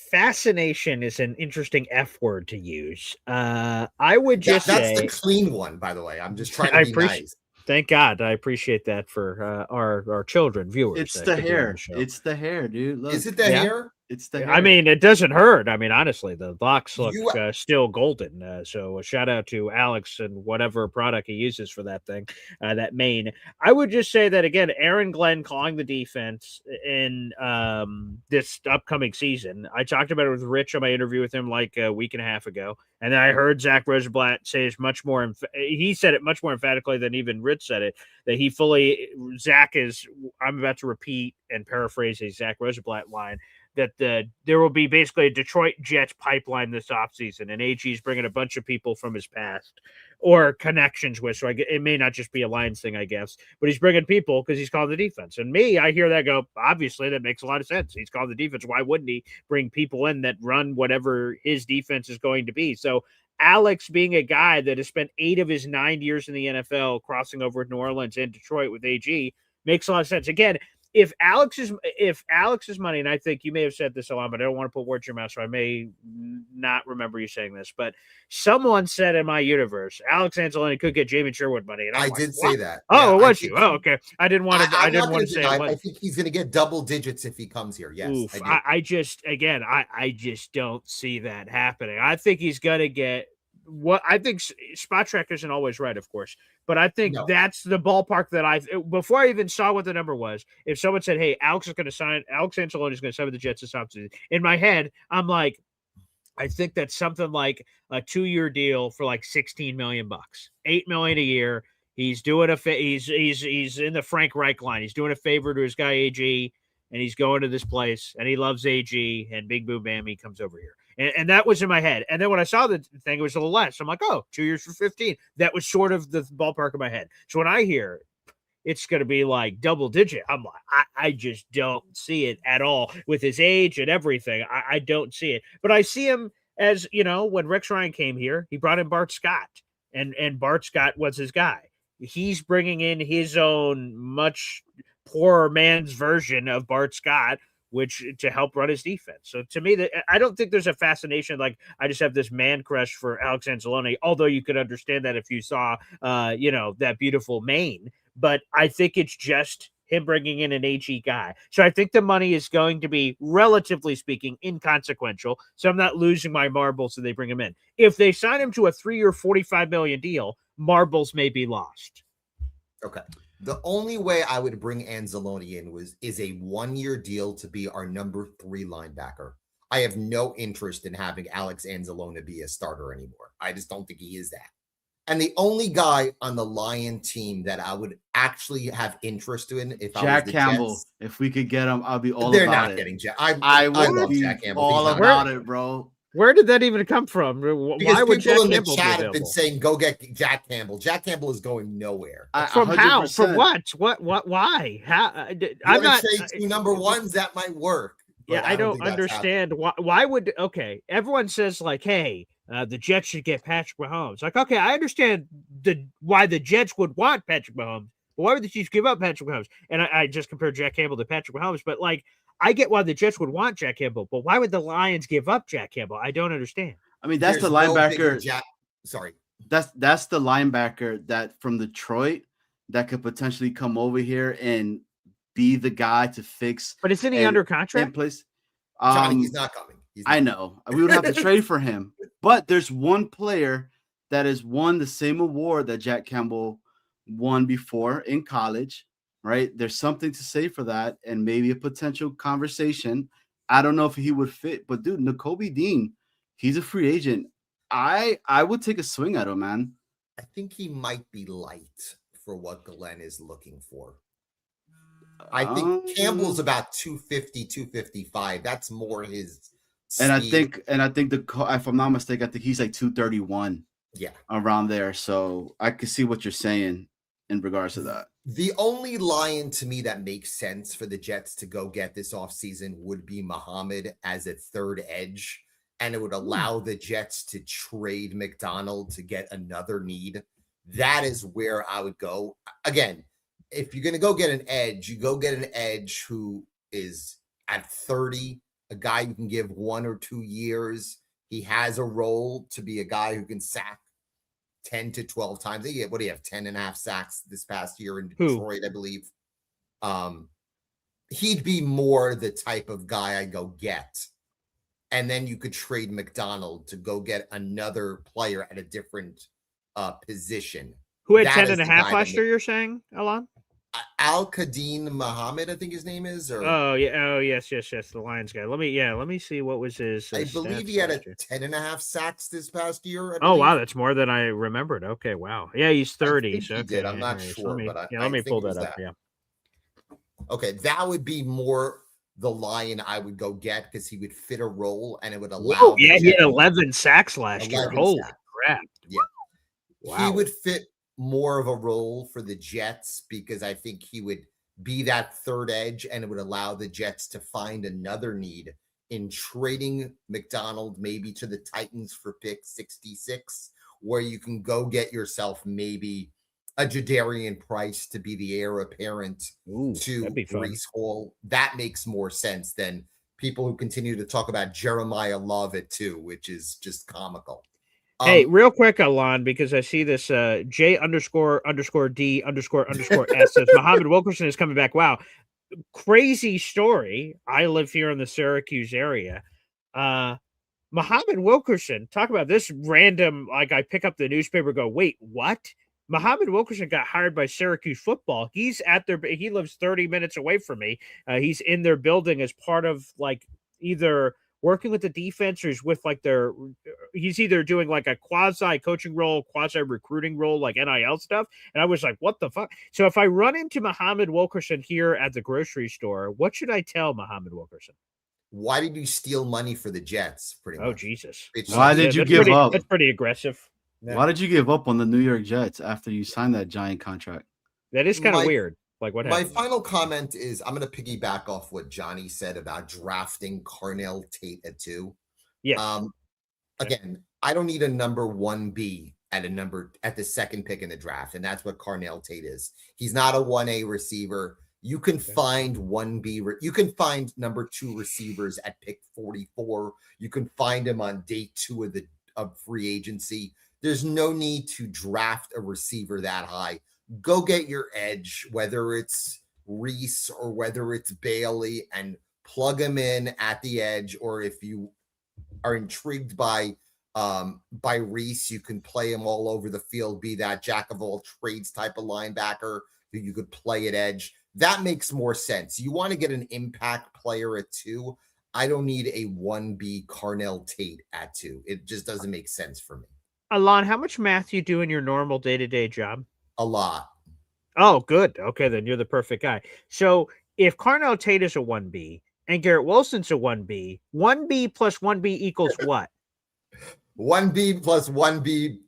Fascination is an interesting F word to use. I would just that's say the clean one, by the way. I'm just trying to be nice. Thank God. I appreciate that for our children, viewers. It's the hair. It's the hair, dude. Look. Is it the hair? It's the hair. I mean, it doesn't hurt. I mean, honestly, the locks look still golden. So a shout out to Alex and whatever product he uses for that thing, that mane. I would just say that, again, Aaron Glenn calling the defense in this upcoming season. I talked about it with Rich on my interview with him like a week and a half ago. And then I heard Zach Rosenblatt say it much more. He said it much more emphatically than even Rich said it, that Zach is, I'm about to repeat and paraphrase a Zach Rosenblatt line, that there will be basically a Detroit Jets pipeline this offseason, and AG's bringing a bunch of people from his past or connections with. So it may not just be a Lions thing, I guess, but he's bringing people because he's calling the defense. And I hear that go, obviously, that makes a lot of sense. He's calling the defense. Why wouldn't he bring people in that run whatever his defense is going to be? So Alex being a guy that has spent 8 of his 9 years in the NFL crossing over New Orleans and Detroit with AG makes a lot of sense. Again, if Alex's money, and I think you may have said this a lot, but I don't want to put words in your mouth, so I may not remember you saying this, but someone said in my universe, Alex Anzalone could get Jamie Sherwood money. And I like, did what? say that. Oh, Yeah, was you? Oh, okay. I didn't want to. I didn't want to say. I think he's going to get double digits if he comes here. Yes, Oof, I just don't see that happening. I think he's going to get what I think. Spot Track isn't always right, of course, but I think that's the ballpark that before I even saw what the number was. If someone said, "Hey, Alex Anzalone is going to sign with the Jets this offseason," in my head, I'm like, I think that's something like a 2-year deal for like $16 million, $8 million a year. He's doing he's in the Frank Reich line. He's doing a favor to his guy AG, and he's going to this place, and he loves AG, and Big Boo Bam, he comes over here. And that was in my head. And then when I saw the thing, it was a little less. I'm like, oh, 2 years for 15. That was sort of the ballpark of my head. So when I hear it's going to be like double digit, I'm like, I just don't see it at all with his age and everything. I don't see it. But I see him as, when Rex Ryan came here, he brought in Bart Scott, and Bart Scott was his guy. He's bringing in his own much poorer man's version of Bart Scott, which to help run his defense. So to me, I don't think there's a fascination. Like I just have this man crush for Alex Anzalone, although you could understand that if you saw, that beautiful mane. But I think it's just him bringing in an AG guy. So I think the money is going to be, relatively speaking, inconsequential. So I'm not losing my marbles if they bring him in. If they sign him to a 3-year, $45 million deal, marbles may be lost. Okay. The only way I would bring Anzalone in is a 1-year deal to be our number 3 linebacker. I have no interest in having Alex Anzalone be a starter anymore. I just don't think he is that. And the only guy on the Lion team that I would actually have interest in, if I was Jack the Campbell, Jets, if we could get him, I'll be all they're about not it. getting Jack. I would love be Jack Campbell. all about it, bro. Where did that even come from? Because Why would Jack people in the Campbell chat be have been available? saying, "Go get Jack Campbell." Jack Campbell is going nowhere. From 100%. how? From what? What? Why? How? I'm not saying 2 number ones that might work. Yeah, I don't understand why would. Okay, everyone says like, "Hey, the Jets should get Patrick Mahomes." Like, okay, I understand why the Jets would want Patrick Mahomes, but why would the Chiefs give up Patrick Mahomes? And I just compared Jack Campbell to Patrick Mahomes, but like, I get why the Jets would want Jack Campbell, but why would the Lions give up Jack Campbell? I don't understand. I mean, that's There's the linebacker. Sorry. That's the linebacker that from Detroit that could potentially come over here and be the guy to fix. But isn't he under contract? In place. Johnny, he's not coming. I know. We would have to trade for him. But there's one player that has won the same award that Jack Campbell won before in college, right? There's something to say for that and maybe a potential conversation. I don't know if he would fit, but dude, Nakobe Dean, he's a free agent. I would take a swing at him, man. I think he might be light for what Glenn is looking for. I think Campbell's about 250, 255. That's more his speed. And I think if I'm not mistaken, I think he's like 231. Yeah. Around there. So I can see what you're saying in regards to that. The only Lion to me that makes sense for the Jets to go get this offseason would be Muhammad as a third edge. And it would allow the Jets to trade McDonald to get another need. That is where I would go. Again, if you're going to go get an edge, you go get an edge who is at 30, a guy you can give 1 or 2 years. He has a role to be a guy who can sack 10 to 12 times. What do you have? 10.5 sacks this past year in Detroit, I believe. He'd be more the type of guy I go get. And then you could trade McDonald to go get another player at a different position. Who had 10.5 last year, you're saying, Alon? Al-Qadim Muhammad, I think his name is. Or yes, the Lions guy. Let me see what was his. I believe he had 10.5 sacks this past year. Oh wow, that's more than I remembered. Okay, wow. Yeah, he's 30. He did. I'm not sure, let me pull that up. Yeah. Okay, that would be more the Lion I would go get because he would fit a role and it would allow. Whoa, yeah, he had 11 sacks last year. Holy crap! Yeah, wow. He would fit more of a role for the Jets because I think he would be that third edge and it would allow the Jets to find another need in trading McDonald maybe to the Titans for pick 66, where you can go get yourself maybe a Jadarian Price to be the heir apparent to Breece Hall. That makes more sense than people who continue to talk about Jeremiah Love at 2, which is just comical. Hey, real quick, Alon, because I see this J__D__S says Muhammad Wilkerson is coming back. Wow. Crazy story. I live here in the Syracuse area. Muhammad Wilkerson, talk about this random, like I pick up the newspaper, go, wait, what? Muhammad Wilkerson got hired by Syracuse football. He lives 30 minutes away from me. He's in their building as part of like either working with the defense or he's either doing like a quasi coaching role, quasi recruiting role, like NIL stuff. And I was like, what the fuck? So if I run into Muhammad Wilkerson here at the grocery store, what should I tell Muhammad Wilkerson? Why did you steal money for the Jets? Pretty much. Oh, Jesus. Why did you give up? That's pretty aggressive. Yeah. Why did you give up on the New York Jets after you signed that giant contract? That is kind of weird. Like what happened? My final comment is I'm going to piggyback off what Johnny said about drafting Carnell Tate at 2. Yes. Again, I don't need a number 1B at the second pick in the draft, and that's what Carnell Tate is. He's not a 1A receiver. You can find 1B. You can find number 2 receivers at pick 44. You can find him on day 2 of free agency. There's no need to draft a receiver that high. Go get your edge, whether it's Reese or whether it's Bailey, and plug him in at the edge. Or if you are intrigued by Reese, you can play him all over the field, be that jack of all trades type of linebacker who you could play at edge. That makes more sense. You want to get an impact player at 2. I don't need a 1B Carnell Tate at 2. It just doesn't make sense for me. Alon, how much math do you do in your normal day-to-day job? A lot. Oh, good. Okay, then you're the perfect guy. So if Carnell Tate is a 1B and Garrett Wilson's a 1B, 1B plus 1B equals what? 1B plus 1B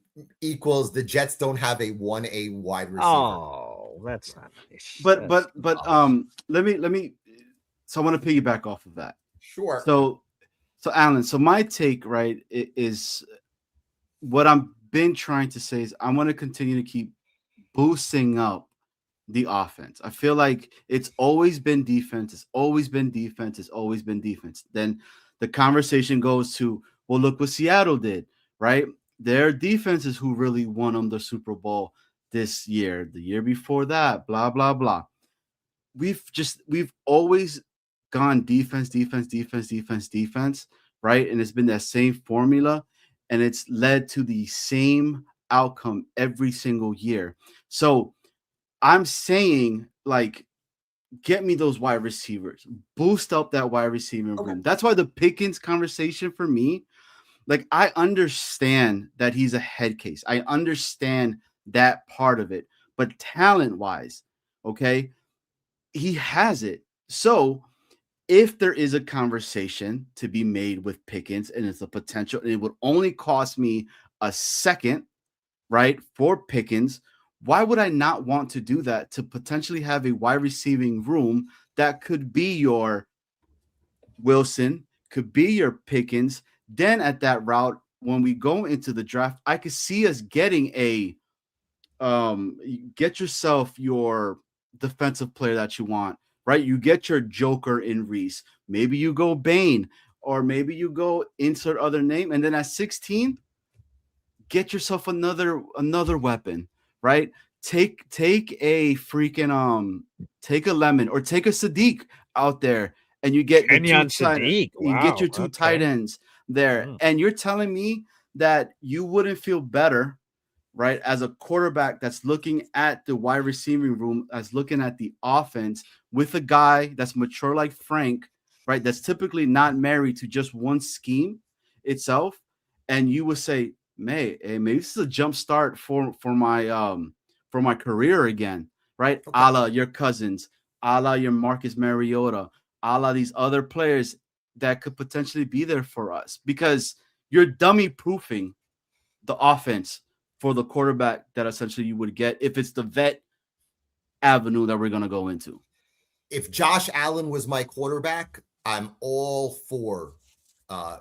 equals the Jets don't have a 1A wide receiver. Oh, that's not nice. But let me so I want to piggyback off of that. Sure. So Alan, so my take, right, is what I've been trying to say is I want to continue to keep boosting up the offense. I feel like it's always been defense. It's always been defense. It's always been defense. Then the conversation goes to, well, look what Seattle did, right? Their defense is who really won them the Super Bowl this year, the year before that, blah, blah, blah. We've always gone defense, right? And it's been that same formula, and it's led to the same outcome every single year. So I'm saying, like, get me those wide receivers, boost up that wide receiving room. That's why the Pickens conversation for me, like, I understand that he's a head case. I understand that part of it, but talent-wise, okay, he has it. So if there is a conversation to be made with Pickens and it's a potential, and it would only cost me a second, right, for Pickens, why would I not want to do that to potentially have a wide receiving room that could be your Wilson, could be your Pickens? Then at that route, when we go into the draft, I could see us getting get yourself your defensive player that you want, right? You get your joker in Reese. Maybe you go Bane, or maybe you go insert other name. And then at 16, get yourself another weapon, right? Take a freaking take a Lemon or take a Sadiq out there, and you get Sadiq. You get your two tight ends there. And you're telling me that you wouldn't feel better, right, as a quarterback that's looking at the wide receiving room, as looking at the offense with a guy that's mature like Frank, right, that's typically not married to just one scheme itself, and you would say, maybe this is a jump start for my career again, right? A la your Cousins, a la your Marcus Mariota, a la these other players that could potentially be there for us, because you're dummy proofing the offense for the quarterback that essentially you would get if it's the vet avenue that we're going to go into. If Josh Allen was my quarterback, I'm all for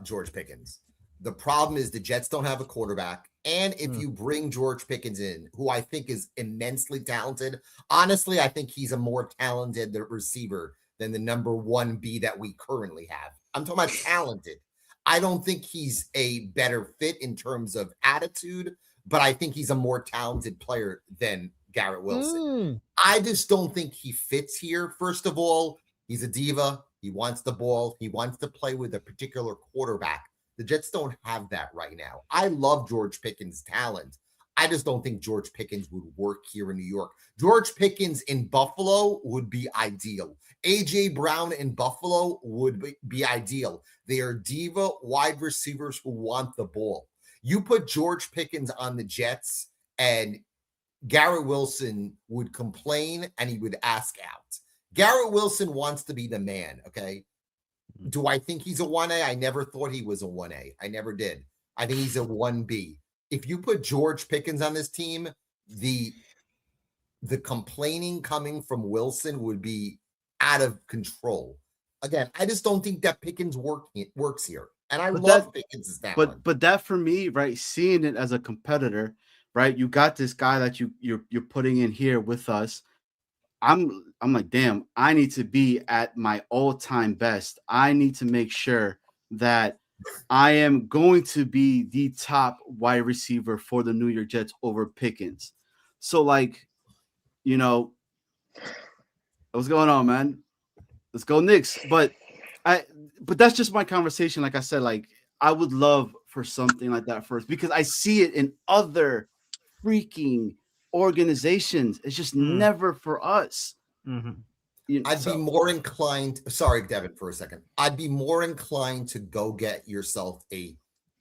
George Pickens. The problem is the Jets don't have a quarterback. And if you bring George Pickens in, who I think is immensely talented, honestly, I think he's a more talented receiver than the number 1B that we currently have. I'm talking about talented. I don't think he's a better fit in terms of attitude, but I think he's a more talented player than Garrett Wilson. I just don't think he fits here. First of all, he's a diva. He wants the ball. He wants to play with a particular quarterback. The Jets don't have that right now. I love George Pickens' talent. I just don't think George Pickens would work here in New York. George Pickens in Buffalo would be ideal. A.J. Brown in Buffalo would be ideal. They are diva wide receivers who want the ball. You put George Pickens on the Jets, and Garrett Wilson would complain, and he would ask out. Garrett Wilson wants to be the man, okay? Do I think he's a 1A? I never thought he was a 1A. I never did. I think he's a 1B. If you put George Pickens on this team, the complaining coming from Wilson would be out of control. Again, I just don't think that Pickens works here. And I love Pickens' talent. But that for me, right, seeing it as a competitor, right, you got this guy that you're putting in here with us. I'm like, damn, I need to be at my all-time best. I need to make sure that I am going to be the top wide receiver for the New York Jets over Pickens. So, like, you know, what's going on, man? Let's go Knicks. But that's just my conversation. Like I said, like, I would love for something like that first, because I see it in other freaking organizations. It's just never for us. I'd be more inclined. Sorry, Devin, for a second. I'd be more inclined to go get yourself a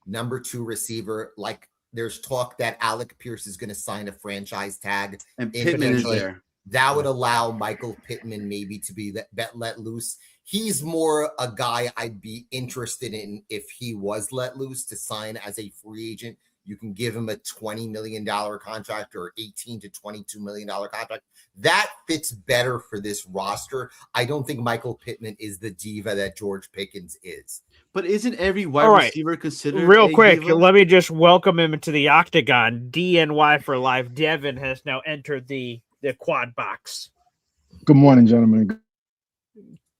number 2 receiver. Like, there's talk that Alec Pierce is going to sign a franchise tag, and Pittman is there. That would allow Michael Pittman maybe to be let loose. He's more a guy I'd be interested in if he was let loose to sign as a free agent. You can give him a $20 million contract or $18 to $22 million contract. That fits better for this roster. I don't think Michael Pittman is the diva that George Pickens is. But isn't every wide receiver considered real quick? diva? Let me just welcome him into the octagon. DNY for life. Devin has now entered the quad box. Good morning, gentlemen.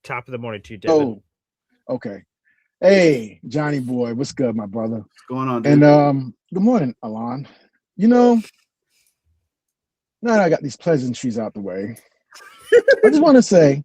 Top of the morning to you, Devin. Oh, okay. Hey, Johnny boy, what's good, my brother? What's going on, dude? And good morning, Alon. You know, now that I got these pleasantries out the way, I just want to say,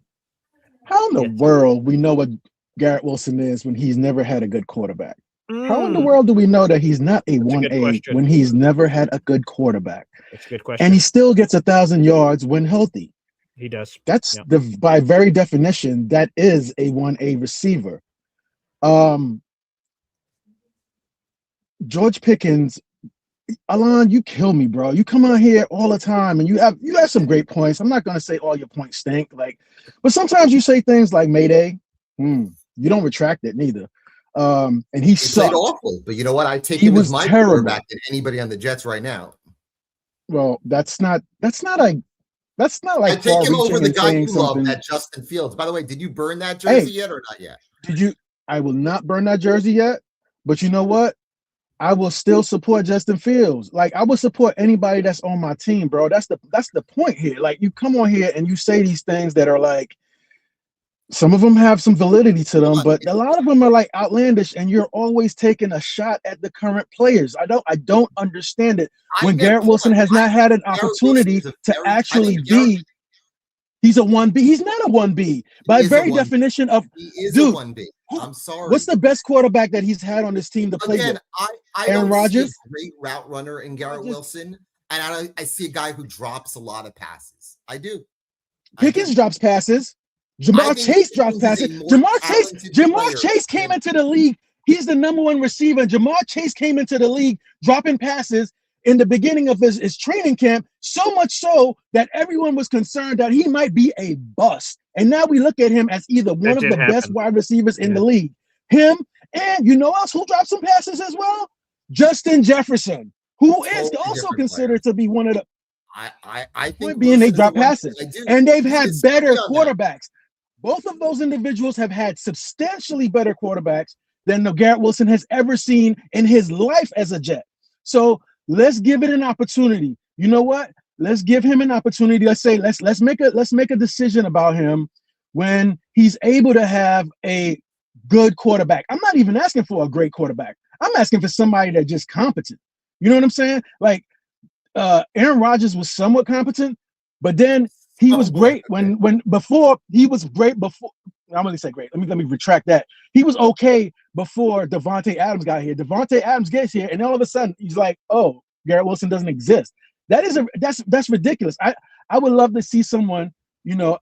how in the world we know what Garrett Wilson is when he's never had a good quarterback? How in the world do we know that he's not a 1A when he's never had a good quarterback? That's a good question. And he still gets 1,000 yards when healthy. He does. That's by very definition, that is a 1A receiver. George Pickens, Alon, you kill me, bro. You come on here all the time and you have some great points. I'm not gonna say all your points stink, but sometimes you say things like Mayday. You don't retract it neither. And he sucked. Awful, but you know what? I take him as my quarterback than anybody on the Jets right now. Well, that's not like I take him over the guy you love, that Justin Fields. By the way, did you burn that jersey yet or not yet? Did you? I will not burn that jersey yet, but you know what? I will still support Justin Fields. Like, I will support anybody that's on my team, bro. That's the point here. Like, you come on here and you say these things that are like, some of them have some validity to them, but a lot of them are like outlandish, and you're always taking a shot at the current players. I don't understand it. When Garrett Wilson has not had an opportunity to actually be, he's a 1B. He's not a 1B. By very definition of, he is a 1B. I'm sorry. What's the best quarterback that he's had on this team to play with? I Aaron Rodgers, see a great route runner in Garrett Wilson, and I see a guy who drops a lot of passes. I do. Pickens drops passes. Jamar Chase drops passes. Jamar Chase came into the league. He's the number 1 receiver. Jamar Chase came into the league dropping passes in the beginning of his training camp, so much so that everyone was concerned that he might be a bust. And now we look at him as either one of the best wide receivers in the league. Him, and you know else who dropped some passes as well? Justin Jefferson, who is also considered to be one of the I think being they drop passes. And they've had better quarterbacks. Both of those individuals have had substantially better quarterbacks than Garrett Wilson has ever seen in his life as a Jet. So let's give it an opportunity. You know what? Let's give him an opportunity. Let's say let's make a decision about him when he's able to have a good quarterback. I'm not even asking for a great quarterback. I'm asking for somebody that's just competent. You know what I'm saying? Like Aaron Rodgers was somewhat competent, but then he was great before he was great before. I'm going to say great. Let me retract that. He was okay before Devontae Adams got here. Devontae Adams gets here, and all of a sudden he's like, "Oh, Garrett Wilson doesn't exist." That's ridiculous. I would love to see someone,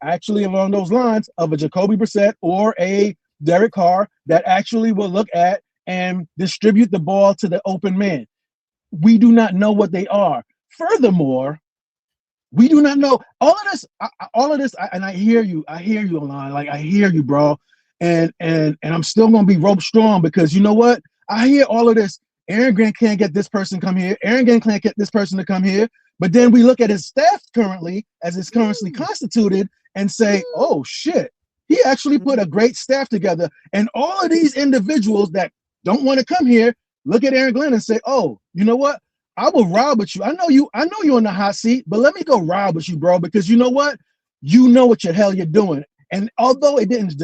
actually along those lines of a Jacoby Brissett or a Derek Carr that actually will look at and distribute the ball to the open man. We do not know what they are. Furthermore, we do not know all of this. And I hear you. I hear you, Alon. Like I hear you, bro. And I'm still gonna be rope strong because you know what? I hear all of this. Aaron Grant can't get this person come here. Aaron Grant can't get this person to come here. But then we look at his staff currently, as it's currently constituted, and say, "Oh shit, he actually put a great staff together." And all of these individuals that don't want to come here look at Aaron Glenn and say, "Oh, you know what? I will ride with you. I know you're in the hot seat, but let me go ride with you, bro, because you know what? You know what the hell you're doing." And although it wasn't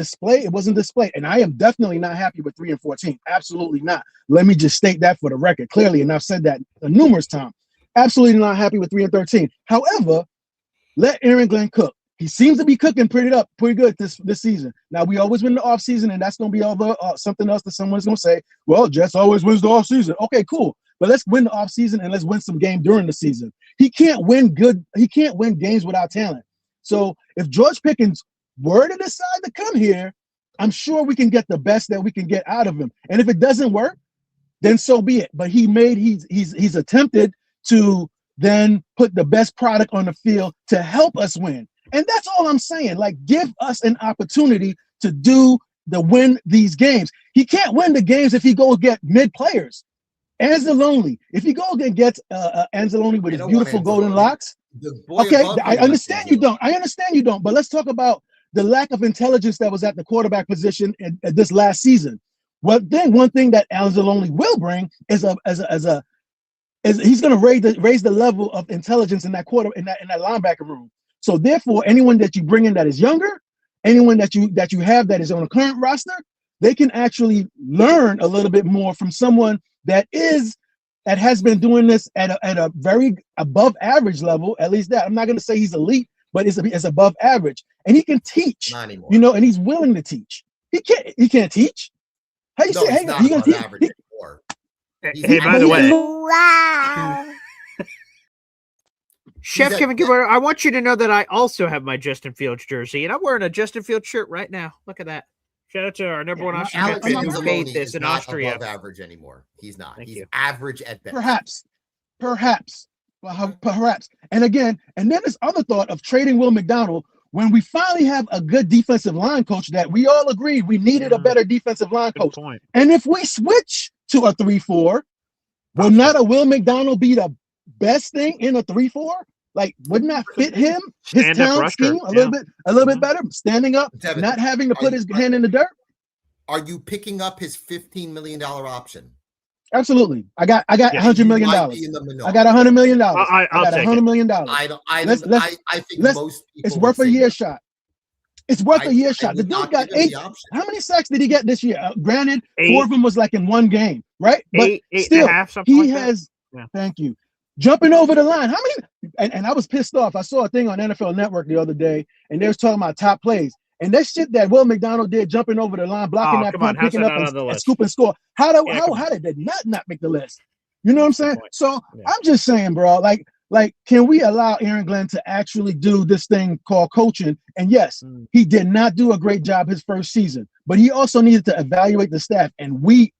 displayed. And I am definitely not happy with 3-14. Absolutely not. Let me just state that for the record clearly. And I've said that numerous times. Absolutely not happy with 3-13. However, let Aaron Glenn cook. He seems to be cooking pretty good this season. Now, we always win the offseason, and that's going to be something else that someone's going to say, well, Jets always wins the offseason. Okay, cool. But let's win the offseason and let's win some game during the season. He can't win games without talent. So if George Pickens were to decide to come here, I'm sure we can get the best that we can get out of him. And if it doesn't work, then so be it. But he's attempted to then put the best product on the field to help us win. And that's all I'm saying. Like, give us an opportunity to win these games. He can't win the games if he goes get mid players. Anzalone, if he goes and gets Anzalone with his beautiful golden locks. Okay, I understand you don't. But let's talk about the lack of intelligence that was at the quarterback position in this last season. One thing that Anzalone will bring is he's going to raise the level of intelligence in that linebacker room. So therefore, anyone that you bring in that is younger, anyone that you have that is on a current roster, they can actually learn a little bit more from someone that has been doing this at a very above average level. At least that I'm not going to say he's elite, but it's above average, and he can teach. And he's willing to teach. He can't teach. How you say? Hang on, he can teach. Hey, by the way. Wow. Chef Kevin Gilbert, I want you to know that I also have my Justin Fields jersey, and I'm wearing a Justin Fields shirt right now. Look at that. Shout out to our number one Austrian fan who made this in Austria. Above average anymore. He's not. He's average at best. Perhaps. And again, and then this other thought of trading Will McDonald when we finally have a good defensive line coach that we all agreed we needed a better defensive line coach. And if we switch to a 3-4, will not a Will McDonald be the best thing in a 3-4? Like, wouldn't that fit him? His talent scheme a little bit better, standing up, Devin, not having to put his hand in the dirt. Are you picking up his $15 million option? Absolutely. I got $100 million. I got $100 million. I got $100 million. I think most people it's worth a year shot. It's worth a year shot. The dude got 8. How many sacks did he get this year? Granted, 4 of them was like in one game, right? But still, he has. Yeah. Thank you. Jumping over the line. How many? And I was pissed off. I saw a thing on NFL Network the other day, and they was talking about top plays. And that shit that Will McDonald did, jumping over the line, blocking that punt, picking up and scoop and score. How did that not make the list? You know what I'm saying? So I'm just saying, bro, like, can we allow Aaron Glenn to actually do this thing called coaching? And yes, he did not do a great job his first season, but he also needed to evaluate the staff. And we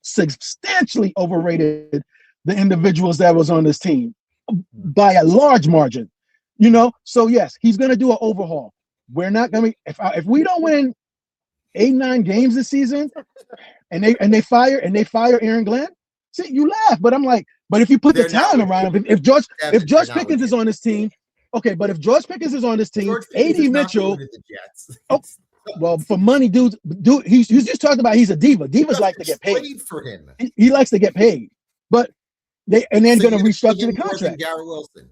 substantially overrated the individuals that was on this team by a large margin, So yes, he's going to do an overhaul. We're not going to, if we don't win 8-9 games this season and they fire Aaron Glenn, see, you laugh, but I'm like, but if you put the talent around him, if George Pickens is on this team, okay, but if George Pickens is on this team, George Pickens AD is not Mitchell. doing it the Jets. Oh, well, for money, dude, he's just talking about he's a diva. Divas like to get paid. Trade for him. He likes to get paid, but they're going to restructure the More than contract. Garrett Wilson.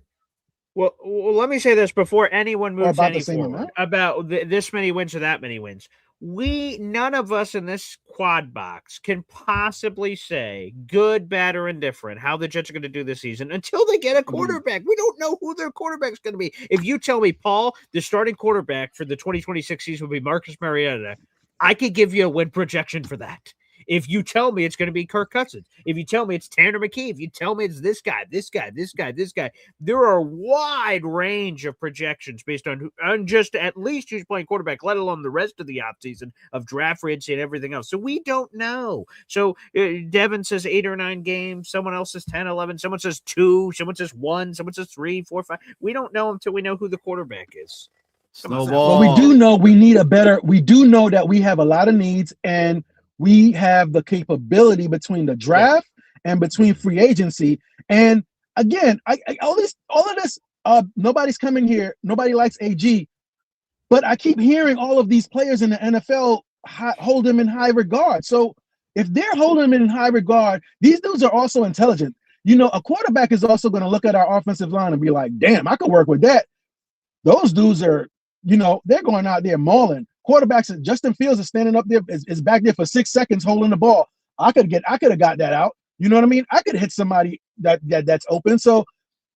Well, let me say this before anyone moves about any the same forward amount. about this many wins or that many wins. None of us in this quad box can possibly say good, bad, or indifferent how the Jets are going to do this season until they get a quarterback. We don't know who their quarterback's going to be. If you tell me, Paul, the starting quarterback for the 2026 season will be Marcus Mariota, I could give you a win projection for that. If you tell me it's going to be Kirk Cousins, if you tell me it's Tanner McKee, if you tell me it's this guy, there are a wide range of projections based on just at least who's playing quarterback, let alone the rest of the offseason of draft free agency and everything else. So we don't know. So Devin says 8 or 9 games. Someone else says 10, 11. Someone says 2. Someone says 1. Someone says 3, 4, 5. We don't know until we know who the quarterback is. Well, we do know we need we do know that we have a lot of needs, and we have the capability between the draft and between free agency. And again, all of this, nobody's coming here. Nobody likes AG, but I keep hearing all of these players in the NFL hold him in high regard. So if they're holding him in high regard, these dudes are also intelligent. You know, a quarterback is also going to look at our offensive line and be like, damn, I could work with that. Those dudes are, they're going out there mauling. Quarterbacks, Justin Fields is standing up there, is back there for 6 seconds holding the ball. I could have got that out. You know what I mean? I could hit somebody that's open. So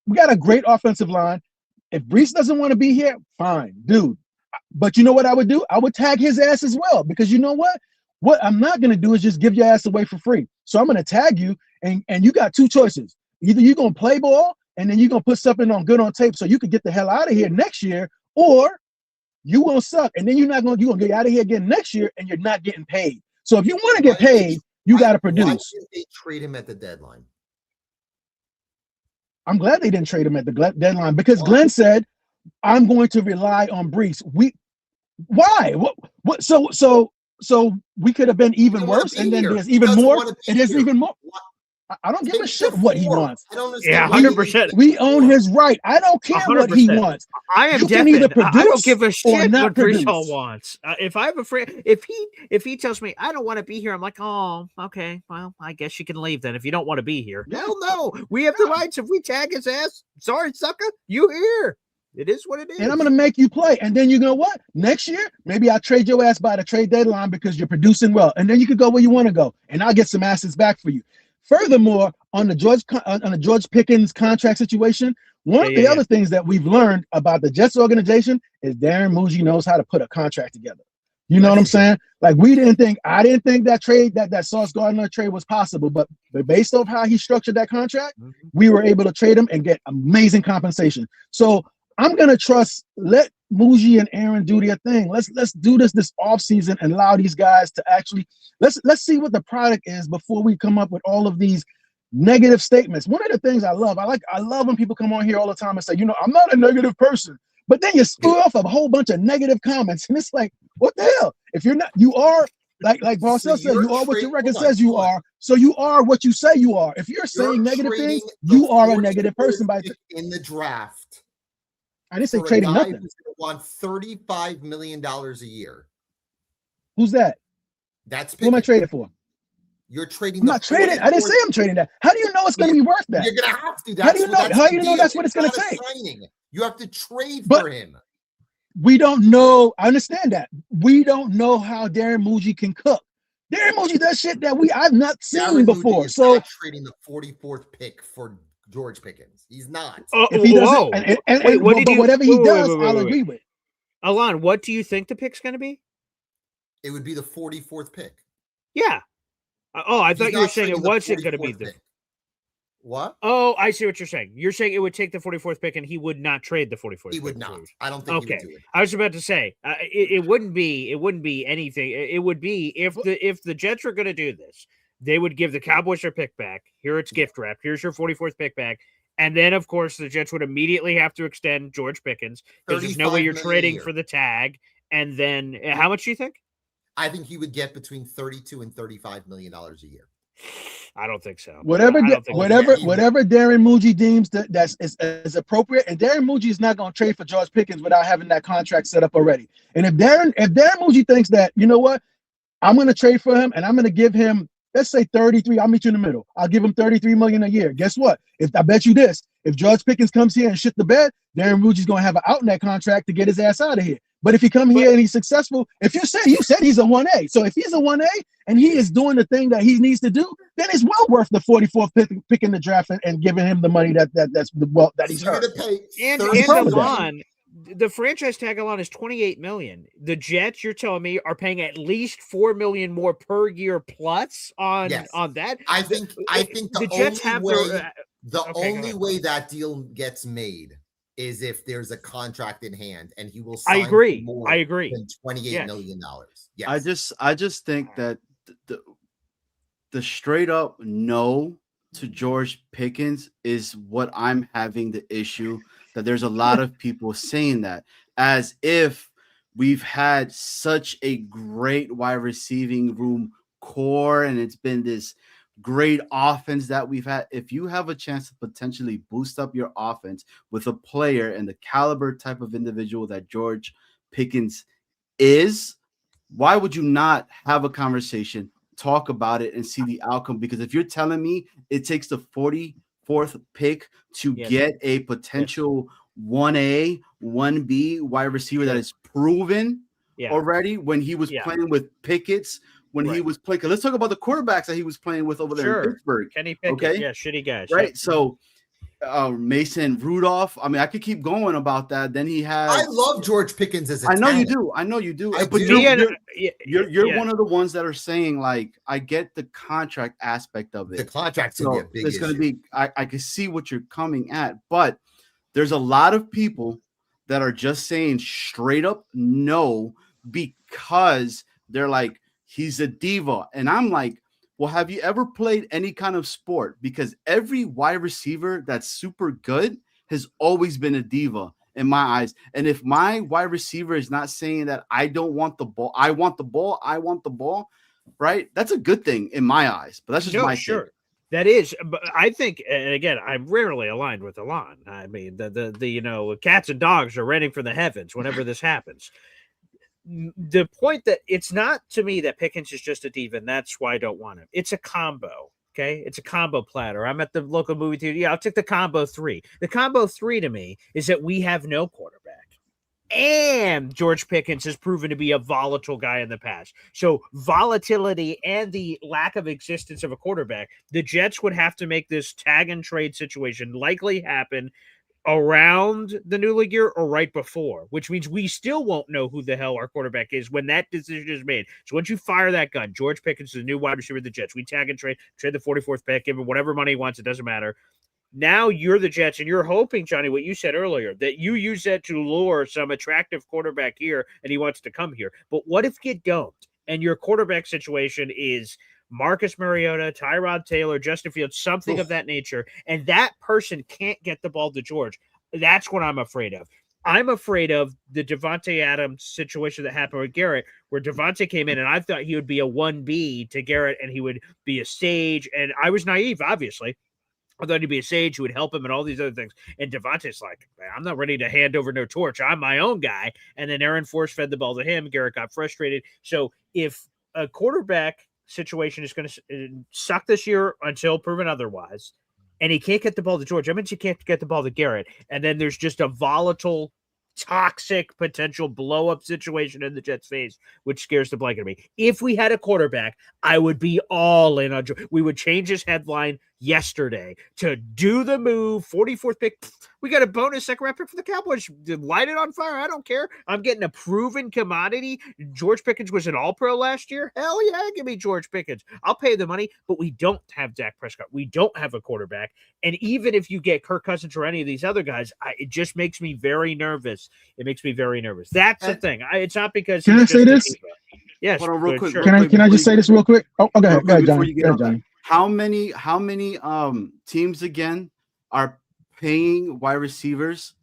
we got a great offensive line. If Breece doesn't want to be here, fine, dude. But you know what I would do? I would tag his ass as well, because you know what? What I'm not going to do is just give your ass away for free. So I'm going to tag you, and you got 2 choices. Either you're going to play ball, and then you're going to put something good on tape so you can get the hell out of here next year, or you will suck, and then you're going to get out of here again next year, and you're not getting paid. So if you want to get paid, you got to produce. Why didn't they trade him at the deadline? I'm glad they didn't trade him at the deadline, because Glenn said, "I'm going to rely on Breece." Why? What? So we could have been even worse, and then there's even more. And there's even more. I don't give a shit what he wants. Yeah, 100%. We own his right. I don't care 100%. What he wants. I am definitely. I don't give a shit what Breece Hall wants. If I have a friend, if he tells me I don't want to be here, I'm like, oh, okay, well, I guess you can leave then if you don't want to be here. Hell no, we have the rights. If we tag his ass, sorry, sucker, you here. It is what it is. And I'm going to make you play. And then you know what? Next year, maybe I'll trade your ass by the trade deadline because you're producing well. And then you can go where you want to go. And I'll get some assets back for you. Furthermore, on the George Pickens contract situation, one of the other things that we've learned about the Jets organization is Darren Muji knows how to put a contract together. You know what I'm saying? Like I didn't think that trade, that Sauce Gardner trade was possible, but based off how he structured that contract, we were able to trade him and get amazing compensation. So I'm gonna let Muji and Aaron do their thing. Let's do this offseason and allow these guys to actually let's see what the product is before we come up with all of these negative statements. One of the things I love when people come on here all the time and say, I'm not a negative person, but then you spew off a whole bunch of negative comments, and it's like, what the hell? If you're not, you are like Barcel said, you are what your record says you are. So you are what you say you are. If you're saying negative things, you are a negative person in the draft. I didn't say trading nothing. Who's going to want $35 million a year. Who's that? That's Pickens. Who am I trading for? You're trading. I'm not trading. I didn't say I'm trading that. How do you know it's going to be worth that? You're going to have to. How do you know? How do you know that's what it's going to take? You have to trade for him. We don't know. I understand that. We don't know how Darren Muji can cook. Darren Muji does shit that I've not seen before. Muji is so not trading the 44th pick for George Pickens. He's not. If he doesn't, whatever he does, I'll agree with. Alon, what do you think the pick's going to be? It would be the 44th pick. Yeah. Oh, I thought you were saying it wasn't going to be the. What? Oh, I see what you're saying. You're saying it would take the 44th pick and he would not trade the 44th. He would not. I don't think. Okay. He would do it. I was about to say it wouldn't be anything. It would be if the Jets were going to do this, they would give the Cowboys their pick back. Here it's gift wrapped. Here's your 44th pick back. And then, of course, the Jets would immediately have to extend George Pickens because there's no way you're trading for the tag. And then how much do you think? I think he would get between $32 and $35 million a year. I don't think so. Whatever, I don't think whatever Darren Muji deems that's is appropriate, and Darren Muji is not going to trade for George Pickens without having that contract set up already. And if Darren Muji thinks that, you know what, I'm going to trade for him and I'm going to give him, let's say 33. I'll meet you in the middle. I'll give him $33 million a year. Guess what? If I bet you this, if George Pickens comes here and shit the bed, Darren Muji's going to have an out in that contract to get his ass out of here. But if he come here and he's successful, if you said he's a 1A, so if he's a 1A and he is doing the thing that he needs to do, then it's well worth the 44th pick in the draft and giving him the money that he's You're earned. gonna pay And Alon, the franchise tag Alon is $28 million. The Jets, you're telling me, are paying at least $4 million more per year plus on that. I think the Jets have only way that deal gets made is if there's a contract in hand, and he will sign I agree. Than $28 million. Yes. I just think that the straight up no to George Pickens is what I'm having the issue, that there's a lot of people saying that as if we've had such a great wide receiving room core and it's been this great offense that we've had. If you have a chance to potentially boost up your offense with a player and the caliber type of individual that George Pickens is, why would you not have a conversation, talk about it, and see the outcome? Because if you're telling me it takes the 44th pick to get a potential 1A, 1B wide receiver that is proven already when he was playing with Pickett's, when he was playing. Let's talk about the quarterbacks that he was playing with over there in Pittsburgh. Kenny Pickett, shitty guys. Right. So Mason Rudolph. I mean, I could keep going about that. Then he has. I love George Pickens as a I know talent. you do. I know you do. I But do. you're one of the ones that are saying, like, I get the contract aspect of it. The contract's going to be a big it's going to issue. be. I can see what you're coming at, but there's a lot of people that are just saying straight up no because they're like, he's a diva. And I'm like, well, have you ever played any kind of sport? Because every wide receiver that's super good has always been a diva in my eyes. And if my wide receiver is not saying that I don't want the ball, I want the ball, right? That's a good thing in my eyes. But that's just my thing. That is, but I think, and again, I'm rarely aligned with Alon. I mean, the cats and dogs are raining from the heavens whenever this happens. The point that it's not to me that Pickens is just a diva, and that's why I don't want him. It's a combo. Okay. It's a combo platter. I'm at the local movie theater. Yeah, I'll take the combo 3. The combo 3 to me is that we have no quarterback. And George Pickens has proven to be a volatile guy in the past. So volatility and the lack of existence of a quarterback, the Jets would have to make this tag and trade situation likely happen around the new league year or right before, which means we still won't know who the hell our quarterback is when that decision is made. So once you fire that gun, George Pickens is the new wide receiver of the Jets. We tag and trade the 44th pick, give him whatever money he wants. It doesn't matter. Now you're the Jets, and you're hoping, Johnny, what you said earlier, that you use that to lure some attractive quarterback here, and he wants to come here. But what if you don't, and your quarterback situation is Marcus Mariota, Tyrod Taylor, Justin Fields, something of that nature, and that person can't get the ball to George? That's what I'm afraid of. I'm afraid of the Devontae Adams situation that happened with Garrett, where Devontae came in, and I thought he would be a 1B to Garrett, and he would be a sage, and I was naive, obviously. I thought he'd be a sage who would help him and all these other things. And Devontae's like, I'm not ready to hand over no torch. I'm my own guy. And then Aaron Force fed the ball to him. Garrett got frustrated. So if a quarterback situation is going to suck this year until proven otherwise, and he can't get the ball to George, that means he can't get the ball to Garrett. And then there's just a volatile, toxic potential blow-up situation in the Jets' face, which scares the blanket of me. If we had a quarterback, I would be all in on George. We would change his headline yesterday to do the move, 44th pick. We got a bonus second-round pick for the Cowboys. Light it on fire. I don't care. I'm getting a proven commodity. George Pickens was an all-pro last year. Hell yeah, give me George Pickens. I'll pay the money, but we don't have Dak Prescott. We don't have a quarterback. And even if you get Kirk Cousins or any of these other guys, it just makes me very nervous. It makes me very nervous. That's the thing. It's not because. Can I say this? Yes. Hold on, real quick. Sure. Can I just say this real quick? Oh, go ahead, Johnny. Go ahead, Johnny. How many teams again are paying wide receivers?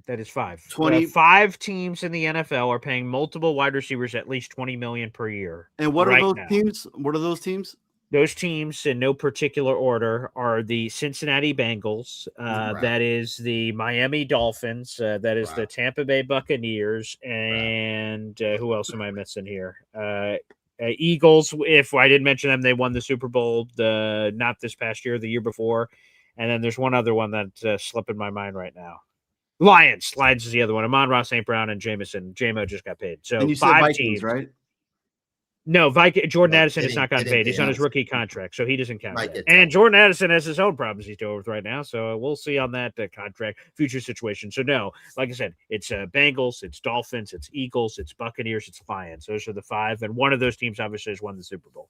That is 5. 20. 5 teams in the NFL are paying multiple wide receivers at least $20 million per year. And what are those teams? What are those teams? Those teams, in no particular order, are the Cincinnati Bengals. That is the Miami Dolphins. That is the Tampa Bay Buccaneers. And who else am I missing here? Eagles. If I didn't mention them, they won the Super Bowl. Not this past year, the year before. And then there's one other one that's slipping my mind right now. Lions. Lions is the other one. Amon-Ra St. Brown and Jameson. JMO just got paid. So and you 5 said Vikings, teams, right? No, Jordan Addison has not gotten paid. He's on his rookie contract, so he doesn't count. And Jordan Addison has his own problems he's dealing with right now, so we'll see on that contract future situation. So no, like I said, it's Bengals, it's Dolphins, it's Eagles, it's Buccaneers, it's Lions. Those are the 5, and one of those teams obviously has won the Super Bowl.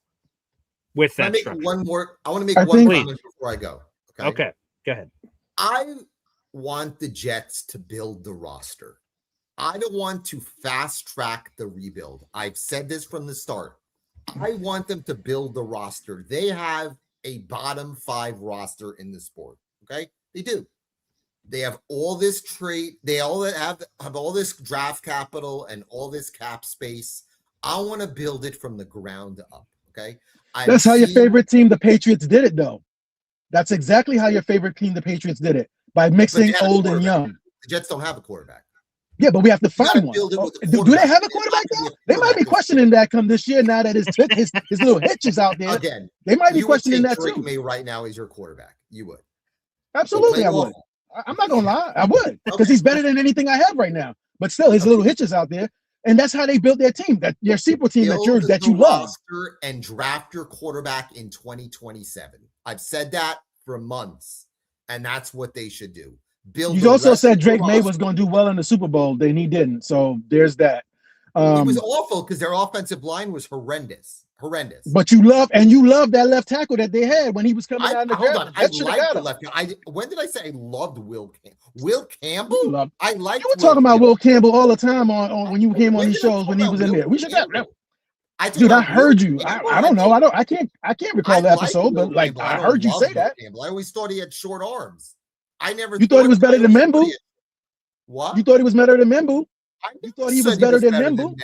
With that, I want to make one comment before I go. Okay, go ahead. I want the Jets to build the roster. I don't want to fast track the rebuild. I've said this from the start. I want them to build the roster. They have a bottom 5 roster in the sport. Okay, they do. They have all this trade. They all have all this draft capital and all this cap space. I want to build it from the ground up. Okay, that's how your favorite team, the Patriots, did it, though. That's exactly how your favorite team, the Patriots, did it, by mixing old and young. The Jets don't have a quarterback. Yeah, but we have to find one. Do they have a quarterback though? They might be questioning that come this year now that his little hitch is out there. Again, they might be questioning that Drake too. May right now is your quarterback. You would. Absolutely, I would. I'm not gonna lie, I would, because he's better than anything I have right now. But still, his little hitches out there, and that's how they built their team. That your super team that you love. And draft your quarterback in 2027. I've said that for months, and that's what they should do. You also said Drake May was going to do well in the Super Bowl, then he didn't. So there's that. He was awful because their offensive line was horrendous. But you love that left tackle that they had when he was coming out of the draft. Hold on, I liked the left tackle. When did I say I loved Will Campbell? Will Campbell? I like. You were talking about Will Campbell all the time on when you came on these shows when he was in there. We should have. Dude, I heard you. I don't know. I can't recall the episode, but like I heard you say that. I always thought he had short arms. I never. You thought he was better than Membu? What? You thought he was better than Membu? You thought he was better than Membu?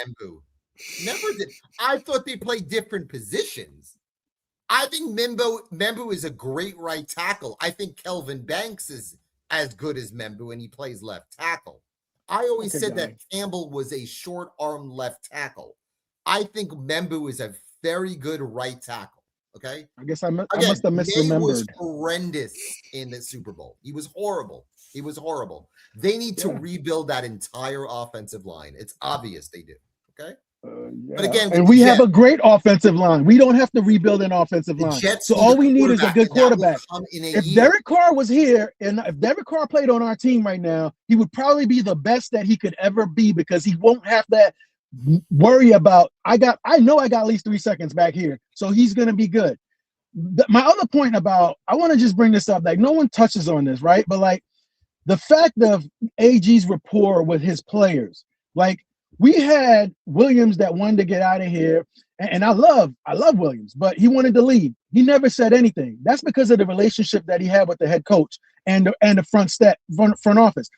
Never did. I thought they played different positions. I think Membu is a great right tackle. I think Kelvin Banks is as good as Membu, and he plays left tackle. I always said that Campbell was a short-armed left tackle. I think Membu is a very good right tackle. Okay. I guess I must have misremembered. He was horrendous in the Super Bowl. He was horrible. They need to rebuild that entire offensive line. It's obvious they do. Okay. Yeah. But again, and we have a great offensive line. We don't have to rebuild an offensive line. So all we need is a good quarterback. If Derek Carr was here, and if Derek Carr played on our team right now, he would probably be the best that he could ever be because he won't have that worry about I know I got at least 3 seconds back here, so he's gonna be good. My other point about I want to just bring this up, like no one touches on this, right? But like the fact of AG's rapport with his players, like we had Williams that wanted to get out of here, and I love Williams, but he wanted to leave. He never said anything. That's because of the relationship that he had with the head coach and the front office.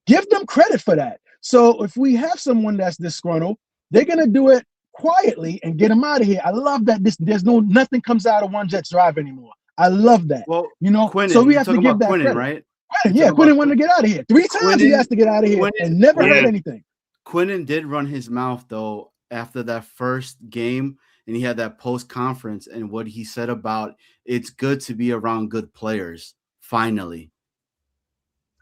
Give them credit for that. So if we have someone that's disgruntled, they're gonna do it quietly and get him out of here. I love that nothing comes out of one Jets drive anymore. I love that. Well, Quinnen, so we have to give that credit. Right? Quinnen wanted to get out of here. 3 times he has to get out of here and never heard anything. Quinnen did run his mouth though after that first game, and he had that post conference and what he said about it's good to be around good players. Finally,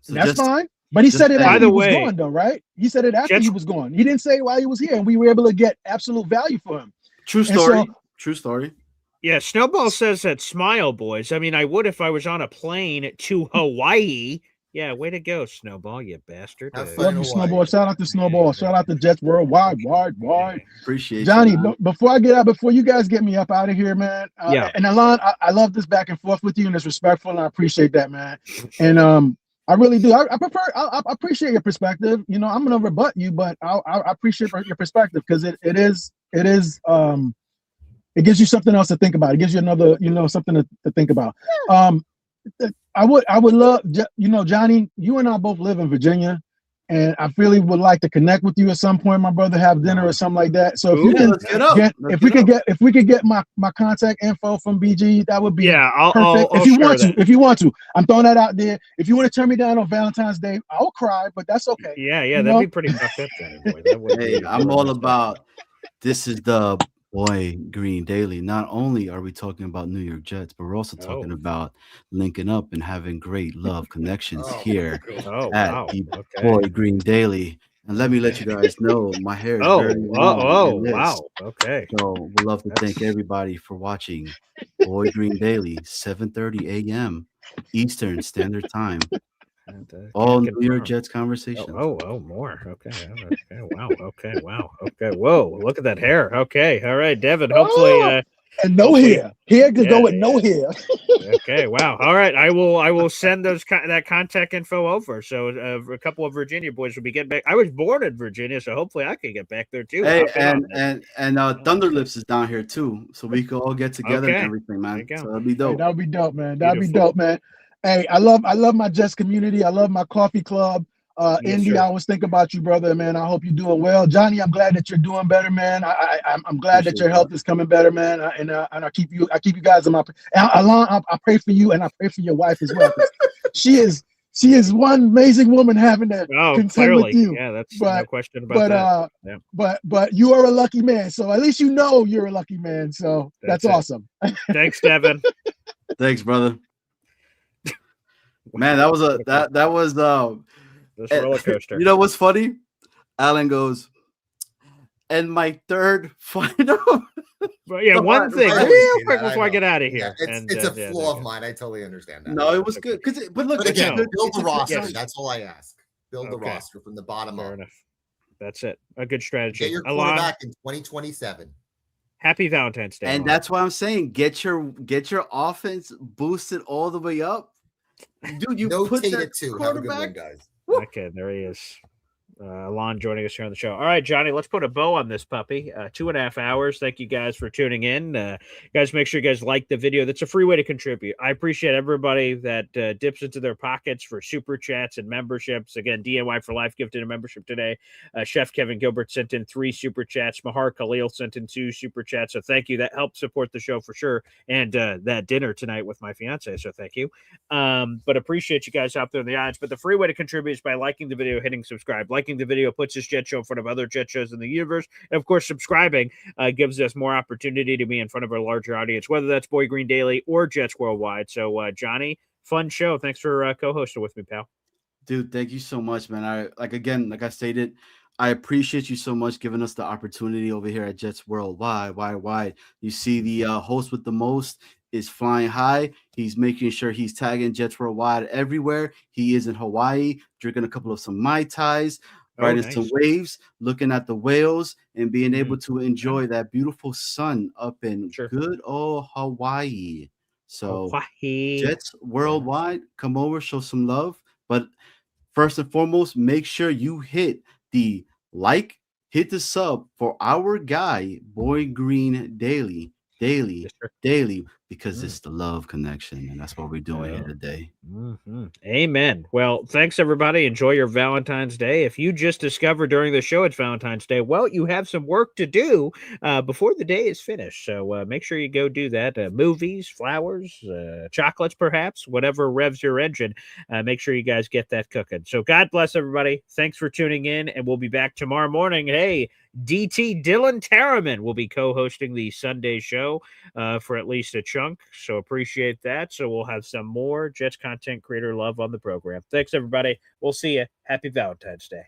so that's fine. But he said it after he was gone, though, right? He said it after he was gone. He didn't say it while he was here, and we were able to get absolute value for him. True story. True story. Yeah, Snowball says that smile, boys. I mean, I would if I was on a plane to Hawaii. Yeah, way to go, Snowball, you bastard. Love you, Snowball. Shout out to Snowball. Shout out to Jets Worldwide. Appreciate Johnny, before you guys get me up out of here, man. And Alon, I love this back and forth with you, and it's respectful, and I appreciate that, man. And I really do. I appreciate your perspective. You know, I'm gonna rebut you, but I appreciate your perspective because it gives you something else to think about. It gives you another, something to think about. I would love, Johnny. You and I both live in Virginia, and I really would like to connect with you at some point, my brother. Have dinner or something like that. So if you can let's get up. if we could get my contact info from BG, that would be I'll perfect. I'll If you share want that. to, if you want to, I'm throwing that out there. If you want to turn me down on Valentine's Day, I'll cry, but that's okay. Yeah, that'd be pretty fucked up, Johnny boy. That would Hey, be I'm really all messed up. about this is the Boy Green Daily. Not only are we talking about New York Jets, but we're also talking about linking up and having great love connections here at the Boy Green Daily. And let me let you guys know, my hair is very long. Wow. Okay. So we'd love to thank everybody for watching Boy Green Daily, 7:30 a.m. Eastern Standard Time. All New York Jets conversations. More. Okay. Wow. Okay. Wow. Okay. Whoa. Look at that hair. Okay. All right, Devin. Hopefully, and no hair. Hair could go with no hair. Okay. Wow. All right. I will send that contact info over. So a couple of Virginia boys will be getting back. I was born in Virginia, so hopefully I can get back there too. Hey, and Thunderlips is down here too, so we can all get together and everything, man. So that'd be dope. Hey, that'd be dope, man. That'd be dope, man. Hey, I love my Jets community. I love my coffee club. Indy, I always think about you, brother, man. I hope you're doing well. Johnny, I'm glad that you're doing better, man. I'm glad that your health is coming better, man. And I keep you guys in my. Alon, I pray for you, and I pray for your wife as well. She is one amazing woman having to contend with you. Yeah, that's no question about that. But you are a lucky man. So at least you know you're a lucky man. So that's awesome. Thanks, Devin. Thanks, brother. Man, that was this roller coaster. You know what's funny? Alan goes, and my third final. But yeah, one thing real quick before I get out of here. It's a flaw of mine. I totally understand that. No, it was good but look, again, build the roster. That's all I ask. Build the roster from the bottom up. Fair enough. That's it. A good strategy. Get your quarterback in 2027. Happy Valentine's Day. And that's why I'm saying get your offense boosted all the way up. Dude, you put that too. quarterback. Have a good one, guys. Okay, there he is. Alon joining us here on the show. All right, Johnny, let's put a bow on this puppy. 2.5 hours. Thank you guys for tuning in. Guys, make sure you guys like the video. That's a free way to contribute. I appreciate everybody that dips into their pockets for super chats and memberships. Again, DNY for Life gifted a membership today. Chef Kevin Gilbert sent in 3 super chats. Mahar Khalil sent in 2 super chats. So thank you. That helps support the show for sure. And that dinner tonight with my fiance. So thank you. But appreciate you guys out there in the audience. But the free way to contribute is by liking the video, hitting subscribe. Liking the video puts this Jet Show in front of other Jet shows in the universe. And of course, subscribing gives us more opportunity to be in front of a larger audience, whether that's Boy Green Daily or Jets Worldwide. So, Johnny, fun show. Thanks for co-hosting with me, pal. Dude, thank you so much, man. Like I stated, I appreciate you so much giving us the opportunity over here at Jets Worldwide. Why? You see the host with the most is flying high. He's making sure he's tagging Jets Worldwide everywhere. He is in Hawaii, drinking a couple of some Mai Tais, riding some waves, looking at the whales, and being able to enjoy that beautiful sun up in good old Hawaii. So Jets Worldwide, come over, show some love. But first and foremost, make sure you hit the hit the sub for our guy, Boy Green Daily, because it's the love connection, and that's what we're doing here today. Amen. Well, thanks everybody. Enjoy your Valentine's Day. If you just discovered during the show it's Valentine's Day, well, you have some work to do before the day is finished. So make sure you go do that. Movies, flowers, chocolates, perhaps, whatever revs your engine. Make sure you guys get that cooking. So God bless everybody. Thanks for tuning in, and we'll be back tomorrow morning. Hey, DT Dylan Terraman will be co-hosting the Sunday show for at least a chunk. So appreciate that. So we'll have some more Jets content creator love on the program. Thanks, everybody. We'll see you. Happy Valentine's Day.